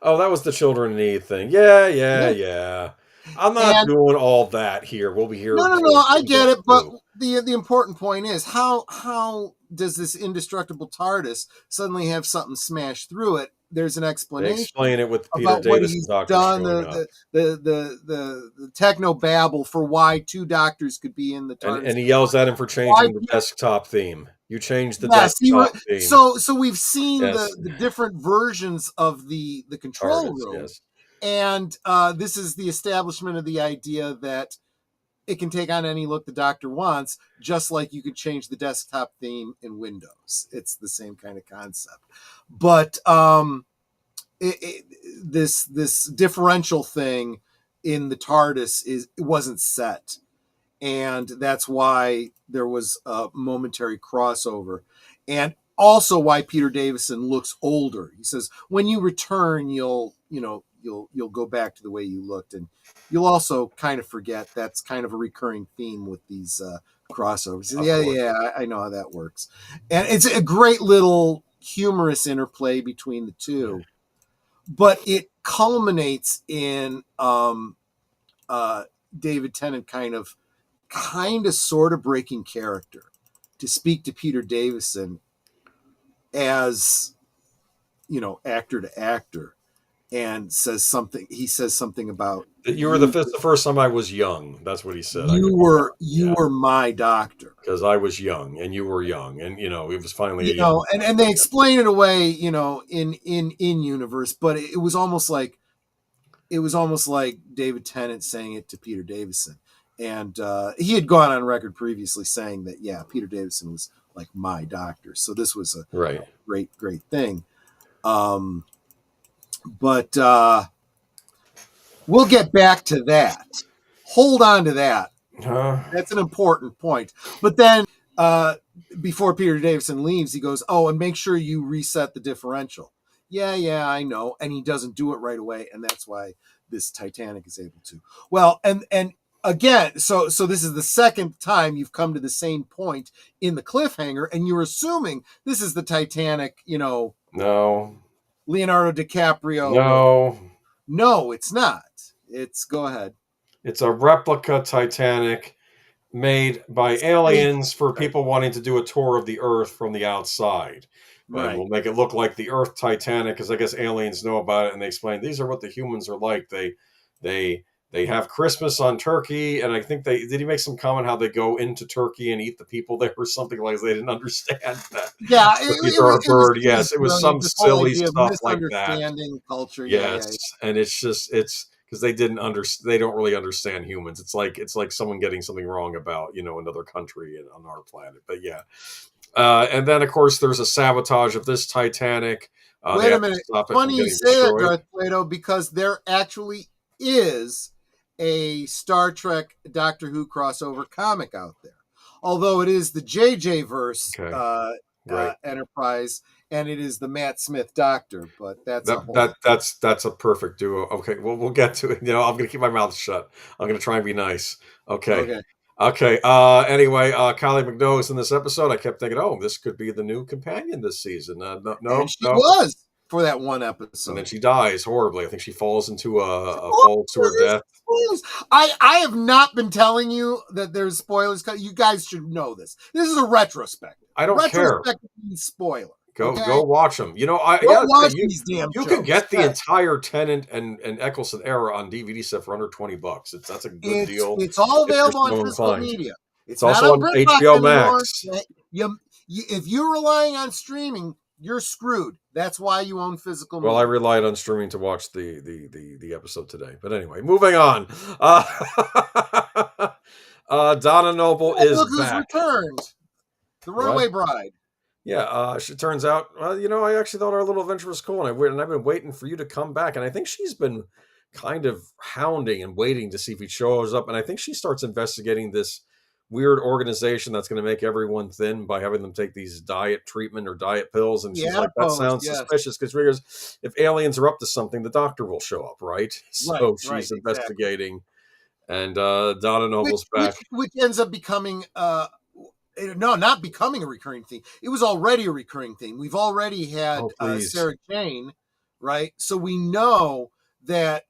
Oh, that was the Children in Need thing. Yeah. I'm not doing all that here. We'll be here. No, I get it. But the important point is, how does this indestructible TARDIS suddenly have something smashed through it? There's an explanation. They explain it with Peter about Davison. What he's done, the techno babble for why two Doctors could be in the TARDIS. And he yells at him for changing the desktop theme. You changed the desktop theme. So we've seen the different versions of the control room. Yes. And this is the establishment of the idea that it can take on any look the Doctor wants, just like you could change the desktop theme in Windows. It's the same kind of concept. But this differential thing in the TARDIS it wasn't set. And that's why there was a momentary crossover. And also why Peter Davison looks older. He says, when you return, you'll go back to the way you looked, and you'll also kind of forget. That's kind of a recurring theme with these crossovers. I know how that works. And it's a great little humorous interplay between the two, but it culminates in David Tennant kind of sort of breaking character to speak to Peter Davison as, actor to actor, and he says something about you were the first time I was young. That's what he said. You were my Doctor, because I was young and you were young, and it was finally and they explain it away in universe, but it was almost like David Tennant saying it to Peter Davison. And he had gone on record previously saying that, Peter Davison was like my Doctor. So this was a great thing. But we'll get back to that. Hold on to that. That's an important point. But then before Peter Davison leaves, he goes, and make sure you reset the differential. Yeah, I know. And he doesn't do it right away. And that's why this Titanic is able to. Well, and again, so this is the second time you've come to the same point in the cliffhanger, and you're assuming this is the Titanic, No. Leonardo DiCaprio. No, it's not. Go ahead. It's a replica Titanic made by aliens for people wanting to do a tour of the Earth from the outside. Right. We'll make it look like the Earth Titanic, because I guess aliens know about it, and they explain these are what the humans are like. They have Christmas on Turkey, and I think did he make some comment how they go into Turkey and eat the people there or something like that? They didn't understand that. Yeah, it was some silly stuff like that. Culture. Yes, and it's because they don't really understand humans. It's like someone getting something wrong about another country on our planet. But yeah, and then of course there's a sabotage of this Titanic. Wait a minute. Funny you say that, Darth Plato, because there actually is a Star Trek Doctor Who crossover comic out there. Although it is the JJ verse Enterprise, and it is the Matt Smith Doctor, but that's a perfect duo. Okay, well we'll get to it. I'm gonna keep my mouth shut. I'm gonna try and be nice. Okay. Anyway, Kylie McDowell is in this episode. I kept thinking, oh, this could be the new companion this season. No, and she was for that one episode, and then she dies horribly. I think she falls into falls to her death. I have not been telling you that there's spoilers. You guys should know this. This is a retrospective. I don't care. Retrospective means spoiler. Go watch them. You can get the entire Tennant and Eccleston era on DVD set for under $20. That's a good deal. It's all available on physical media. It's also on HBO Max. If you're relying on streaming, you're screwed. That's why you own physical media. Well, I relied on streaming to watch the episode today. But anyway, moving on. Donna Noble is back. Returned. The Runaway Bride. Yeah, she turns out, I actually thought our little adventure was cool, and I've been waiting for you to come back, and I think she's been kind of hounding and waiting to see if he shows up, and I think she starts investigating this weird organization that's going to make everyone thin by having them take these diet treatment or diet pills, and she's like, that sounds suspicious, because if aliens are up to something, the Doctor will show up, right? So she's investigating, and Donna Noble's back. Which ends up becoming... No, not becoming a recurring theme. It was already a recurring theme. We've already had Sarah Jane, right? So we know that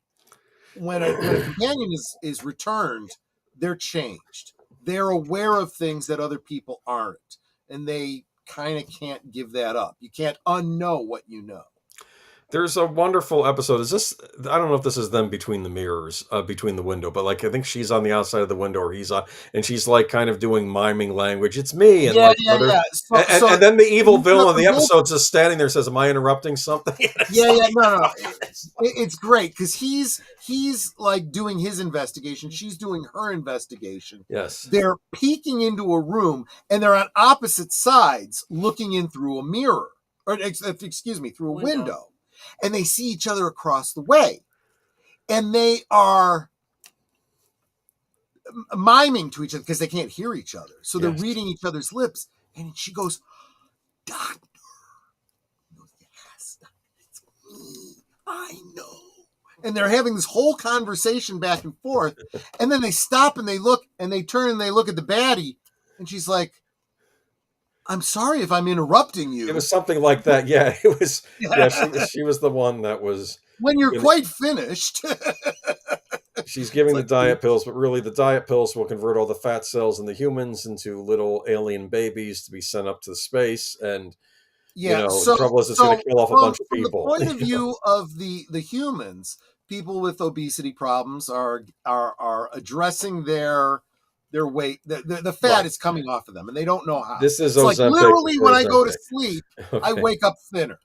when a companion is returned, they're changed. They're aware of things that other people aren't, and they kind of can't give that up. You can't unknow what you know. There's a wonderful episode. I don't know if this is them between the mirrors, between the window, but I think she's on the outside of the window, or he's on, and she's kind of doing miming language. It's me. And and then the evil villain of the episode's just standing there, says, am I interrupting something? No. It's great because he's doing his investigation. She's doing her investigation. Yes. They're peeking into a room and they're on opposite sides looking in through a mirror, or through a window. And they see each other across the way. And they are miming to each other because they can't hear each other. So they're reading each other's lips. And she goes, Doctor. He goes, yes, it's me. I know. And they're having this whole conversation back and forth. And then they stop and they look and they turn and they look at the baddie. And she's like, I'm sorry if I'm interrupting you. It was something like that. Yeah, it was. Yeah, she was the one that was. When you're quite finished. She's giving the diet pills, but really the diet pills will convert all the fat cells in the humans into little alien babies to be sent up to space. And, the trouble is it's going to kill off a bunch of people. From the point of view of the humans, people with obesity problems are addressing their weight, the fat is coming off of them, and they don't know how. This is like literally when I go to sleep, I wake up thinner.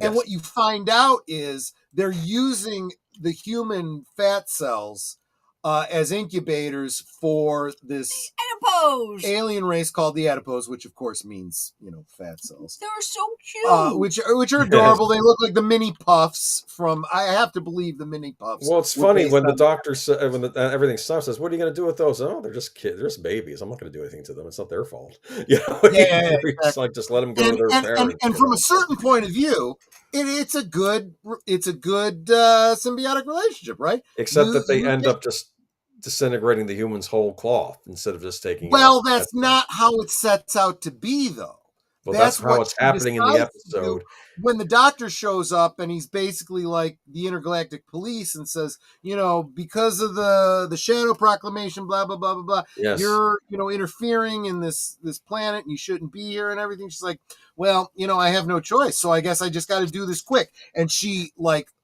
And what you find out is they're using the human fat cells as incubators for this adipose alien race called the adipose, which of course means fat cells. They're so cute, which are adorable. They look like the mini puffs from. I have to believe the mini puffs. Well, it's funny when the doctor says, everything stops, says, "What are you going to do with those?" Oh, they're just kids. They're just babies. I'm not going to do anything to them. It's not their fault. Exactly. It's like just let them go to their parents. And from a certain point of view, it's a good symbiotic relationship, right? Except that they end up just disintegrating the human's whole cloth instead of just taking. Well, that's not how it sets out to be, though. Well, that's how it's happening in the episode. When the doctor shows up and he's basically like the intergalactic police and says, because of the shadow proclamation, blah, blah, blah, blah, blah, you're, interfering in this planet and you shouldn't be here and everything. She's like, well, I have no choice. So I guess I just got to do this quick. And she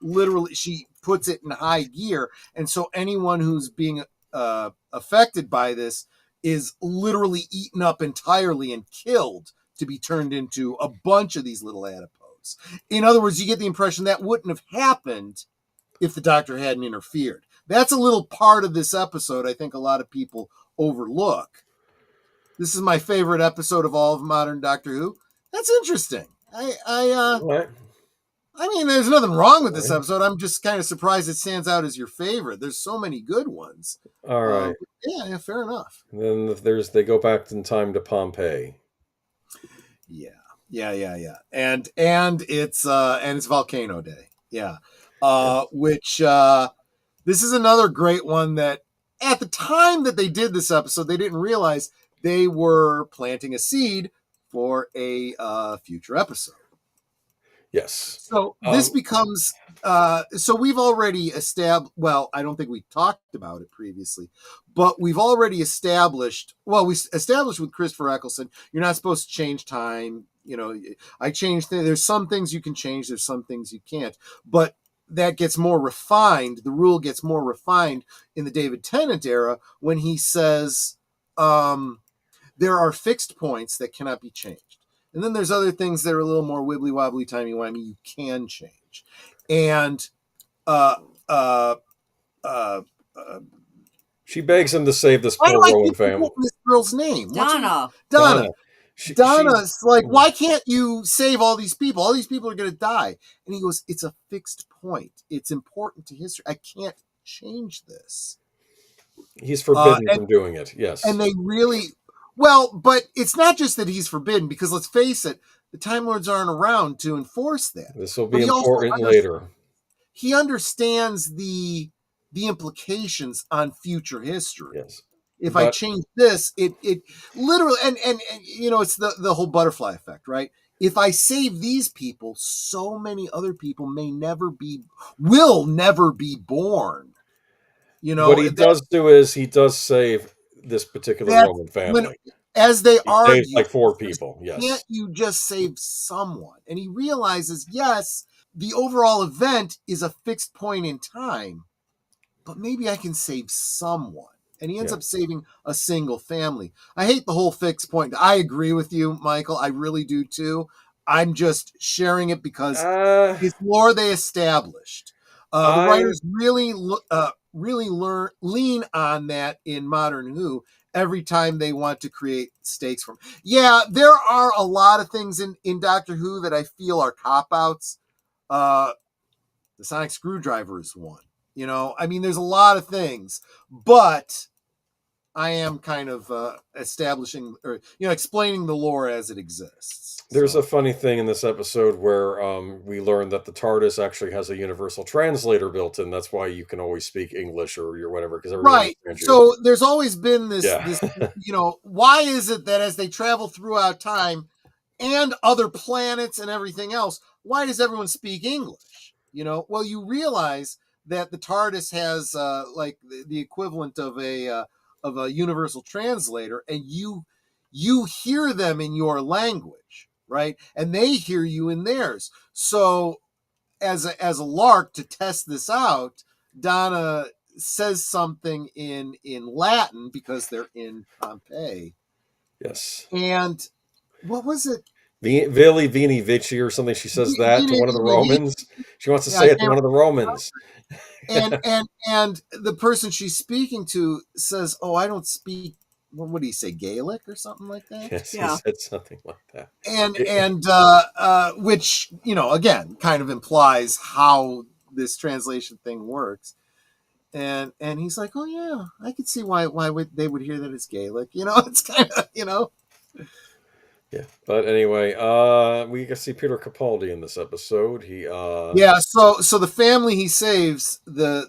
literally, she puts it in high gear. And so anyone who's being affected by this is literally eaten up entirely and killed to be turned into a bunch of these little adipose. In other words, you get the impression that wouldn't have happened if the doctor hadn't interfered. That's a little part of this episode I think a lot of people overlook. This is my favorite episode of all of modern Doctor Who. That's interesting. I mean, there's nothing wrong with this episode. I'm just kind of surprised it stands out as your favorite. There's so many good ones. All right. Yeah, fair enough. And then they go back in time to Pompeii. Yeah. And it's Volcano Day. Yeah. Which this is another great one that at the time that they did this episode, they didn't realize they were planting a seed for a future episode. Yes. So this becomes so we've already established, well, I don't think we talked about it previously, but we've already established, we established with Christopher Eccleston, you're not supposed to change time. You know, I changed there's some things you can change, there's some things you can't, but that gets more refined. The rule gets more refined in the David Tennant era when he says there are fixed points that cannot be changed. And then there's other things that are a little more wibbly wobbly, timey wimey you can change. And she begs him to save this poor Rowan family. This girl's name, Donna. Donna's like, why can't you save all these people? All these people are going to die. And he goes, it's a fixed point. It's important to history. I can't change this. He's forbidden from doing it. Yes. And they really, well, but it's not just that he's forbidden, because let's face it, the Time Lords aren't around to enforce that. This will be important later. He understands the implications on future history. Yes. If I change this, it literally, and you know, it's the whole butterfly effect, right? If I save these people, so many other people will never be born. You know, what he does do is he does save this particular Roman family. As they argue, like 4 people. Yes. Can't you just save someone? And he realizes, yes, the overall event is a fixed point in time, but maybe I can save someone. And he ends up saving a single family. I hate the whole fixed point. I agree with you, Michael. I really do too. I'm just sharing it because it's lore they established. The writers really lean on that in Modern Who every time they want to create stakes from. Yeah, there are a lot of things in Doctor Who that I feel are cop-outs. The sonic screwdriver is one. You know, I mean, there's a lot of things, but I am kind of establishing or, explaining the lore as it exists. There's a funny thing in this episode where we learn that the TARDIS actually has a universal translator built in. That's why you can always speak English or whatever. Because right. So there's always been this, why is it that as they travel throughout time and other planets and everything else, why does everyone speak English? Well, you realize that the TARDIS has like the equivalent of a universal translator, and you hear them in your language, right? And they hear you in theirs. So as a lark to test this out, Donna says something in Latin because they're in Pompeii. Yes. And what was it? Vili Vini Vici or something. She says that to one of the Romans. She wants to say it to one of the Romans. And the person she's speaking to says, "Oh, I don't speak." What would he say? Gaelic or something like that? Yes, he said something like that. And which again kind of implies how this translation thing works. And he's like, "Oh yeah, I could see why they would hear that as Gaelic." It's kind of Yeah, but anyway, we can see Peter Capaldi in this episode. He so the family he saves, the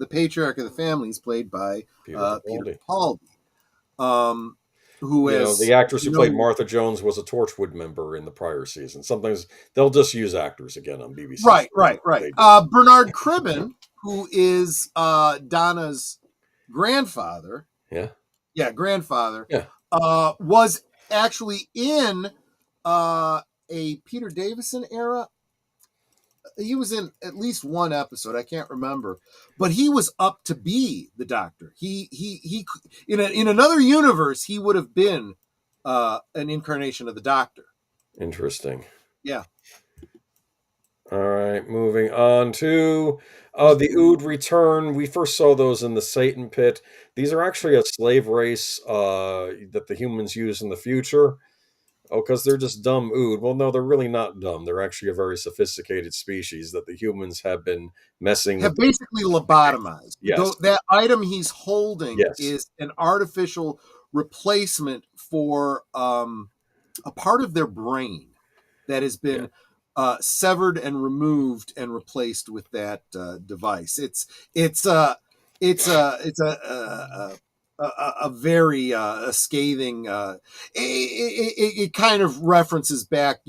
patriarch of the family is played by Peter Capaldi, who is the actress who played Martha Jones was a Torchwood member in the prior season. Sometimes they'll just use actors again on BBC. Right. Bernard Cribben, who is Donna's grandfather. Grandfather. Was actually in a Peter Davison era. He was in at least one episode. I can't remember, but he was up to be the Doctor. He in another universe, he would have been an incarnation of the Doctor. Interesting. Yeah. All right, moving on to The Ood return. We first saw those in the Satan pit. These are actually a slave race that the humans use in the future. Oh, because they're just dumb Ood. Well, no, they're really not dumb. They're actually a very sophisticated species that the humans have been messing Have with. basically lobotomized. Yes. That item he's holding Yes. is an artificial replacement for a part of their brain that has been severed and removed and replaced with that device. It's a very scathing. It kind of references back,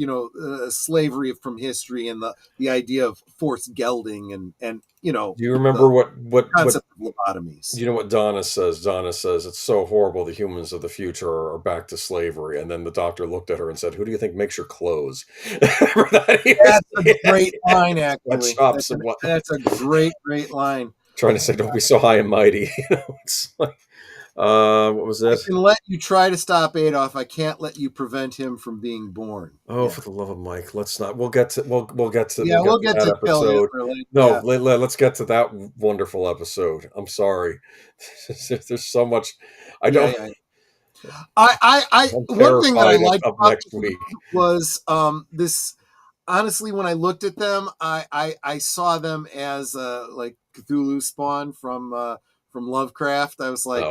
slavery from history and the idea of forced gelding and Do you remember what concept of lobotomies? Do you know what Donna says? Donna says it's so horrible. The humans of the future are back to slavery. And then the doctor looked at her and said, "Who do you think makes your clothes?" That's a great line, actually. That's a great line. Trying to say, don't be so high and mighty. It's like, what was that? I can let you try to stop Adolf. I can't let you prevent him from being born. Oh, for the love of Mike, let's not. We'll get to that episode. No, let's get to that wonderful episode. I'm sorry. There's so much. I don't. One thing that I liked up next week was this. Honestly, when I looked at them, I saw them as like Cthulhu spawn from Lovecraft. I was like,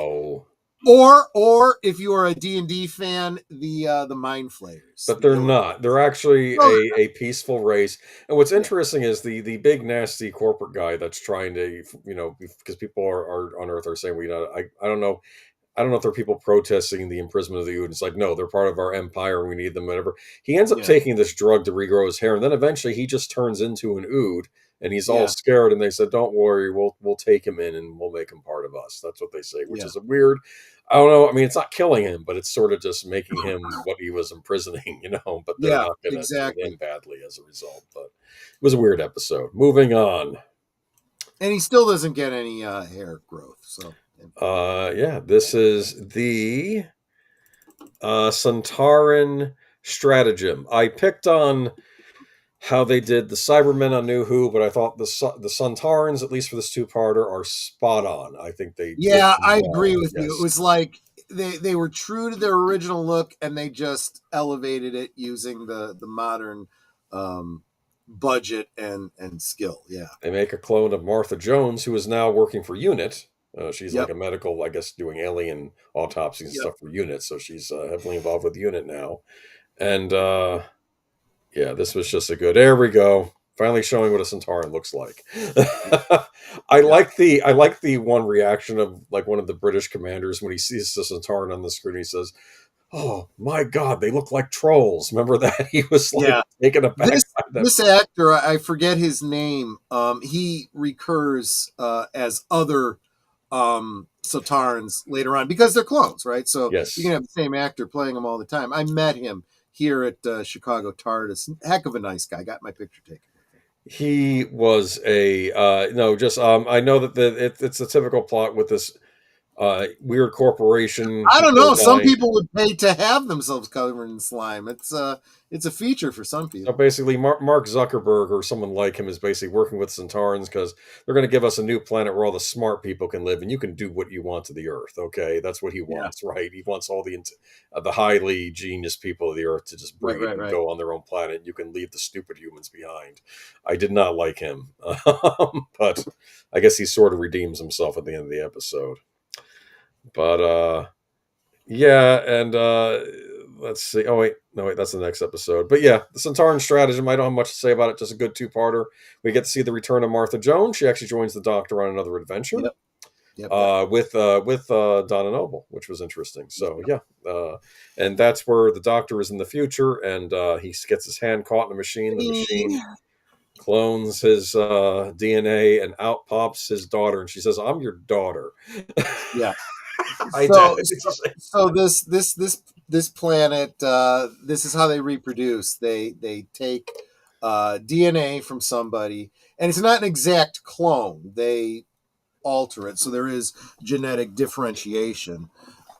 or if you are a D&D fan, the Mind Flayers. But they're not. They're actually a peaceful race. And what's interesting is the big nasty corporate guy that's trying to, because people are on Earth are saying I don't know. I don't know if there are people protesting the imprisonment of the Ood. It's like, no, they're part of our empire. We need them, whatever. He ends up taking this drug to regrow his hair. And then eventually he just turns into an Ood and he's all scared. And they said, don't worry, we'll take him in and we'll make him part of us. That's what they say, which is a weird, I don't know. I mean, it's not killing him, but it's sort of just making him what he was imprisoning, but they're not going to treat him badly as a result. But it was a weird episode. Moving on. And he still doesn't get any hair growth, so... this is the Sontaran stratagem. I picked on how they did the Cybermen on New Who, but I thought the Sontarans, at least for this two-parter, are spot on. I think they I agree with you. It was like they were true to their original look and they just elevated it using the modern budget and skill. They make a clone of Martha Jones, who is now working for UNIT. She's like a medical, I guess, doing alien autopsies and stuff for UNIT. So she's heavily involved with UNIT now. And this was just a good. There we go. Finally showing what a Sontaran looks like. I like the one reaction of like one of the British commanders when he sees the Sontaran on the screen. He says, "Oh my God, they look like trolls." Remember that? He was like taken aback. This actor, I forget his name. He recurs as other Sontarans later on because they're clones, right? So you can have the same actor playing them all the time. I met him here at Chicago TARDIS. Heck of a nice guy. Got my picture taken. He was I know that it's a typical plot with this weird corporation. I don't know. Some people would pay to have themselves covered in slime. It's a feature for some people. So basically, Mark Zuckerberg or someone like him is basically working with Sontarans because they're going to give us a new planet where all the smart people can live, and you can do what you want to the Earth. Okay, that's what he wants, right? He wants all the highly genius people of the Earth to just breed and go on their own planet. You can leave the stupid humans behind. I did not like him, but I guess he sort of redeems himself at the end of the episode. But let's see. Oh wait, that's the next episode. But the Sontaran stratagem. I don't have much to say about it. Just a good two-parter. We get to see the return of Martha Jones. She actually joins the Doctor on another adventure. With Donna Noble, which was interesting. So and that's where the Doctor is in the future, and he gets his hand caught in a machine. The machine clones his DNA, and out pops his daughter, and she says, "I'm your daughter." So this planet, this is how they reproduce. They take DNA from somebody, and it's not an exact clone. They alter it, so there is genetic differentiation.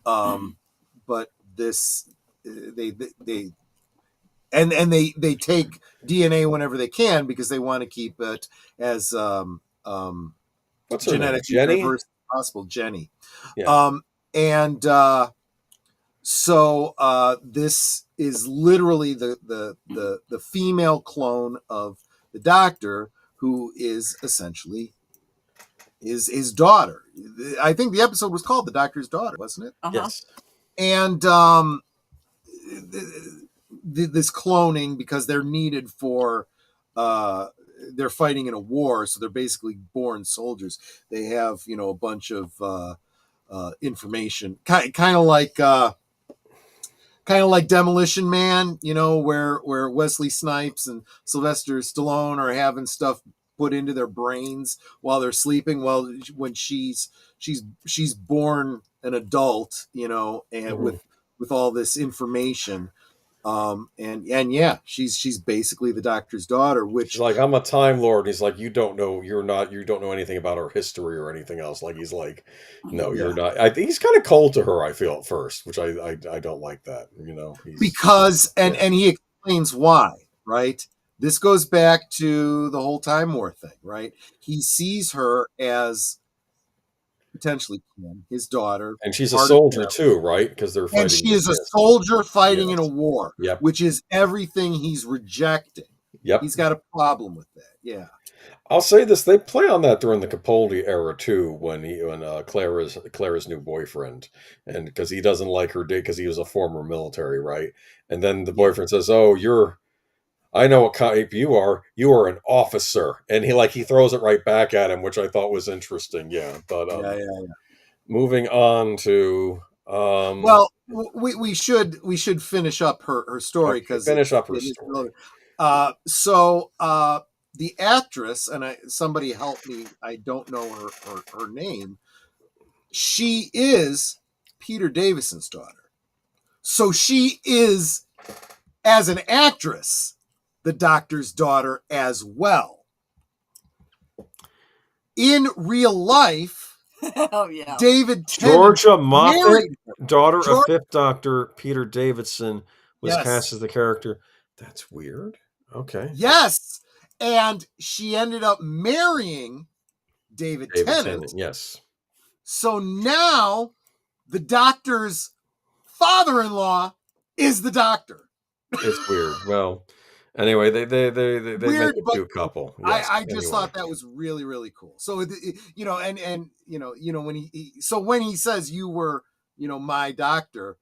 But this they take DNA whenever they can because they want to keep it as What's her name? genetically Jenny? diverse as possible, Jenny. Yeah. And so this is literally the female clone of the Doctor, who is essentially his daughter. I think the episode was called "The Doctor's Daughter," wasn't it? Yes. And this cloning, because they're needed for they're fighting in a war, so they're basically born soldiers. They have a bunch of information, kind of like Demolition Man, where Wesley Snipes and Sylvester Stallone are having stuff put into their brains while they're sleeping. Well, when she's born an adult, and with all this information, and yeah, she's basically the Doctor's daughter. Which she's like, I'm a Time Lord. He's like, you don't know anything about our history or anything else. Like, he's like, no, you're not. I think he's kind of cold to her, I feel, at first, which I don't like that, because he explains why, right? This goes back to the whole Time War thing, right? He sees her as potentially his daughter, and she's a soldier too, right? Because they're fighting. And she is a soldier fighting in a war, yep. Which is everything he's rejecting. Yep, he's got a problem with that. Yeah, I'll say this: they play on that during the Capaldi era too, when Clara's new boyfriend, and because he doesn't like her because he was a former military, right? And then the boyfriend says, "Oh, I know what type you are. You are an officer," and he throws it right back at him, which I thought was interesting. Yeah, but yeah. Moving on to well, we should finish up her story because finish up her story. So the actress, and somebody help me, I don't know her name. She is Peter Davison's daughter, so she is, as an actress, the Doctor's daughter as well. In real life, oh yeah, David Tennant, Georgia Moffat, daughter of Fifth Doctor Peter Davison, was cast as the character. That's weird. Okay. Yes, and she ended up marrying David Tennant. Yes. So now the Doctor's father-in-law is the Doctor. It's weird. Well, anyway, they weird, make a cute couple. Yes, I just thought that was really, really cool. So when he says you were my doctor,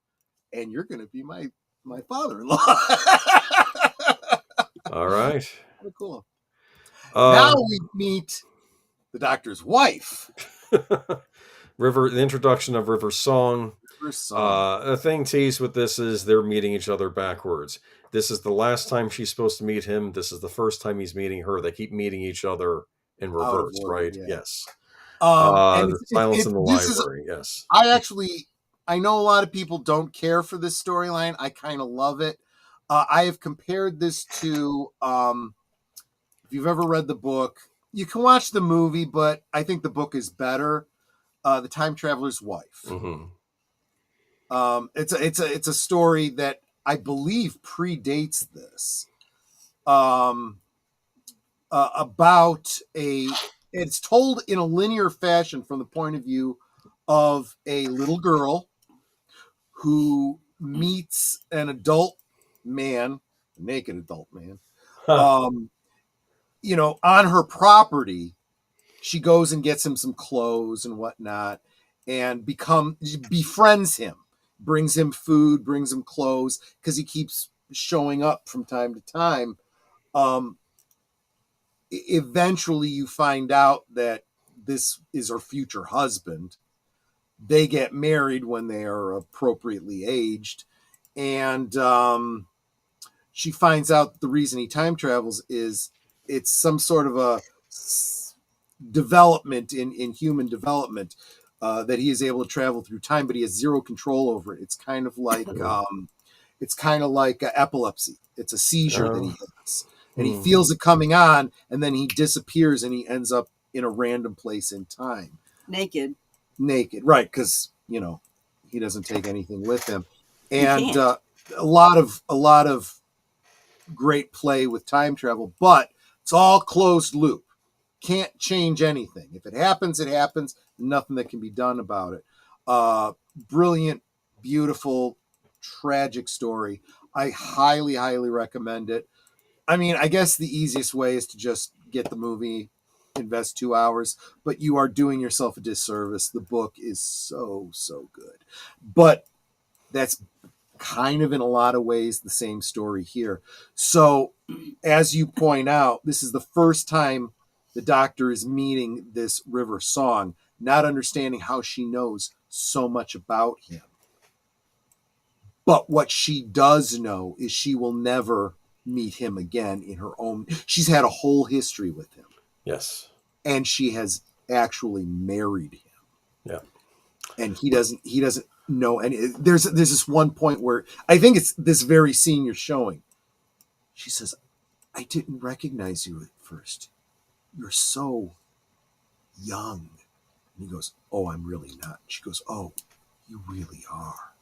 and you're going to be my father-in-law. All right. Kind of cool. Now we meet the Doctor's wife. River. The introduction of River's song. The thing teased with this is they're meeting each other backwards. This is the last time she's supposed to meet him. This is the first time he's meeting her. They keep meeting each other in reverse, right? Yeah. Yes. The silence in the library. Yes. I know a lot of people don't care for this storyline. I kind of love it. I have compared this to, if you've ever read the book, you can watch the movie, but I think the book is better. The Time Traveler's Wife. Mm-hmm. It's a story that I believe predates this. It's told in a linear fashion from the point of view of a little girl who meets an adult man, a naked adult man, on her property. She goes and gets him some clothes and whatnot, and befriends him, brings him food, brings him clothes, because he keeps showing up from time to time. Eventually you find out that this is her future husband. They get married when they are appropriately aged, and she finds out the reason he time travels is it's some sort of a development in human development, that he is able to travel through time, but he has zero control over it. It's kind of like epilepsy. It's a seizure that he has, and he feels it coming on, and then he disappears, and he ends up in a random place in time, naked, right? Because he doesn't take anything with him, and a lot of great play with time travel, but it's all closed loop. can't change anything. If it happens, it happens. Nothing that can be done about it. Brilliant, beautiful, tragic story. I highly, highly recommend it. I mean, I guess the easiest way is to just get the movie, invest 2 hours, but you are doing yourself a disservice. The book is so, so good. But that's kind of in a lot of ways the same story here. So, as you point out, this is the first time the Doctor is meeting this River Song, not understanding how she knows so much about him. But what she does know is she will never meet him again in her own. She's had a whole history with him. Yes. And she has actually married him. Yeah. And he doesn't know any. There's this one point where I think it's this very scene you're showing. She says, "I didn't recognize you at first. You're so young." And he goes, "Oh, I'm really not." She goes, "Oh, you really are."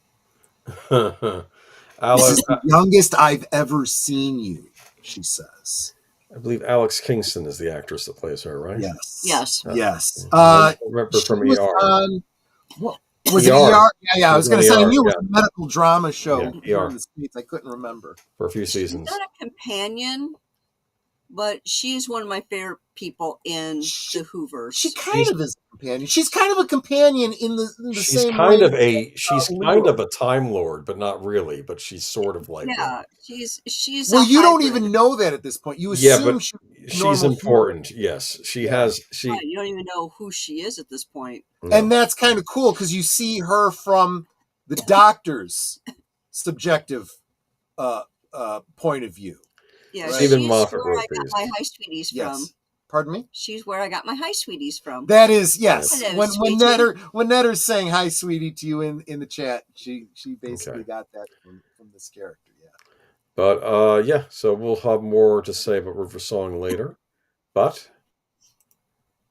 This is the youngest I've ever seen you, she says. I believe Alex Kingston is the actress that plays her, right? Yes. Yes. I remember from ER. Was it ER? Yeah. I was going to say, I knew it was a medical drama show ER. in the States. I couldn't remember. For a few seasons. She's not a companion, but she's one of my favorite people in the Hoovers. She kind of is a companion. She's kind of a companion in the she's same kind way. She's kind of a Time Lord, but not really. But she's sort of like she's. Well, you don't even know that at this point. You assume she's important. Yes, she has. You don't even know who she is at this point, and that's kind of cool because you see her from the Doctor's subjective point of view. Yeah, right? Stephen Moffat where I got my Hi Sweeties from. Pardon me? She's where I got my Hi Sweeties from. That is, yes. Hello, when Netter's saying hi, sweetie, to you in the chat, she basically got that from this character, yeah. But so we'll have more to say about River Song later. But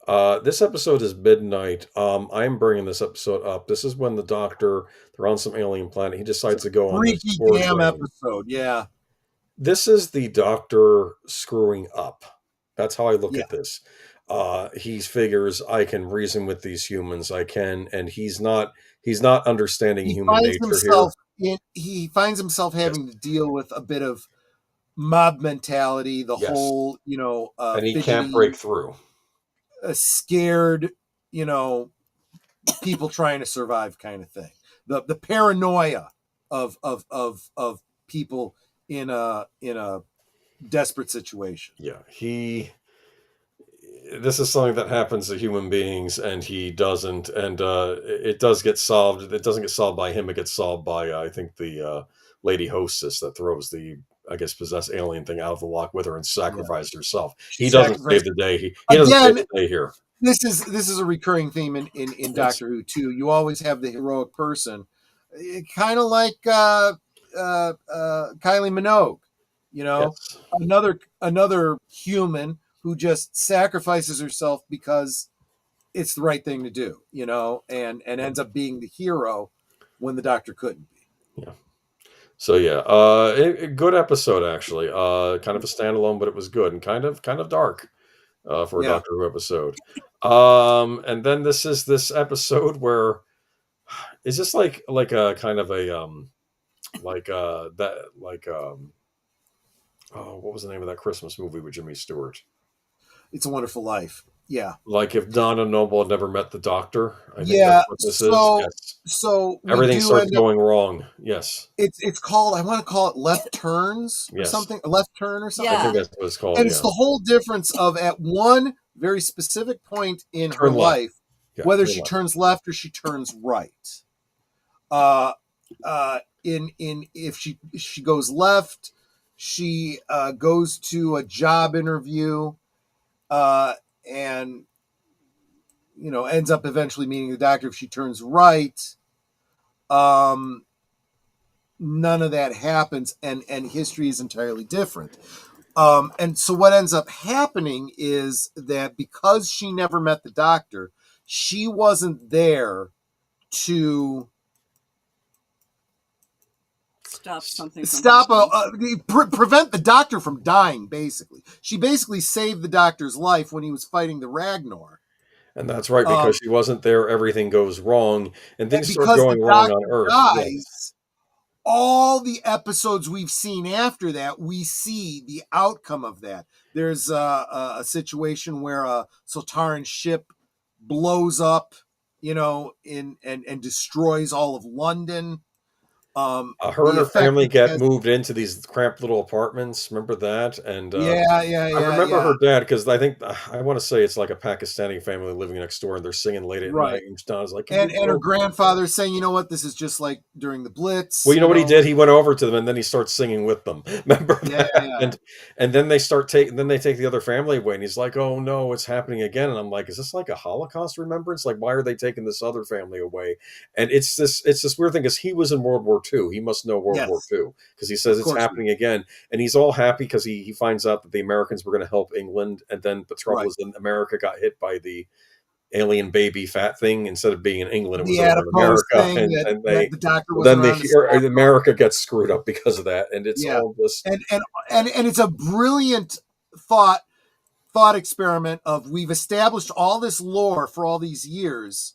this episode is midnight. I'm bringing this episode up. This is when the Doctor, they're on some alien planet. He decides to go on this damn episode, yeah. This is the Doctor screwing up. That's how I look at this. He figures I can reason with these humans. I can, and he's not understanding human nature here. He finds himself having to deal with a bit of mob mentality, the whole, and he can't break through. Scared, people trying to survive kind of thing. The paranoia of people in a desperate situation. Yeah, this is something that happens to human beings, and he doesn't, and it does get solved. It doesn't get solved by him. It gets solved by I think the lady hostess that throws the possessed alien thing out of the lock with her and sacrificed herself. He doesn't save the day. He doesn't save the day here. This is a recurring theme in Doctor Who too. You always have the heroic person, kind of like Kylie Minogue. Another human who just sacrifices herself because it's the right thing to do, and ends up being the hero when the Doctor couldn't be. Yeah. So a good episode actually. Kind of a standalone, but it was good and kind of dark for a Doctor Who episode. And then this episode where is this like a kind of a what was the name of that Christmas movie with Jimmy Stewart? It's a Wonderful Life. Yeah. Like if Donna Noble had never met the Doctor. I think that's what this is. Yes. So everything starts going wrong. Yes. It's called, I want to call it Left Turns or something. A Left Turn or something. I think that's what it's called. And it's the whole difference of at one very specific point in her life, whether she turns left or she turns right. If she goes left, she goes to a job interview and ends up eventually meeting the Doctor. If she turns right, none of that happens, and history is entirely different. And so what ends up happening is that because she never met the Doctor, she wasn't there to Stop something from Stop happening. prevent the Doctor from dying. Basically, she basically saved the Doctor's life when he was fighting the Ragnar. And that's right, because she wasn't there, everything goes wrong, and things start because going the wrong Doctor on Earth. dies, Yes. all the episodes we've seen after that, we see the outcome of that. There's a situation where a Sultaran ship blows up, and destroys all of London. Her and her family get moved into these cramped little apartments. Remember that? And I remember her dad, because I think I want to say it's like a Pakistani family living next door, and they're singing late at night. And Don's like, and her grandfather saying, "You know what? This is just like during the Blitz." Well, you know what he did? He went over to them, and then he starts singing with them. Remember that? Yeah. And then they take the other family away, and he's like, "Oh no, it's happening again." And I'm like, "Is this like a Holocaust remembrance? Like, why are they taking this other family away?" And it's this weird thing, because he was in World War II. He must know World War II, because he says it's happening again, and he's all happy because he finds out that the Americans were going to help England, and then the trouble is, then America got hit by the alien baby fat thing. Instead of being in England, it was over in America, and the Doctor was America gets screwed up because of that, and it's all this and it's a brilliant thought experiment of, we've established all this lore for all these years.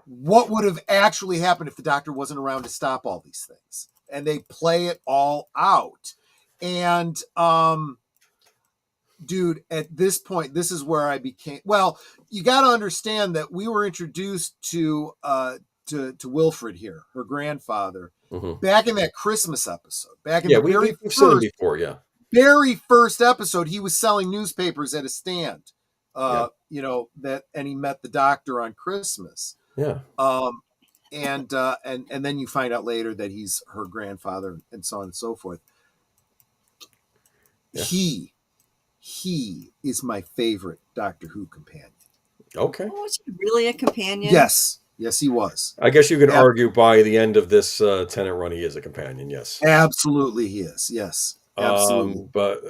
What would have actually happened if the Doctor wasn't around to stop all these things? And they play it all out. And dude, at this point, this is where I became, well, you got to understand that we were introduced to Wilfred here, her grandfather, back in that Christmas episode. Back in the very first, very first episode, he was selling newspapers at a stand. And he met the Doctor on Christmas. Yeah. And then you find out later that he's her grandfather, and so on and so forth. Yeah. He is my favorite Doctor Who companion. Okay. Oh, was he really a companion? Yes, he was. I guess you could argue by the end of this Tennant run, he is a companion. Yes, absolutely, he is. Yes, absolutely. But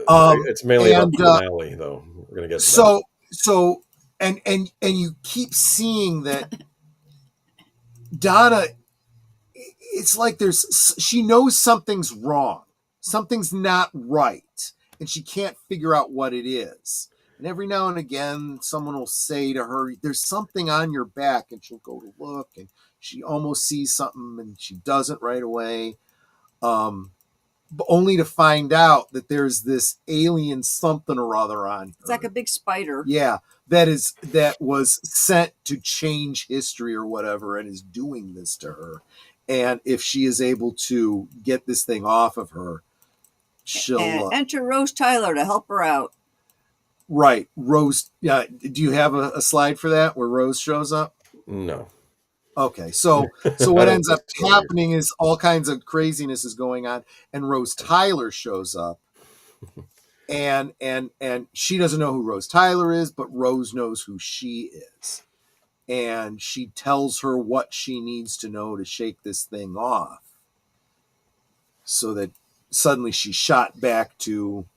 it's mainly about the finale, though. We're gonna get to that. So, and you keep seeing that Donna. It's like she knows something's wrong, something's not right, and she can't figure out what it is. And every now and again, someone will say to her, "There's something on your back," and she'll go to look, and she almost sees something, and she doesn't right away. But only to find out that there's this alien something or other on her. It's like a big spider. Yeah, that was sent to change history or whatever, and is doing this to her. And if she is able to get this thing off of her, she'll enter Rose Tyler to help her out. Right, Rose. Yeah, do you have a slide for that where Rose shows up? No. Okay, so what ends up happening is all kinds of craziness is going on, and Rose Tyler shows up, and she doesn't know who Rose Tyler is, but Rose knows who she is, and she tells her what she needs to know to shake this thing off, so that suddenly she's shot back to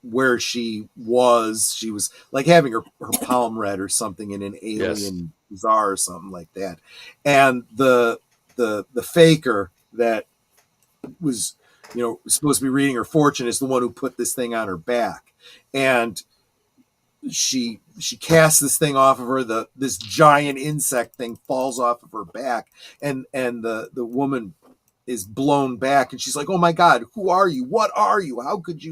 where she was. She was like having her palm read or something in an alien bazaar or something like that. And the faker that was, supposed to be reading her fortune is the one who put this thing on her back. And she casts this thing off of her. This giant insect thing falls off of her back, and the woman is blown back, and she's like, "Oh my God, who are you? What are you? How could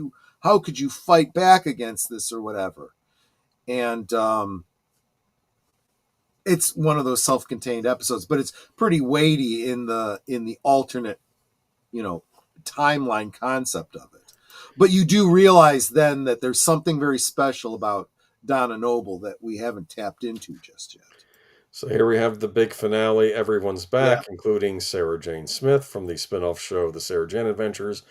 you fight back against this," or whatever. And it's one of those self-contained episodes, but it's pretty weighty in the alternate, timeline concept of it. But you do realize then that there's something very special about Donna Noble that we haven't tapped into just yet. So here we have the big finale. Everyone's back, including Sarah Jane Smith from the spin-off show The Sarah Jane Adventures,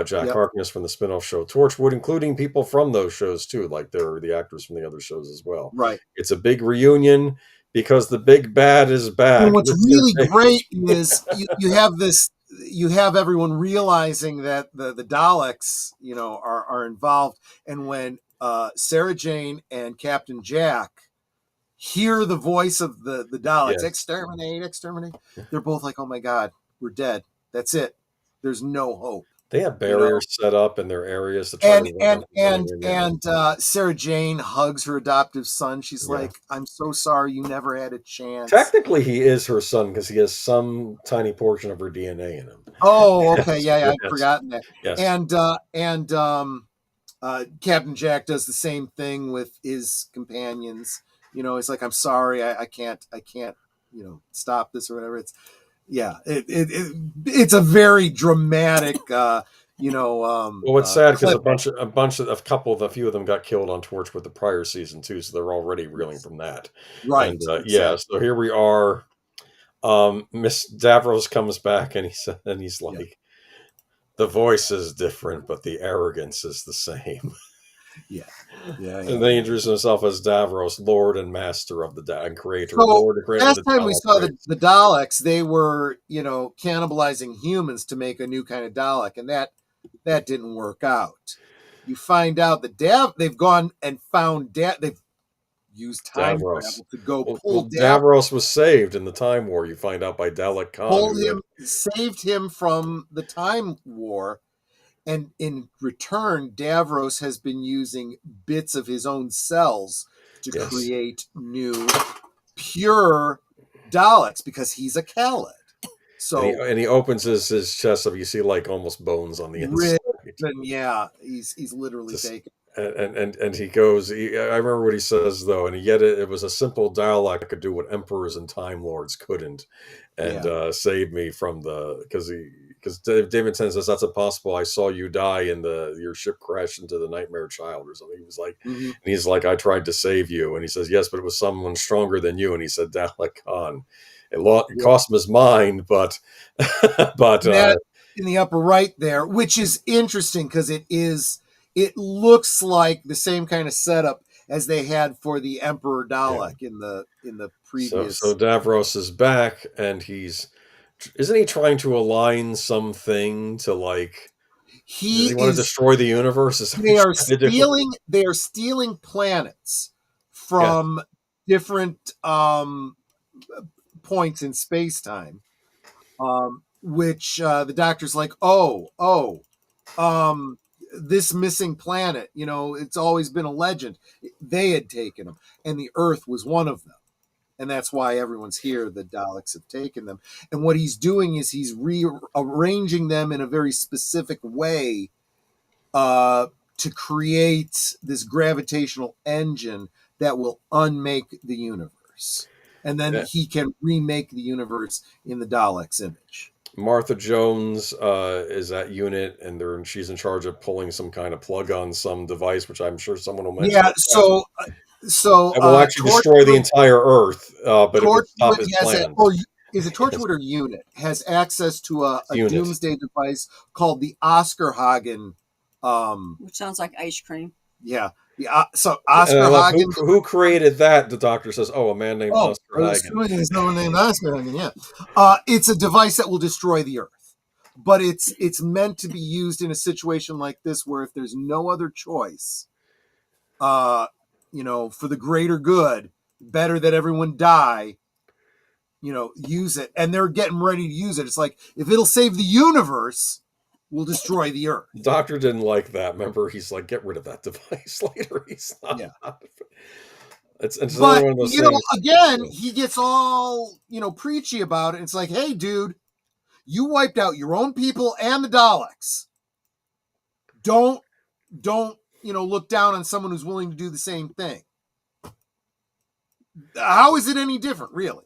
Jack Harkness from the spin-off show Torchwood, including people from those shows too, like they're the actors from the other shows as well. Right. It's a big reunion because the big bad is back. And what's really great is you have this. You have everyone realizing that the Daleks, are involved, and when Sarah Jane and Captain Jack hear the voice of the Daleks, exterminate, they're both like, "Oh my God, we're dead. That's it. There's no hope. They have You know? barriers set up in their areas to try to Sarah Jane hugs her adoptive son. She's Yeah. like, "I'm so sorry you never had a chance." Technically, he is her son because he has some tiny portion of her DNA in him. Oh, okay, Yes, yeah, I'd yes, forgotten that. yes. And Captain Jack does the same thing with his companions. You know, it's like, "I'm sorry, I can't, you know, stop this or whatever." It's it's a very dramatic, you know. Well, it's sad because clip. a few of them got killed on Torchwood the prior season too, so they're already reeling from that. Right. And exactly. so here we are. Miss Davros comes back and he's like, the voice is different, but the arrogance is the same. Yeah. And then he introduces himself as Davros, Lord and Master of the and Creator. So Lord and Creator last of the time we Dalek saw race. the Daleks, they were, you know, cannibalizing humans to make a new kind of Dalek, and that didn't work out. You find out that they've gone and found they've used time Davros. travel to go pull Davros was saved in the Time War. You find out by Dalek Khan. Saved him from the Time War. And in return, Davros has been using bits of his own cells to create new, pure Daleks because he's a Khaled. So and he opens his chest up. You see like almost bones on the inside. And yeah, he's literally taken. And he goes. I remember what he says though, and yet it was a simple Dalek could do what emperors and Time Lords couldn't, and save me from because David Tennant says that's impossible. I saw you die in your ship crashed into the Nightmare Child or something. He was like, and he's like, I tried to save you, and he says, yes, but it was someone stronger than you, and he said Dalek Khan. It cost him his mind, but that in the upper right there, which is interesting because it looks like the same kind of setup as they had for the Emperor Dalek in the previous. So Davros is back, and isn't he trying to align something to like? Does he want to destroy the universe? They are stealing planets from different points in space time, which the Doctor's like, this missing planet, you know, it's always been a legend. They had taken them, and the Earth was one of them. And that's why everyone's here. The Daleks have taken them. And what he's doing is he's rearranging them in a very specific way to create this gravitational engine that will unmake the universe. And then he can remake the universe in the Daleks' image. Martha Jones is at unit, and she's in charge of pulling some kind of plug on some device, which I'm sure someone will mention. Yeah, so it will actually destroy the entire Earth, but it will stop his plans. Is it Torchwood or Unit has access to a doomsday device called the Oscar Hagen, which sounds like ice cream. Yeah. So Oscar Hagen. Who created that? The Doctor says, "Oh, a man named Oscar Hagen." There's no one named Oscar Hagen. Yeah. It's a device that will destroy the Earth, but it's meant to be used in a situation like this, where if there's no other choice, you know, for the greater good, better that everyone die. You know, use it, and they're getting ready to use it. It's like, if it'll save the universe, we'll destroy the Earth. The Doctor didn't like that. Remember, he's like, get rid of that device later. He's not. Yeah. It's but one of those you things. know, again, he gets all, you know, preachy about it. It's like, hey, dude, you wiped out your own people and the Daleks. Don't you know, look down on someone who's willing to do the same thing. How is it any different, really?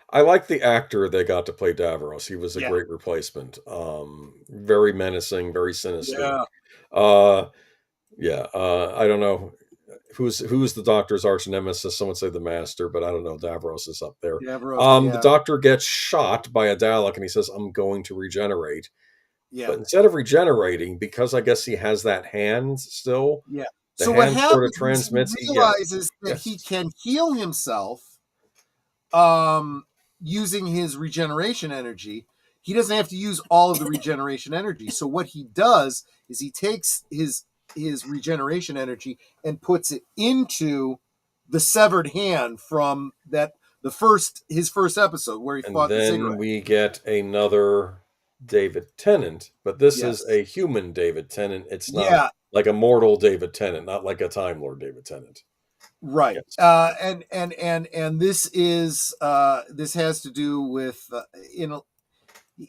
I like the actor they got to play Davros. He was a great replacement. Very menacing, very sinister. I don't know who's the Doctor's arch nemesis. Some would say the Master, but I don't know. Davros is up there. The Doctor gets shot by a Dalek, and he says, "I'm going to regenerate." Yeah. But instead of regenerating, because I guess he has that hand still. Yeah. So what happens? He realizes that he can heal himself. Using his regeneration energy. He doesn't have to use all of the regeneration energy. So what he does is he takes his regeneration energy and puts it into the severed hand from his first episode where he fought the cigarette. And then we get another David Tennant, but this Yes. is a human David Tennant. It's not Yeah. like a mortal David Tennant, not like a Time Lord David Tennant. Right. Yes. And this is this has to do with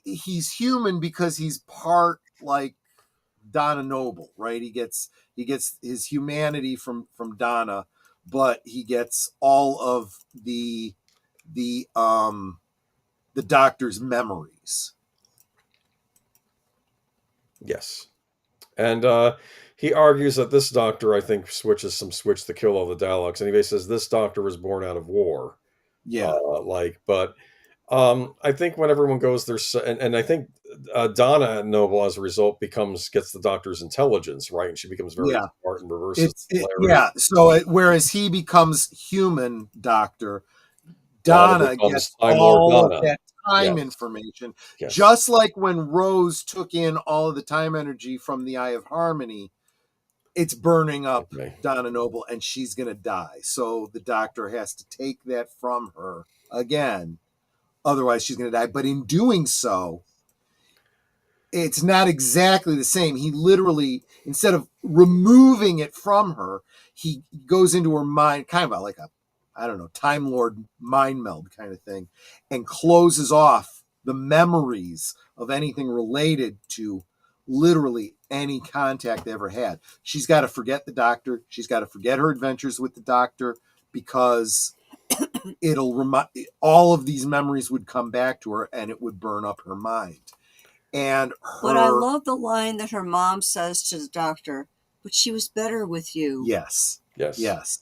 he's human because he's part like Donna Noble, right? He gets his humanity from Donna, but he gets all of the Doctor's memories. Yes. And he argues that this Doctor, I think, switches some switch to kill all the Daleks. And he says this Doctor was born out of war. Yeah. But I think when everyone goes there, and I think Donna Noble, as a result, gets the Doctor's intelligence, right? And she becomes very smart and reverses polarity. So whereas he becomes human Doctor, Donna gets all of that time information. Yes. Just like when Rose took in all of the time energy from the Eye of Harmony, it's burning up Donna Noble and she's going to die. So the Doctor has to take that from her again. Otherwise, she's going to die. But in doing so, it's not exactly the same. He literally, instead of removing it from her, he goes into her mind, kind of like a, I don't know, Time Lord mind meld kind of thing, and closes off the memories of anything related to literally any contact they ever had. She's got to forget the Doctor. She's got to forget her adventures with the Doctor, because it'll remind, all of these memories would come back to her and it would burn up her mind. And but I love the line that her mom says to the Doctor, but she was better with you. Yes.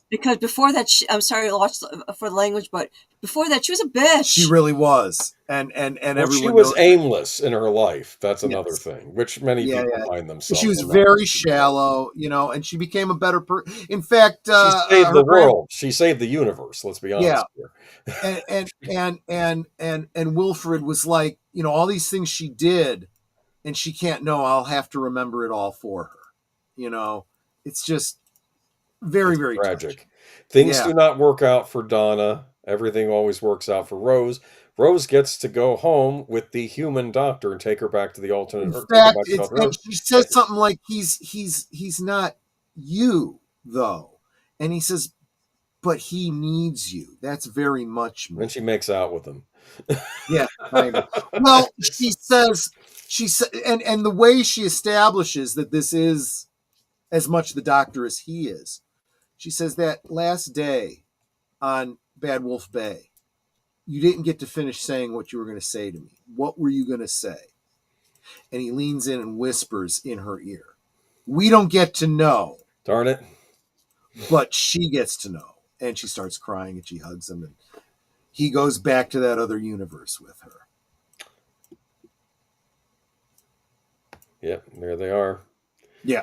Because before that, I'm sorry for the language, but before that, she was a bitch. She really was. And everyone she was knows aimless in her life. That's another thing, which many people find themselves. She was very shallow, and she became a better person. In fact, she saved the world. She saved the universe. Let's be honest here. And Wilfred was like, all these things she did, and she can't know. I'll have to remember it all for her. It's just very, very tragic. touching. Things do not work out for Donna. Everything always works out for Rose. Rose gets to go home with the human Doctor and take her back to the alternate. In fact, she says something like, "He's not you, though," and he says, "But he needs you." That's very much me. And she makes out with him. Yeah, kind of. Well, she says, and the way she establishes that this is as much the Doctor as he is. She says that last day on Bad Wolf Bay, you didn't get to finish saying what you were going to say to me. What were you going to say? And he leans in and whispers in her ear. We don't get to know. Darn it. But she gets to know. And she starts crying and she hugs him. And he goes back to that other universe with her. Yep, there they are. Yeah.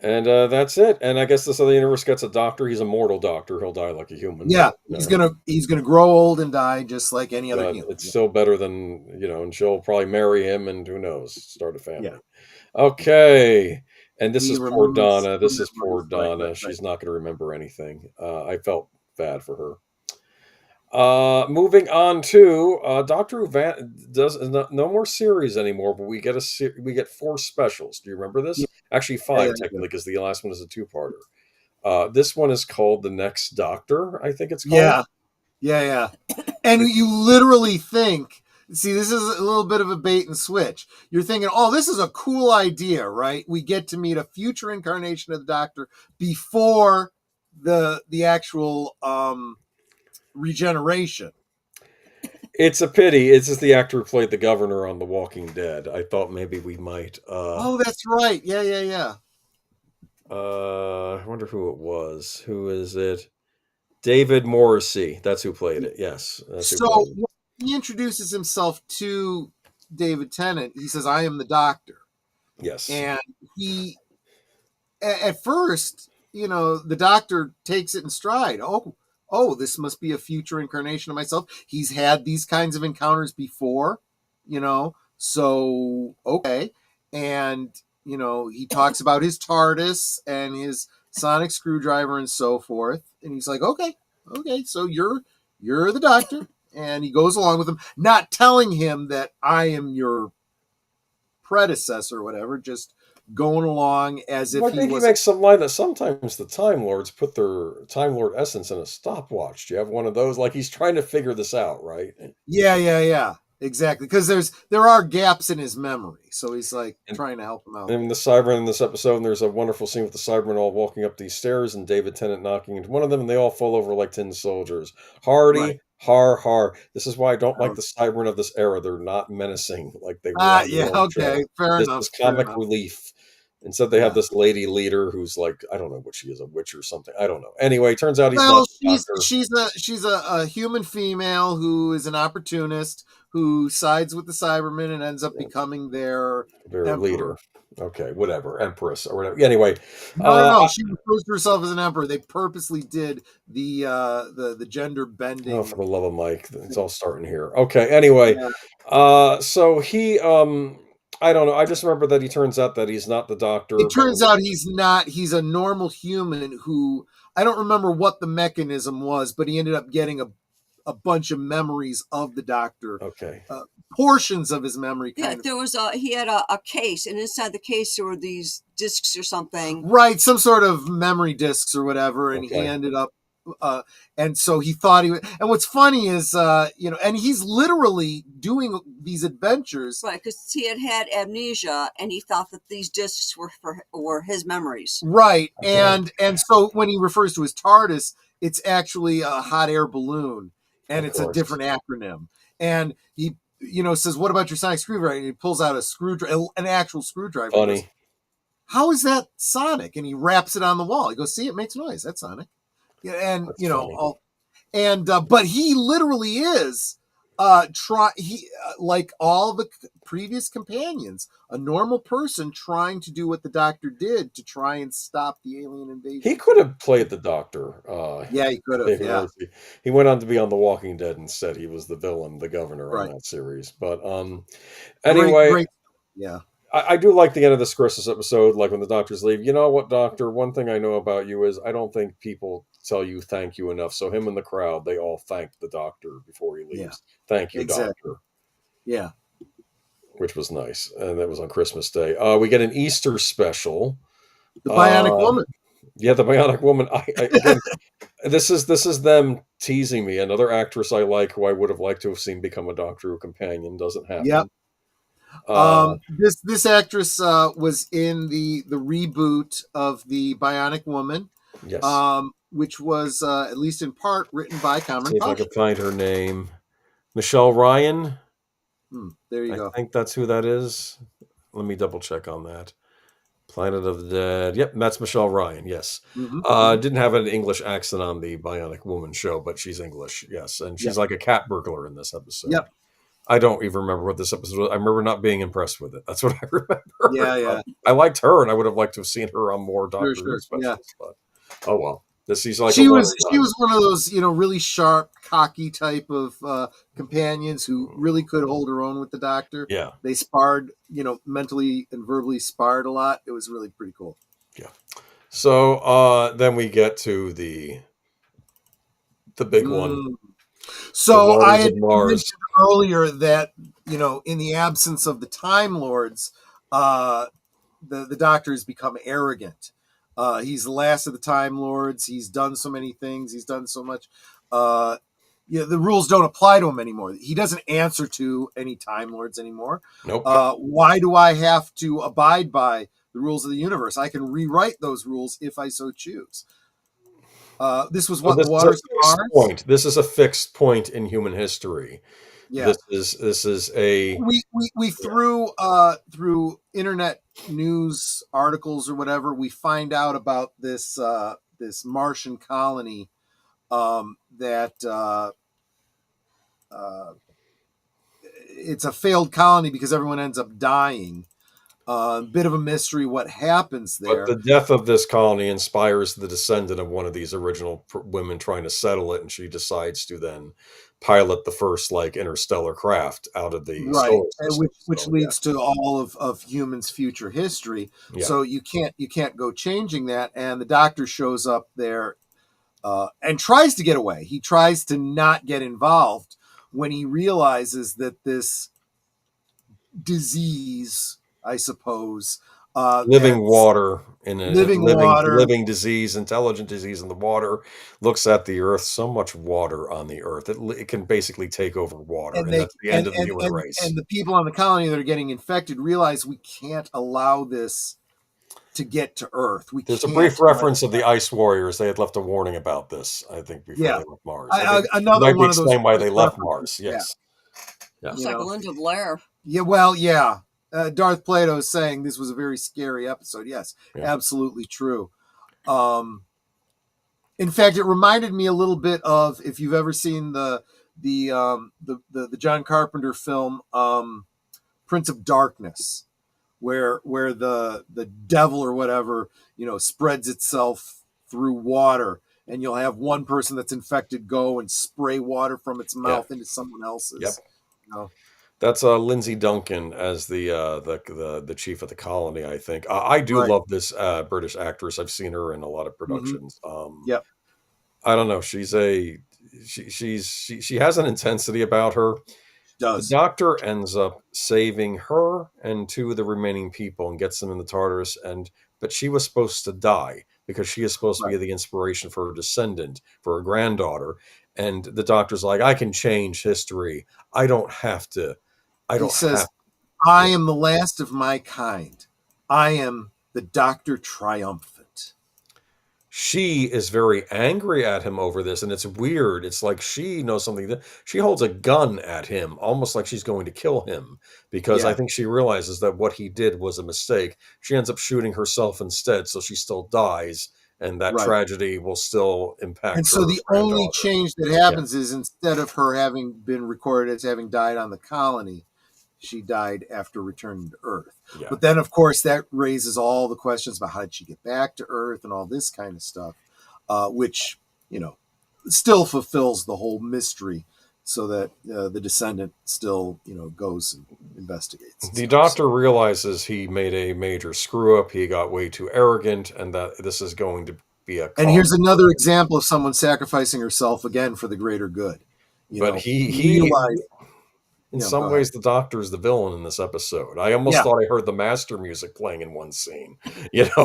And that's it. And I guess this other universe gets a Doctor. He's a mortal Doctor. He'll die like a human. Yeah, he's gonna grow old and die just like any other human. It's still better than, and she'll probably marry him and who knows, start a family. Yeah. Okay. And this is poor Donna. This is poor Donna. Right. She's not going to remember anything. I felt bad for her. Moving on to Doctor Who does no more series anymore, but we get 4 specials. Do you remember this? Yeah. Actually, 5 technically, because the last one is a 2-parter. This one is called The Next Doctor, I think it's called. Yeah. And you literally think, see, this is a little bit of a bait and switch. You're thinking, oh, this is a cool idea, right? We get to meet a future incarnation of the Doctor before the actual regeneration. It's a pity. It's just the actor who played the governor on The Walking Dead. I thought maybe we might. Oh, that's right. Yeah. I wonder who it was. Who is it? David Morrissey. That's who played it. Yes. So when he introduces himself to David Tennant, he says, "I am the Doctor." Yes. And he, at first, the Doctor takes it in stride. Oh, this must be a future incarnation of myself. He's had these kinds of encounters before, so okay. And, he talks about his TARDIS and his sonic screwdriver and so forth. And he's like, okay, so you're the Doctor. And he goes along with him, not telling him that I am your predecessor or whatever, just going along as if I think he makes some line that sometimes the Time Lords put their Time Lord essence in a stopwatch. Do you have one of those? Like he's trying to figure this out, right? Yeah. Exactly, because there are gaps in his memory, so he's like trying to help him out. And the Cybermen in this episode, and there's a wonderful scene with the Cybermen all walking up these stairs, and David Tennant knocking into one of them, and they all fall over like tin soldiers. Hardy, Right. har. This is why I don't like the Cybermen of this era. They're not menacing like they were. Okay, fair enough. This comic relief. Instead, they have this lady leader who's like, I don't know what she is, a witch or something. I don't know. Anyway, turns out he's not. She's a human female who is an opportunist who sides with the Cybermen and ends up becoming their leader. Okay, whatever, empress or whatever. Anyway, no, she refers to herself as an emperor. They purposely did the gender bending. Oh, for the love of Mike, it's all starting here. Okay, anyway, so he I don't know. I just remember that he turns out that he's not the Doctor. It turns out he's not. He's a normal human who, I don't remember what the mechanism was, but he ended up getting a bunch of memories of the Doctor. Okay. Portions of his memory. There was he had a case, and inside the case there were these discs or something. Right, some sort of memory discs or whatever, and he ended up. And so he thought he would. And what's funny is, and he's literally doing these adventures, right? Because he had amnesia, and he thought that these discs were his memories, right? Okay. And so when he refers to his TARDIS, it's actually a hot air balloon, and it's a different acronym. And he, says, "What about your sonic screwdriver?" And he pulls out a screwdriver, an actual screwdriver. Funny. Goes, how is that sonic? And he wraps it on the wall. He goes, "See, it makes noise. That's sonic." Yeah, and funny. But he literally is like all the previous companions, a normal person trying to do what the Doctor did to try and stop the alien invasion. He could have played the Doctor. He could have. Yeah, he went on to be on The Walking Dead and said he was the villain, the governor on that series. But anyway, great. Yeah. I do like the end of this Christmas episode, like when the doctors leave. You know what, Doctor? One thing I know about you is I don't think people tell you thank you enough. So him and the crowd, they all thanked the Doctor before he leaves. Yeah. Thank you, Doctor. Yeah. Which was nice. And that was on Christmas Day. We get an Easter special. The Bionic Woman. Yeah, the Bionic Woman. Again, this is them teasing me. Another actress I like who I would have liked to have seen become a Doctor Who companion. Doesn't happen. Yep. This actress was in the reboot of the Bionic Woman, yes, which was at least in part written by Cameron. See if I can find her name, Michelle Ryan. There you go. I think that's who that is. Let me double check on that. Planet of the Dead. Yep, that's Michelle Ryan. Yes, didn't have an English accent on the Bionic Woman show, but she's English. Yes, and she's like a cat burglar in this episode. Yep. I don't even remember what this episode was. I remember not being impressed with it. That's what I remember. Yeah. I liked her, and I would have liked to have seen her on more Doctor Who specials. But oh well. She's like she was one of those really sharp, cocky type of companions who really could hold her own with the Doctor. Yeah, they sparred, mentally and verbally sparred a lot. It was really pretty cool. Yeah. So then we get to the big one. So I had mentioned earlier that, in the absence of the Time Lords, the Doctor has become arrogant. He's the last of the Time Lords. He's done so many things. He's done so much. The rules don't apply to him anymore. He doesn't answer to any Time Lords anymore. Nope. Why do I have to abide by the rules of the universe? I can rewrite those rules if I so choose. This was the Waters of Mars. This is a fixed point in human history. Yeah, this is a we through internet news articles or whatever, we find out about this this Martian colony that it's a failed colony because everyone ends up dying. Bit of a mystery what happens there. But the death of this colony inspires the descendant of one of these original women trying to settle it, and she decides to then pilot the first interstellar craft out of the solar system. Which leads to all of humans' future history. Yeah. So you can't go changing that. And the Doctor shows up there and tries to get away. He tries to not get involved when he realizes that this disease I suppose. Living That's water in a living water. living disease, intelligent disease in the water, looks at the earth, so much water on the earth. It can basically take over water, And and they that's the end of the human race. and the people on the colony that are getting infected realize we can't allow this to get to Earth. There's a can't brief let reference of the Ice Warriors. They had left a warning about this, I think, before Yeah. they left Mars. I think it another might be one of those explained why they left references. Mars. Yes. Yeah. It's You like know. Linda Blair. Yeah, well, yeah. Darth Plato is saying this was a very scary episode. Yes, Yeah. absolutely true. In fact, it reminded me a little bit of, if you've ever seen the John Carpenter film Prince of Darkness, where the devil or whatever, spreads itself through water, and you'll have one person that's infected go and spray water from its mouth into someone else's. Yep. You know? That's Lindsay Duncan as the chief of the colony, I think. I do Right. love this British actress. I've seen her in a lot of productions. Yep. I don't know. She has an intensity about her. The Does. doctor ends up saving her and two of the remaining people and gets them in the TARDIS, but she was supposed to die because she is supposed to be the inspiration for her descendant, for her granddaughter. And the doctor's like, I can change history. I don't have to. He says, I am the last of my kind. I am the Doctor Triumphant. She is very angry at him over this, and it's weird. It's like she knows something. She holds a gun at him, almost like she's going to kill him, because I think she realizes that what he did was a mistake. She ends up shooting herself instead, so she still dies, and that tragedy will still impact her. And so the only change that happens is, instead of her having been recorded as having died on the colony, she died after returning to Earth. Yeah. But then, of course, that raises all the questions about how did she get back to Earth and all this kind of stuff, which, still fulfills the whole mystery, so that the descendant still, goes and investigates. The doctor realizes he made a major screw up. He got way too arrogant, and that this is going to be a. And here's another example of someone sacrificing herself again for the greater good. He realized. In some go ways, the doctor is the villain in this episode. I almost thought I heard the master music playing in one scene,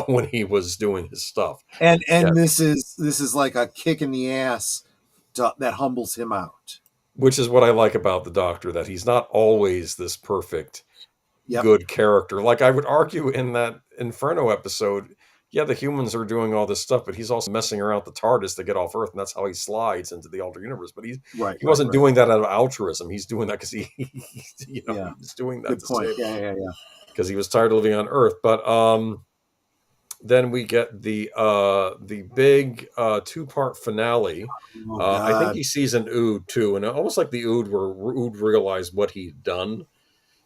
when he was doing his stuff. And this is like a kick in the ass that humbles him out. Which is what I like about the doctor, that he's not always this perfect, good character. Like I would argue in that Inferno episode, the humans are doing all this stuff, but he's also messing around with the TARDIS to get off Earth, and that's how he slides into the alternate universe. But he wasn't doing that out of altruism. He's doing that because he's doing that. Good point. Because he was tired of living on Earth. But then we get the big 2-part finale. I think he sees an Ood too, and almost like the Ood realized what he'd done.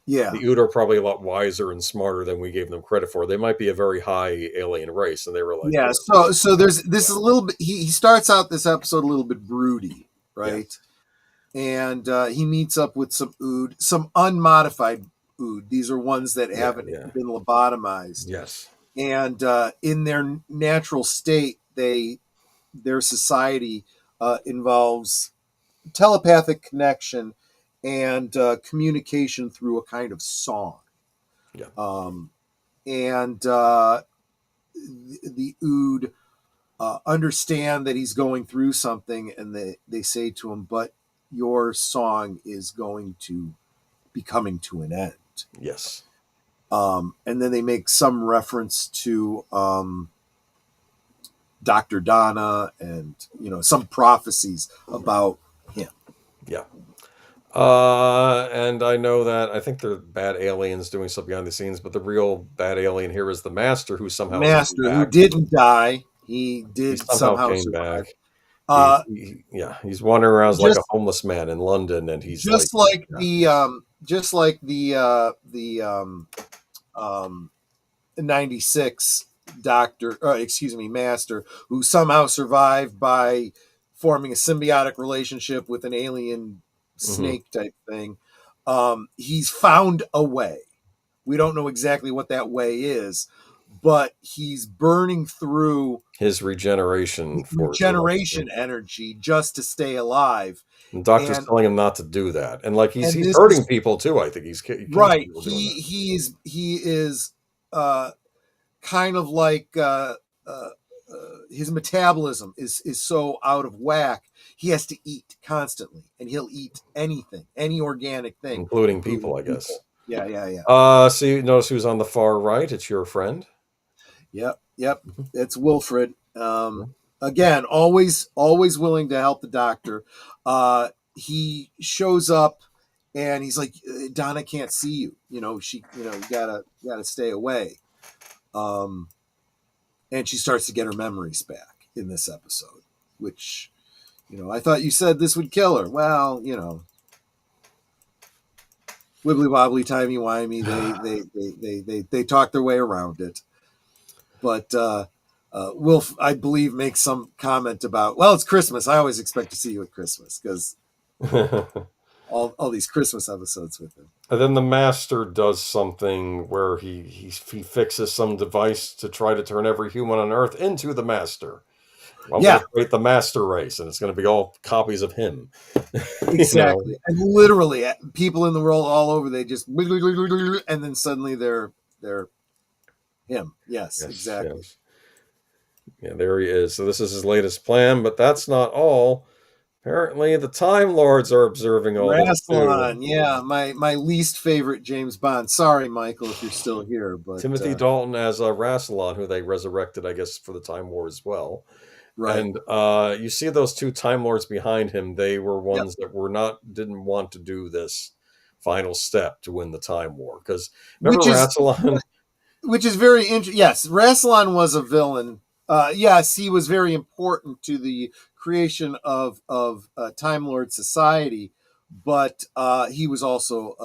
Yeah, the Ood are probably a lot wiser and smarter than we gave them credit for. They might be a very high alien race, and they were like, So there's this is a little bit. He starts out this episode a little bit broody, right? Yeah. And he meets up with some Ood, some unmodified Ood. These are ones that haven't been lobotomized. Yes. And in their natural state, their society involves telepathic connection and communication through a kind of song. Yeah. And the Ood understand that he's going through something, and they say to him, but your song is going to be coming to an end. Yes. And then they make some reference to Dr. Donna and, some prophecies about him. Yeah. And I know that I think they're bad aliens doing stuff behind the scenes, but the real bad alien here is the Master, who somehow who didn't die. He somehow came survive. back. He's wandering around like a homeless man in London, and he's just like the 96 Master, who somehow survived by forming a symbiotic relationship with an alien snake type thing. He's found a way. We don't know exactly what that way is, but he's burning through his regeneration energy just to stay alive. The doctor's And telling him not to do that, and like he's this hurting is people too. I think he kills right. people doing that. He is kind of like his metabolism is so out of whack. He has to eat constantly, and he'll eat anything, any organic thing, Including people, I guess. Yeah. So you notice who's on the far right? It's your friend. Yep. It's Wilfred. Again, always willing to help the doctor. He shows up, and he's like, Donna can't see you. You gotta stay away. And she starts to get her memories back in this episode, which, I thought you said this would kill her. Well, wibbly wobbly, timey wimey. They talk their way around it. But Wilf, I believe, makes some comment about, well, it's Christmas. I always expect to see you at Christmas because all these Christmas episodes with him. And then the master does something where he fixes some device to try to turn every human on Earth into the master. I'm going to create the master race, and it's going to be all copies of him. Exactly. And literally, people in the world all over, they just, and then suddenly they're him. Yes, exactly. Yes. Yeah, there he is. So this is his latest plan, but that's not all. Apparently, the Time Lords are observing all this too. Yeah, my least favorite James Bond. Sorry, Michael, if you're still here. But Timothy Dalton as Rassilon, who they resurrected, I guess, for the Time War as well. Right. And you see those two Time Lords behind him. They were ones that didn't want to do this final step to win the Time War. Because remember Rassilon? Which is very interesting. Yes, Rassilon was a villain. Yes, he was very important to the creation of Time Lord society, but he was also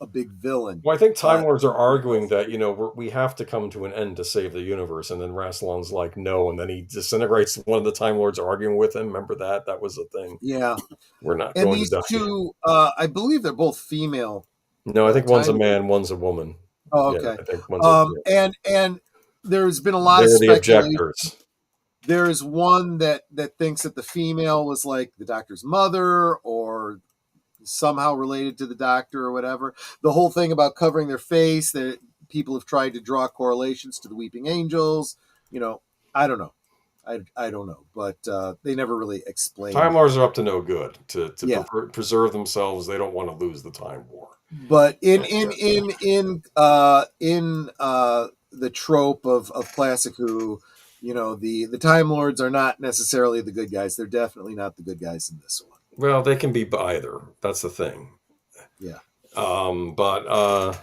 a big villain. Well, I think Time Lords are arguing that we have to come to an end to save the universe, and then Rassilon's like no, and then he disintegrates. One of the Time Lords arguing with him. Remember that? That was a thing. Yeah, we're not. And going these to die. two, I believe they're both female. No, I think one's a man, one's a woman. Oh, okay. Yeah, I think one's and there's been a lot of speculation. There's one that thinks that the female was like the doctor's mother or somehow related to the doctor or whatever. The whole thing about covering their face, that people have tried to draw correlations to the weeping angels. I don't know. I don't know, but they never really explain. Time Lords are up to no good. To preserve themselves, they don't want to lose the Time War. But in the trope of classic Who, the Time Lords are not necessarily the good guys. They're definitely not the good guys in this one. Well, they can be either. That's the thing. Yeah. I'm gonna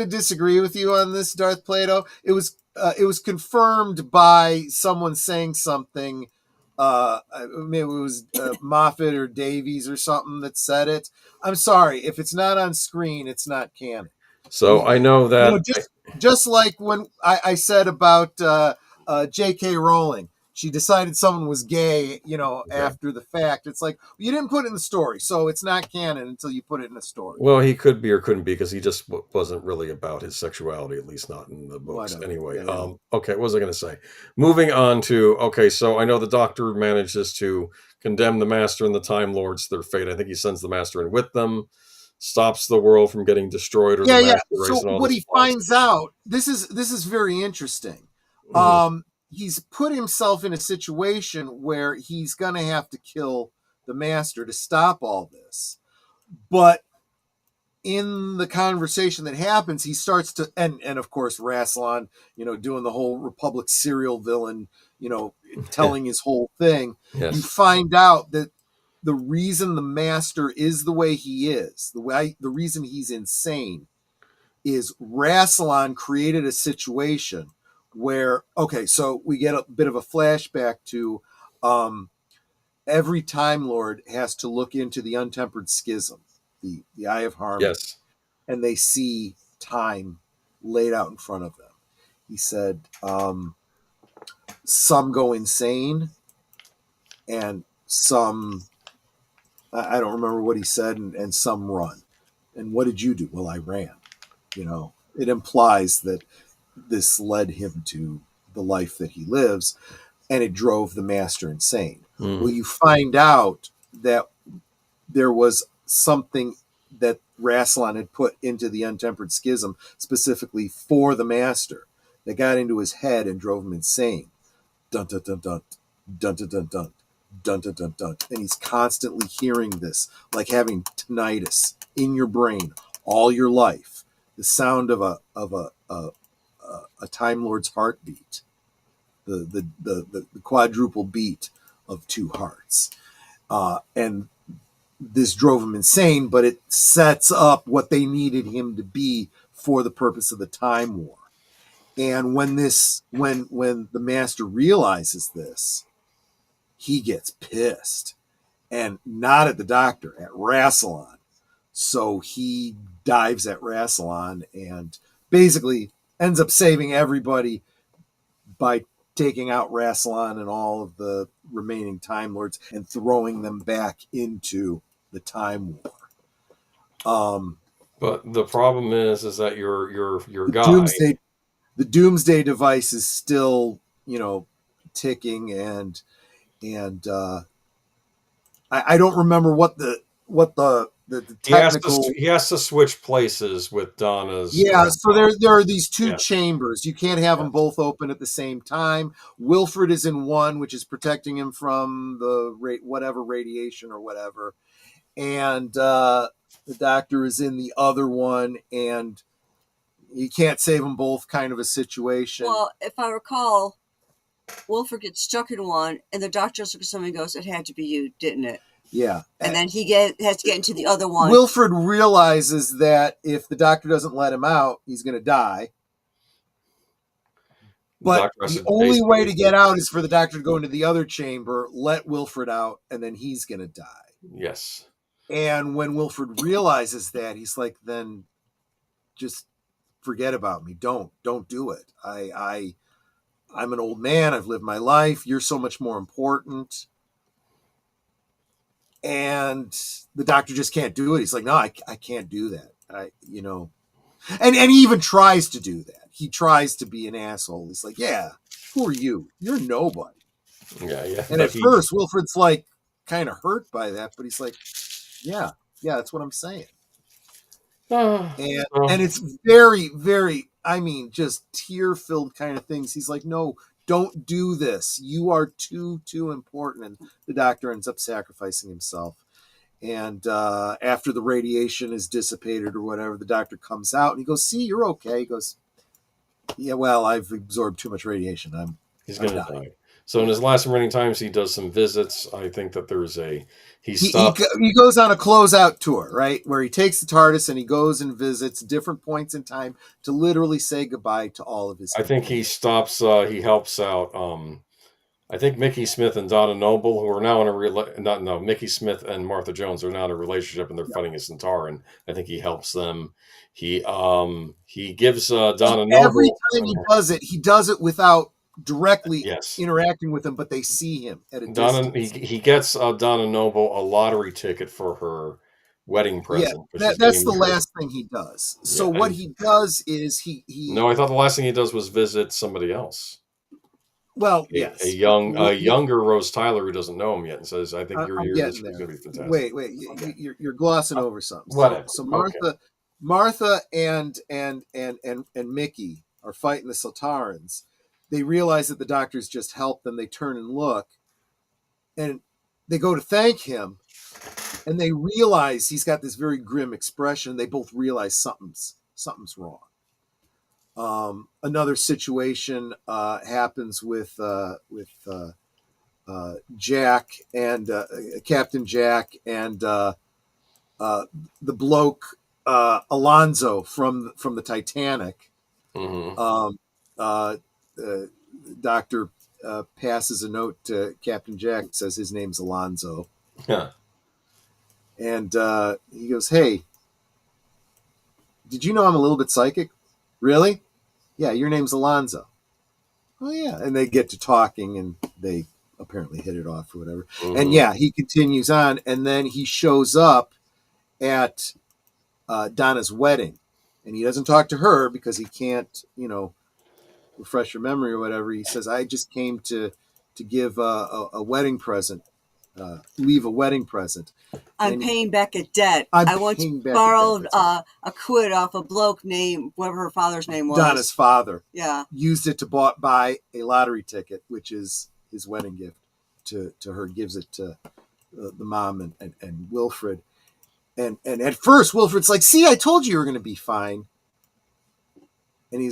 disagree with you on this, Darth Plato. It was confirmed by someone saying something. Maybe it was Moffat or Davies or something that said it. I'm sorry, if it's not on screen, it's not canon. So I know that just like when I said about J.K. Rowling, she decided someone was gay, after the fact. It's like, you didn't put it in the story, so it's not canon until you put it in a story. Well, he could be or couldn't be, because he just wasn't really about his sexuality, at least not in the books. Anyway, okay, what was I going to say? Moving on to, so I know the Doctor manages to condemn the Master and the Time Lords to their fate. I think he sends the Master in with them, stops the world from getting destroyed. Or the Master race. So what he finds out, this is very interesting. He's put himself in a situation where he's going to have to kill the Master to stop all this. But in the conversation that happens, he starts to, and of course, Rassilon, doing the whole Republic serial villain, telling his whole thing. Yes. You find out that the reason the Master is the way he is, the reason he's insane, is Rassilon created a situation where, so we get a bit of a flashback to every Time Lord has to look into the untempered schism, the Eye of Harmony. Yes. And they see time laid out in front of them. He said, some go insane and some, I don't remember what he said, and some run. And what did you do? Well, I ran. It implies that this led him to the life that he lives, and it drove the Master insane. Well, you find out that there was something that Rassilon had put into the Untempered Schism specifically for the Master that got into his head and drove him insane. Dun dun dun dun dun dun dun dun dun dun dun dun. And he's constantly hearing this, like having tinnitus in your brain all your life. The sound of a Time Lord's heartbeat, the quadruple beat of two hearts, and this drove him insane. But it sets up what they needed him to be for the purpose of the Time War. And when the Master realizes this, he gets pissed, and not at the Doctor, at Rassilon. So he dives at Rassilon and basically ends up saving everybody by taking out Rassilon and all of the remaining Time Lords and throwing them back into the Time War. But the problem is that your guy. The Doomsday device is still, ticking, and I don't remember what the technical. He has to switch places with Donna's. Yeah, so there are these two chambers. You can't have them both open at the same time. Wilfred is in one, which is protecting him from the whatever radiation or whatever, and the Doctor is in the other one, and you can't save them both, kind of a situation. Well, if I recall, Wilfred gets stuck in one, and the Doctor looks at somebody and goes, "It had to be you, didn't it?" Yeah. And then he has to get into the other one. Wilfred realizes that if the Doctor doesn't let him out, he's going to die. But the only way to get out is for the Doctor to go into the other chamber, let Wilfred out, and then he's going to die. Yes. And when Wilfred realizes that, he's like, then just forget about me. Don't do it. I'm an old man. I've lived my life. You're so much more important. And the Doctor just can't do it. He's like, no, I can't do that. And he even tries to do that. He tries to be an asshole. He's like, yeah, who are you? You're nobody. Yeah. And at first, Wilfred's like kind of hurt by that, but he's like, yeah, that's what I'm saying. And it's very, very, just tear-filled kind of things. He's like, no, don't do this. You are too important. And the Doctor ends up sacrificing himself. And after the radiation is dissipated or whatever, the Doctor comes out and he goes, see, you're okay. He goes, yeah, well, I've absorbed too much radiation. He's going to die. So in his last remaining times, he does some visits. I think that there's he goes on a closeout tour, right? Where he takes the TARDIS and he goes and visits different points in time to literally say goodbye to all of his. I think he stops, he helps out, I think Mickey Smith and Donna Noble, who are now in Mickey Smith and Martha Jones are now in a relationship and they're fighting a Centaur. I think he helps them. He gives Donna Noble. Every time he does it without directly interacting with them, but they see him at a distance. He gets Donna Noble a lottery ticket for her wedding present. Yeah, that's the last thing he does. So what he does is he. No, I thought the last thing he does was visit somebody else. Well, yes, a younger Rose Tyler who doesn't know him yet and says, "I think you're here. This is going to be fantastic." Wait, you're glossing over something. Whatever. So Martha and Mickey are fighting the Sultarans. They realize that the Doctor's just helped them. They turn and look, and they go to thank him, and they realize he's got this very grim expression. They both realize something's wrong. Another situation happens with Jack and Captain Jack and the bloke Alonzo from the Titanic. Mm-hmm. Doctor passes a note to Captain Jack, says his name's Alonzo. Yeah. And he goes, hey, did you know I'm a little bit psychic? Really? Yeah, your name's Alonzo. Oh, yeah. And they get to talking, and they apparently hit it off or whatever. Mm-hmm. And, he continues on, and then he shows up at Donna's wedding. And he doesn't talk to her because he can't, refresh your memory or whatever. He says, I just came to give a wedding present leave a wedding present. I'm paying back a debt. I'm I once paying back a debt, borrowed that's right. a quid off a bloke named whatever her father's name was. Donna's father. Yeah. Used it to buy a lottery ticket, which is his wedding gift to her. Gives it to the mom and Wilfred. And at first, Wilfred's like, see, I told you were going to be fine. And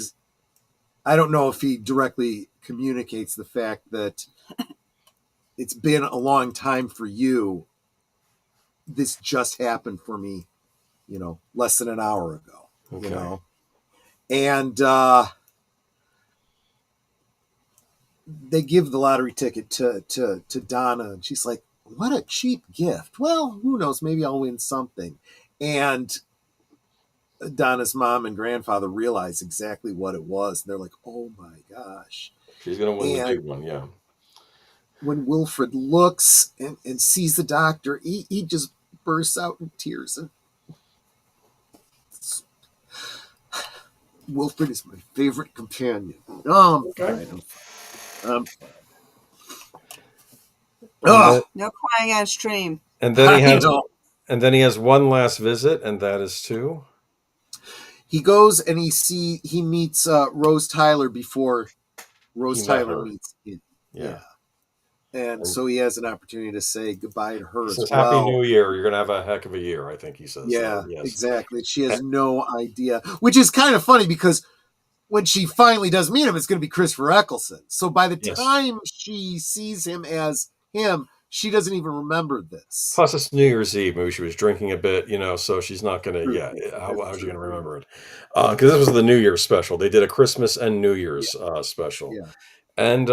I don't know if he directly communicates the fact that it's been a long time for you. This just happened for me, less than an hour ago, Okay. And they give the lottery ticket to Donna, and she's like, what a cheap gift. Well, who knows? Maybe I'll win something. And Donna's mom and grandfather realize exactly what it was. And they're like, oh my gosh. She's going to win the big one, yeah. When Wilfred looks and sees the doctor, he just bursts out in tears. And Wilfred is my favorite companion. Oh, I'm fine. No crying on stream. And then he has one last visit, and that is to... He goes and he meets Rose Tyler before Rose Tyler meets him. Yeah. And so he has an opportunity to say goodbye to her as well. Happy New Year. You're going to have a heck of a year, I think he says. Yeah, yes. Exactly. She has no idea, which is kind of funny because when she finally does meet him, it's going to be Christopher Eccleston. So by the time she sees him as him, she doesn't even remember this. Plus, it's New Year's Eve. Maybe she was drinking a bit, so she's not going to, how's she going to remember it? Because this was the New Year's special. They did a Christmas and New Year's special. Yeah. And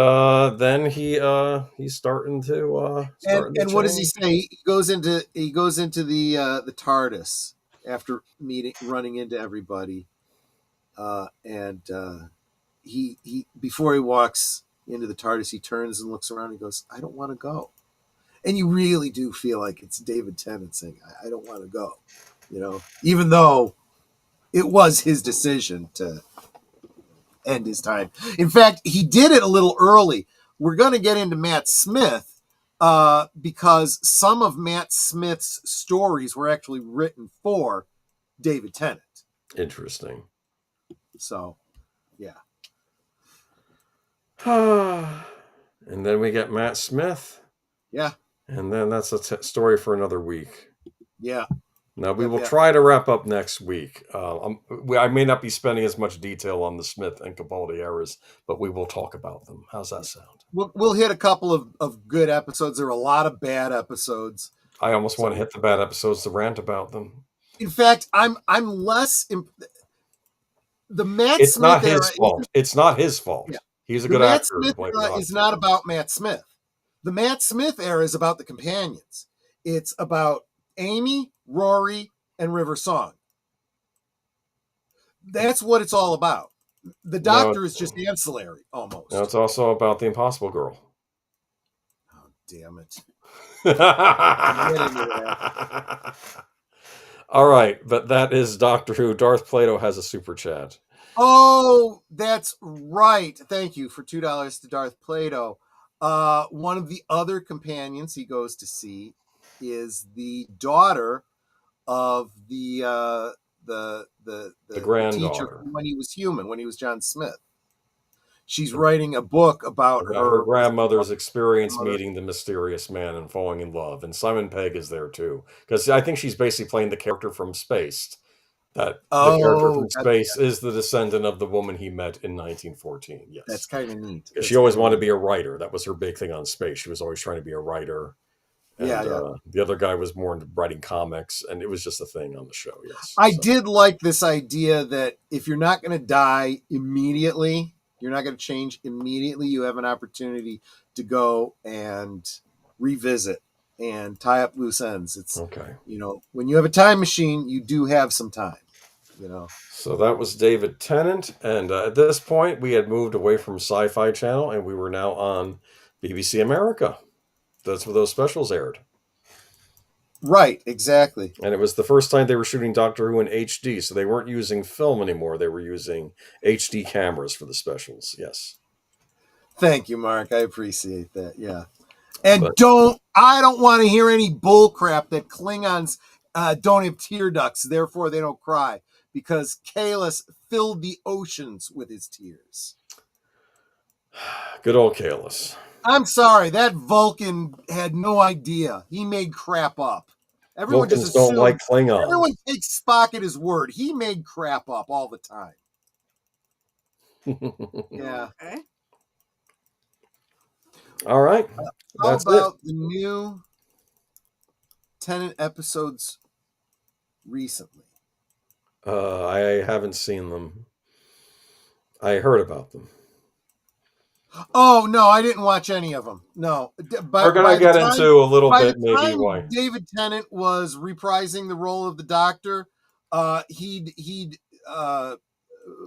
then he's starting to and what does he say? He goes into the TARDIS after running into everybody, and he before he walks into the TARDIS, he turns and looks around and goes, "I don't want to go." And you really do feel like it's David Tennant saying, "I don't want to go," even though it was his decision to end his time. In fact, he did it a little early. We're going to get into Matt Smith because some of Matt Smith's stories were actually written for David Tennant. Interesting. So, yeah. And then we get Matt Smith. Yeah. And then that's a story for another week. Yeah. Now, we will try to wrap up next week. I may not be spending as much detail on the Smith and Capaldi eras, but we will talk about them. How's that sound? We'll hit a couple of good episodes. There are a lot of bad episodes. I almost want to hit the bad episodes to rant about them. In fact, I'm less... the Matt It's Smith not his era, fault. It's not his fault. Yeah. He's a good Matt actor. Smith era is not about Matt Smith. The Matt Smith era is about the companions. It's about Amy, Rory, and River Song. That's what it's all about. The Doctor is just ancillary, almost. No, it's also about the Impossible Girl. Oh, damn it. All right, but that is Doctor Who. Darth Plato has a super chat. Oh, that's right. Thank you for $2 to Darth Plato. One of the other companions he goes to see is the daughter of the granddaughter teacher when he was human, when he was John Smith. She's writing a book about her grandmother's experience meeting the mysterious man and falling in love. And Simon Pegg is there too, because I think she's basically playing the character from Spaced. The character from Space is the descendant of the woman he met in 1914. Yes, that's kind of neat. She always wanted to be a writer. That was her big thing on Space. She was always trying to be a writer. And, the other guy was more into writing comics, and it was just a thing on the show. Yes, I did like this idea that if you're not going to die immediately, you're not going to change immediately, you have an opportunity to go and revisit and tie up loose ends. It's okay. When you have a time machine, you do have some time. So that was David Tennant, and at this point, we had moved away from Sci-Fi Channel, and we were now on BBC America. That's where those specials aired. Right, exactly. And it was the first time they were shooting Doctor Who in HD, so they weren't using film anymore. They were using HD cameras for the specials. Yes. Thank you, Mark. I appreciate that. Yeah. And But- I don't want to hear any bull crap that Klingons don't have tear ducts, therefore they don't cry, because Kahless filled the oceans with his tears. Good old Kahless. I'm sorry, that Vulcan had no idea. He made crap up. Everyone Vulcans just don't assumed, like Klingons. everyone takes Spock at his word. He made crap up all the time. Yeah. Okay. All right. How That's about the new Tennant episodes recently? I haven't seen them. I heard about them. Oh no, I didn't watch any of them. No, We're gonna get into a little bit maybe why David Tennant was reprising the role of the Doctor. He'd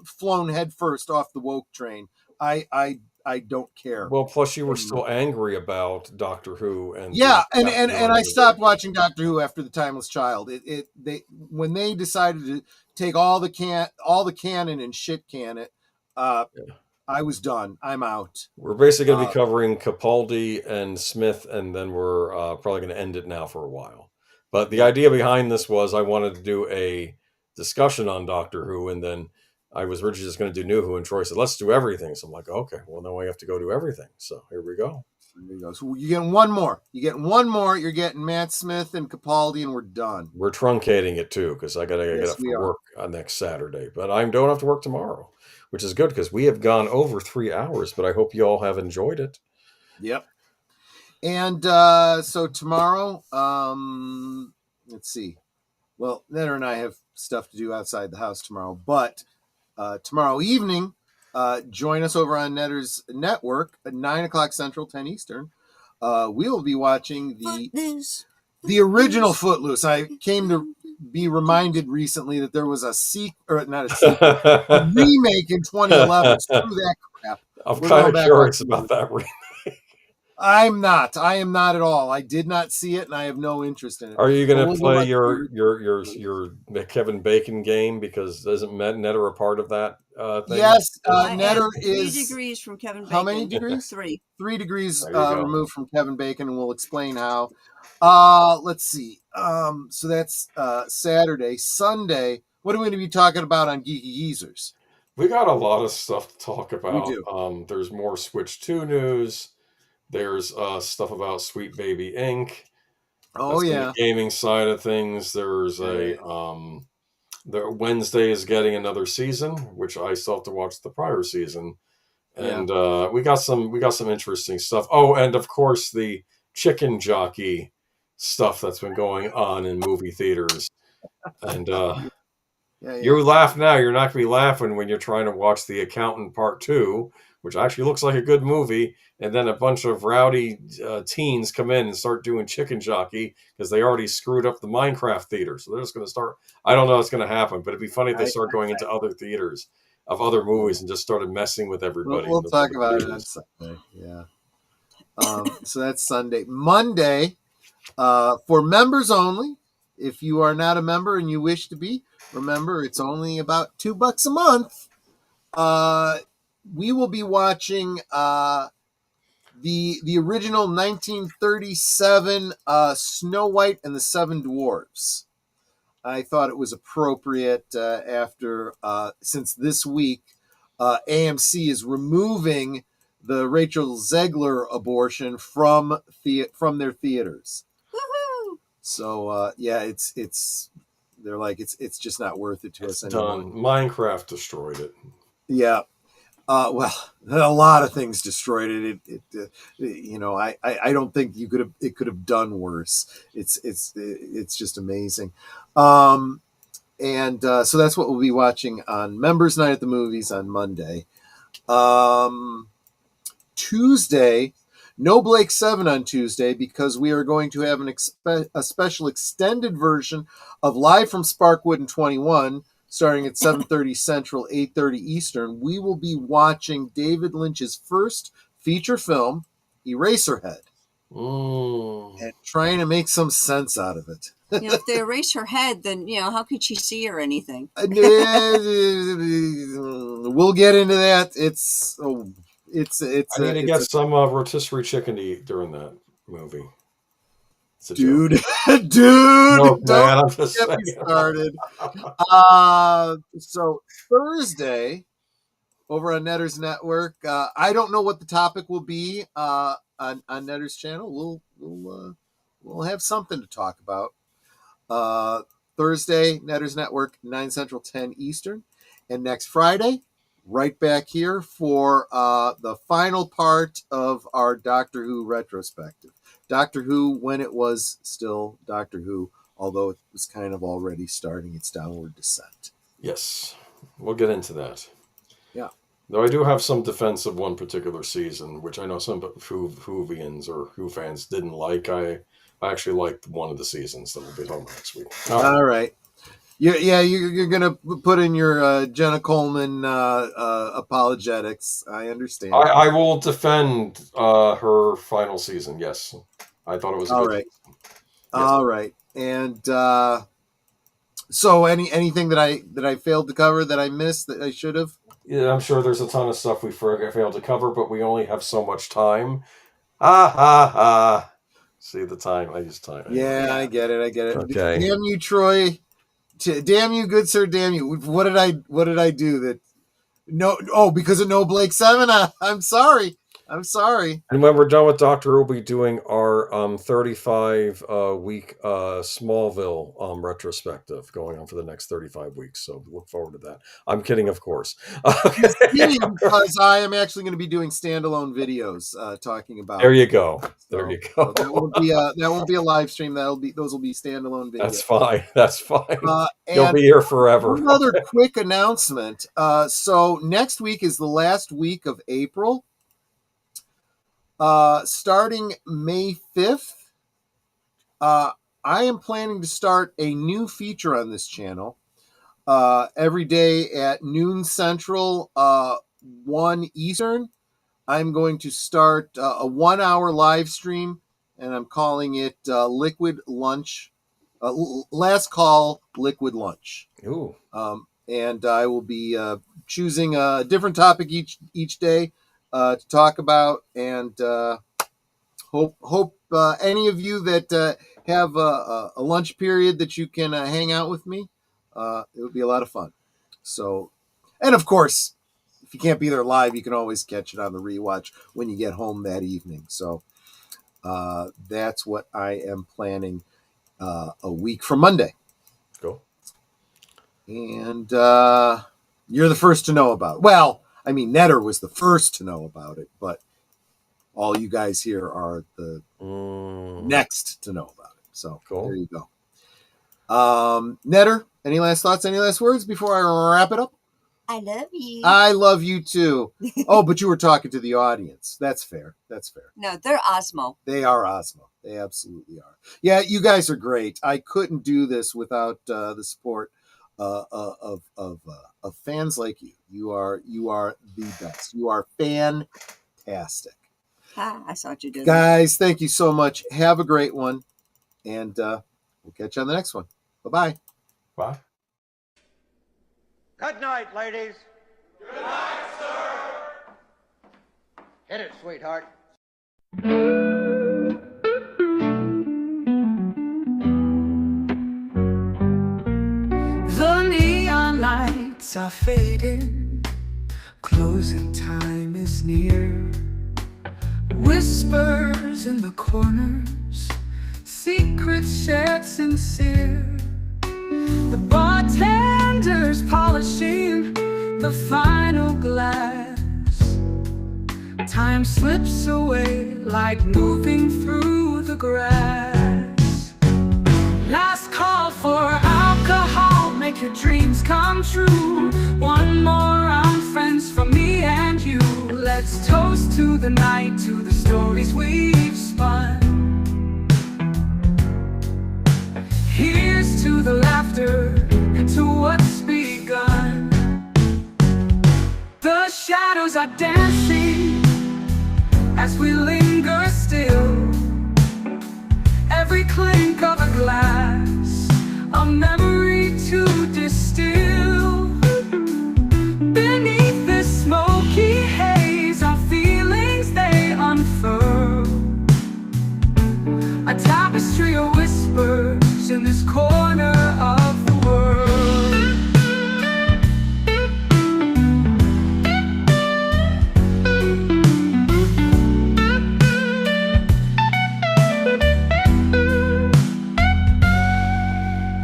flown headfirst off the woke train. I don't care. Well, plus you were still angry about Doctor Who and yeah, and I stopped watching Doctor Who after The Timeless Child. When they decided to take all the canon and shit can it. I was done. I'm out. We're basically going to be covering Capaldi and Smith, and then we're probably going to end it now for a while. But the idea behind this was I wanted to do a discussion on Doctor Who, and then I was originally just going to do New Who, and Troy said, let's do everything. So I'm like, okay, well, then we have to go do everything. So here we go. There you go. So you're getting one more. You're getting Matt Smith and Capaldi, and we're done. We're truncating it, too, because I got to get up for work on next Saturday. But I don't have to work tomorrow, which is good because we have gone over 3 hours, but I hope you all have enjoyed it. Yep. And so tomorrow, let's see. Well, Netter and I have stuff to do outside the house tomorrow, but tomorrow evening, join us over on Netter's network at 9 o'clock Central, 10 Eastern. We will be watching the original Footloose. I came to be reminded recently that there was a a remake in 2011. Screw that crap. I'm kind of curious about that remake. I am not at all. I did not see it, and I have no interest in it. Are you going to play your Kevin Bacon game? Because isn't Netter a part of that thing? Yes, Netter is 3 degrees from Kevin Bacon. How many degrees? 3. 3 degrees removed from Kevin Bacon, and we'll explain how. Let's see. So that's Saturday. Sunday, what are we going to be talking about on Geeky Geezers? We got a lot of stuff to talk about. We do. There's more Switch 2 news. There's stuff about Sweet Baby Inc. Oh, yeah. The gaming side of things. There's the Wednesday is getting another season, which I still have to watch the prior season. And we got some interesting stuff. Oh, and of course the chicken jockey stuff that's been going on in movie theaters. And you laugh now. You're not going to be laughing when you're trying to watch The Accountant Part 2, which actually looks like a good movie. And then a bunch of rowdy teens come in and start doing chicken jockey because they already screwed up the Minecraft theater. So they're just going to start. I don't know what's going to happen, but it'd be funny if they start going into other theaters of other movies and just started messing with everybody. We'll talk about it on Sunday. Yeah. So that's Sunday. Monday, for members only. If you are not a member and you wish to be, remember it's only about $2 a month. We will be watching the original 1937 Snow White and the Seven Dwarfs. I thought it was appropriate after since this week AMC is removing the Rachel Zegler abortion from their theaters. Woohoo! So it's they're like it's just not worth it to us anymore. Done. Minecraft destroyed it. Yeah. Well, a lot of things destroyed it. I don't think it could have done worse. It's just amazing. So that's what we'll be watching on Members Night at the Movies on Monday. Tuesday, no Blake 7 on Tuesday because we are going to have a special extended version of Live from Sparkwood in 21. Starting at 7:30 Central, 8:30 Eastern, we will be watching David Lynch's first feature film, Eraserhead, and trying to make some sense out of it. If they erase her head, then how could she see or anything? We'll get into that. I need to get some rotisserie chicken to eat during that. movie. It's a Dude, joke. dude, No, don't man, I'm just get me saying. started. So Thursday over on Netters Network, I don't know what the topic will be on Netters channel. We'll have something to talk about. Thursday, Netters Network, 9 Central, 10 Eastern. And next Friday, right back here for the final part of our Doctor Who retrospective. Doctor Who when it was still Doctor Who, although it was kind of already starting its downward descent. Yes, we'll get into that. Yeah. Though I do have some defense of one particular season, which I know some Whovians or Who fans didn't like. I actually liked one of the seasons that will be home next week. All right. You're gonna put in your Jenna Coleman apologetics. I understand. I will defend her final season. Yes, I thought it was a good season. Yes. All right. And so anything that I failed to cover that I missed that I should have? Yeah, I'm sure there's a ton of stuff we failed to cover, but we only have so much time. Ha. See the time? I use time. Yeah, I get it. Okay. Damn you, Troy. Damn you, good sir. Damn you. What did I do that? No. Oh, because of No Blake 7. I'm sorry. And when we're done with Doctor Who, we'll be doing our 35 week Smallville retrospective going on for the next 35 weeks. So look forward to that. I'm kidding, of course. Because I am actually going to be doing standalone videos talking about. There you go. So that won't be a live stream. Those will be standalone videos. That's fine. You'll be here forever. Another quick announcement. So next week is the last week of April. Starting May 5th, I am planning to start a new feature on this channel. Every day at noon Central, 1 Eastern, I'm going to start a 1-hour live stream, and I'm calling it Liquid Lunch, Last Call Liquid Lunch. Ooh. And I will be choosing a different topic each day to talk about, and hope any of you that have a lunch period that you can hang out with me. It would be a lot of fun. So, and of course, if you can't be there live, you can always catch it on the rewatch when you get home that evening. So that's what I am planning a week from Monday. Cool. And you're the first to know about it. Well, I mean, Netter was the first to know about it, but all you guys here are the next to know about it. So cool. There you go. Netter, any last thoughts, any last words before I wrap it up? I love you. I love you too. Oh, but you were talking to the audience. That's fair. No, they're Osmo. They are Osmo. They absolutely are. Yeah, you guys are great. I couldn't do this without the support of fans like you. You are the best. You are fantastic. I saw what you did. Guys, thank you so much. Have a great one. And we'll catch you on the next one. Bye-bye. Bye. Good night, ladies. Good night, sir. Hit it, sweetheart. The neon lights are fading, closing time is near. Whispers in the corners, secrets shared sincere. The bartender's polishing the final glass. Time slips away like moving through the grass. Last call for alcohol, make your dreams come true. One more round, friends, from me and you. Let's toast to the night, to the stories we've spun. Here's to the laughter and to what's begun. The shadows are dancing as we linger still. Every clink of a glass, a memory to distill. Beneath this smoky haze, our feelings they unfurl.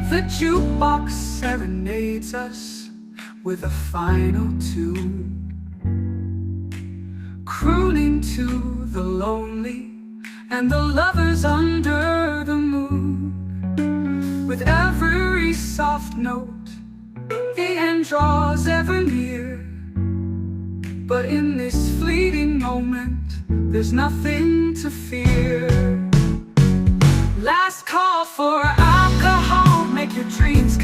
The jukebox serenades us with a final tune, crooning to the lonely and the lovers under the moon. With every soft note, the end draws ever near, but in this fleeting moment, there's nothing to fear. Last call for alcohol, make your dreams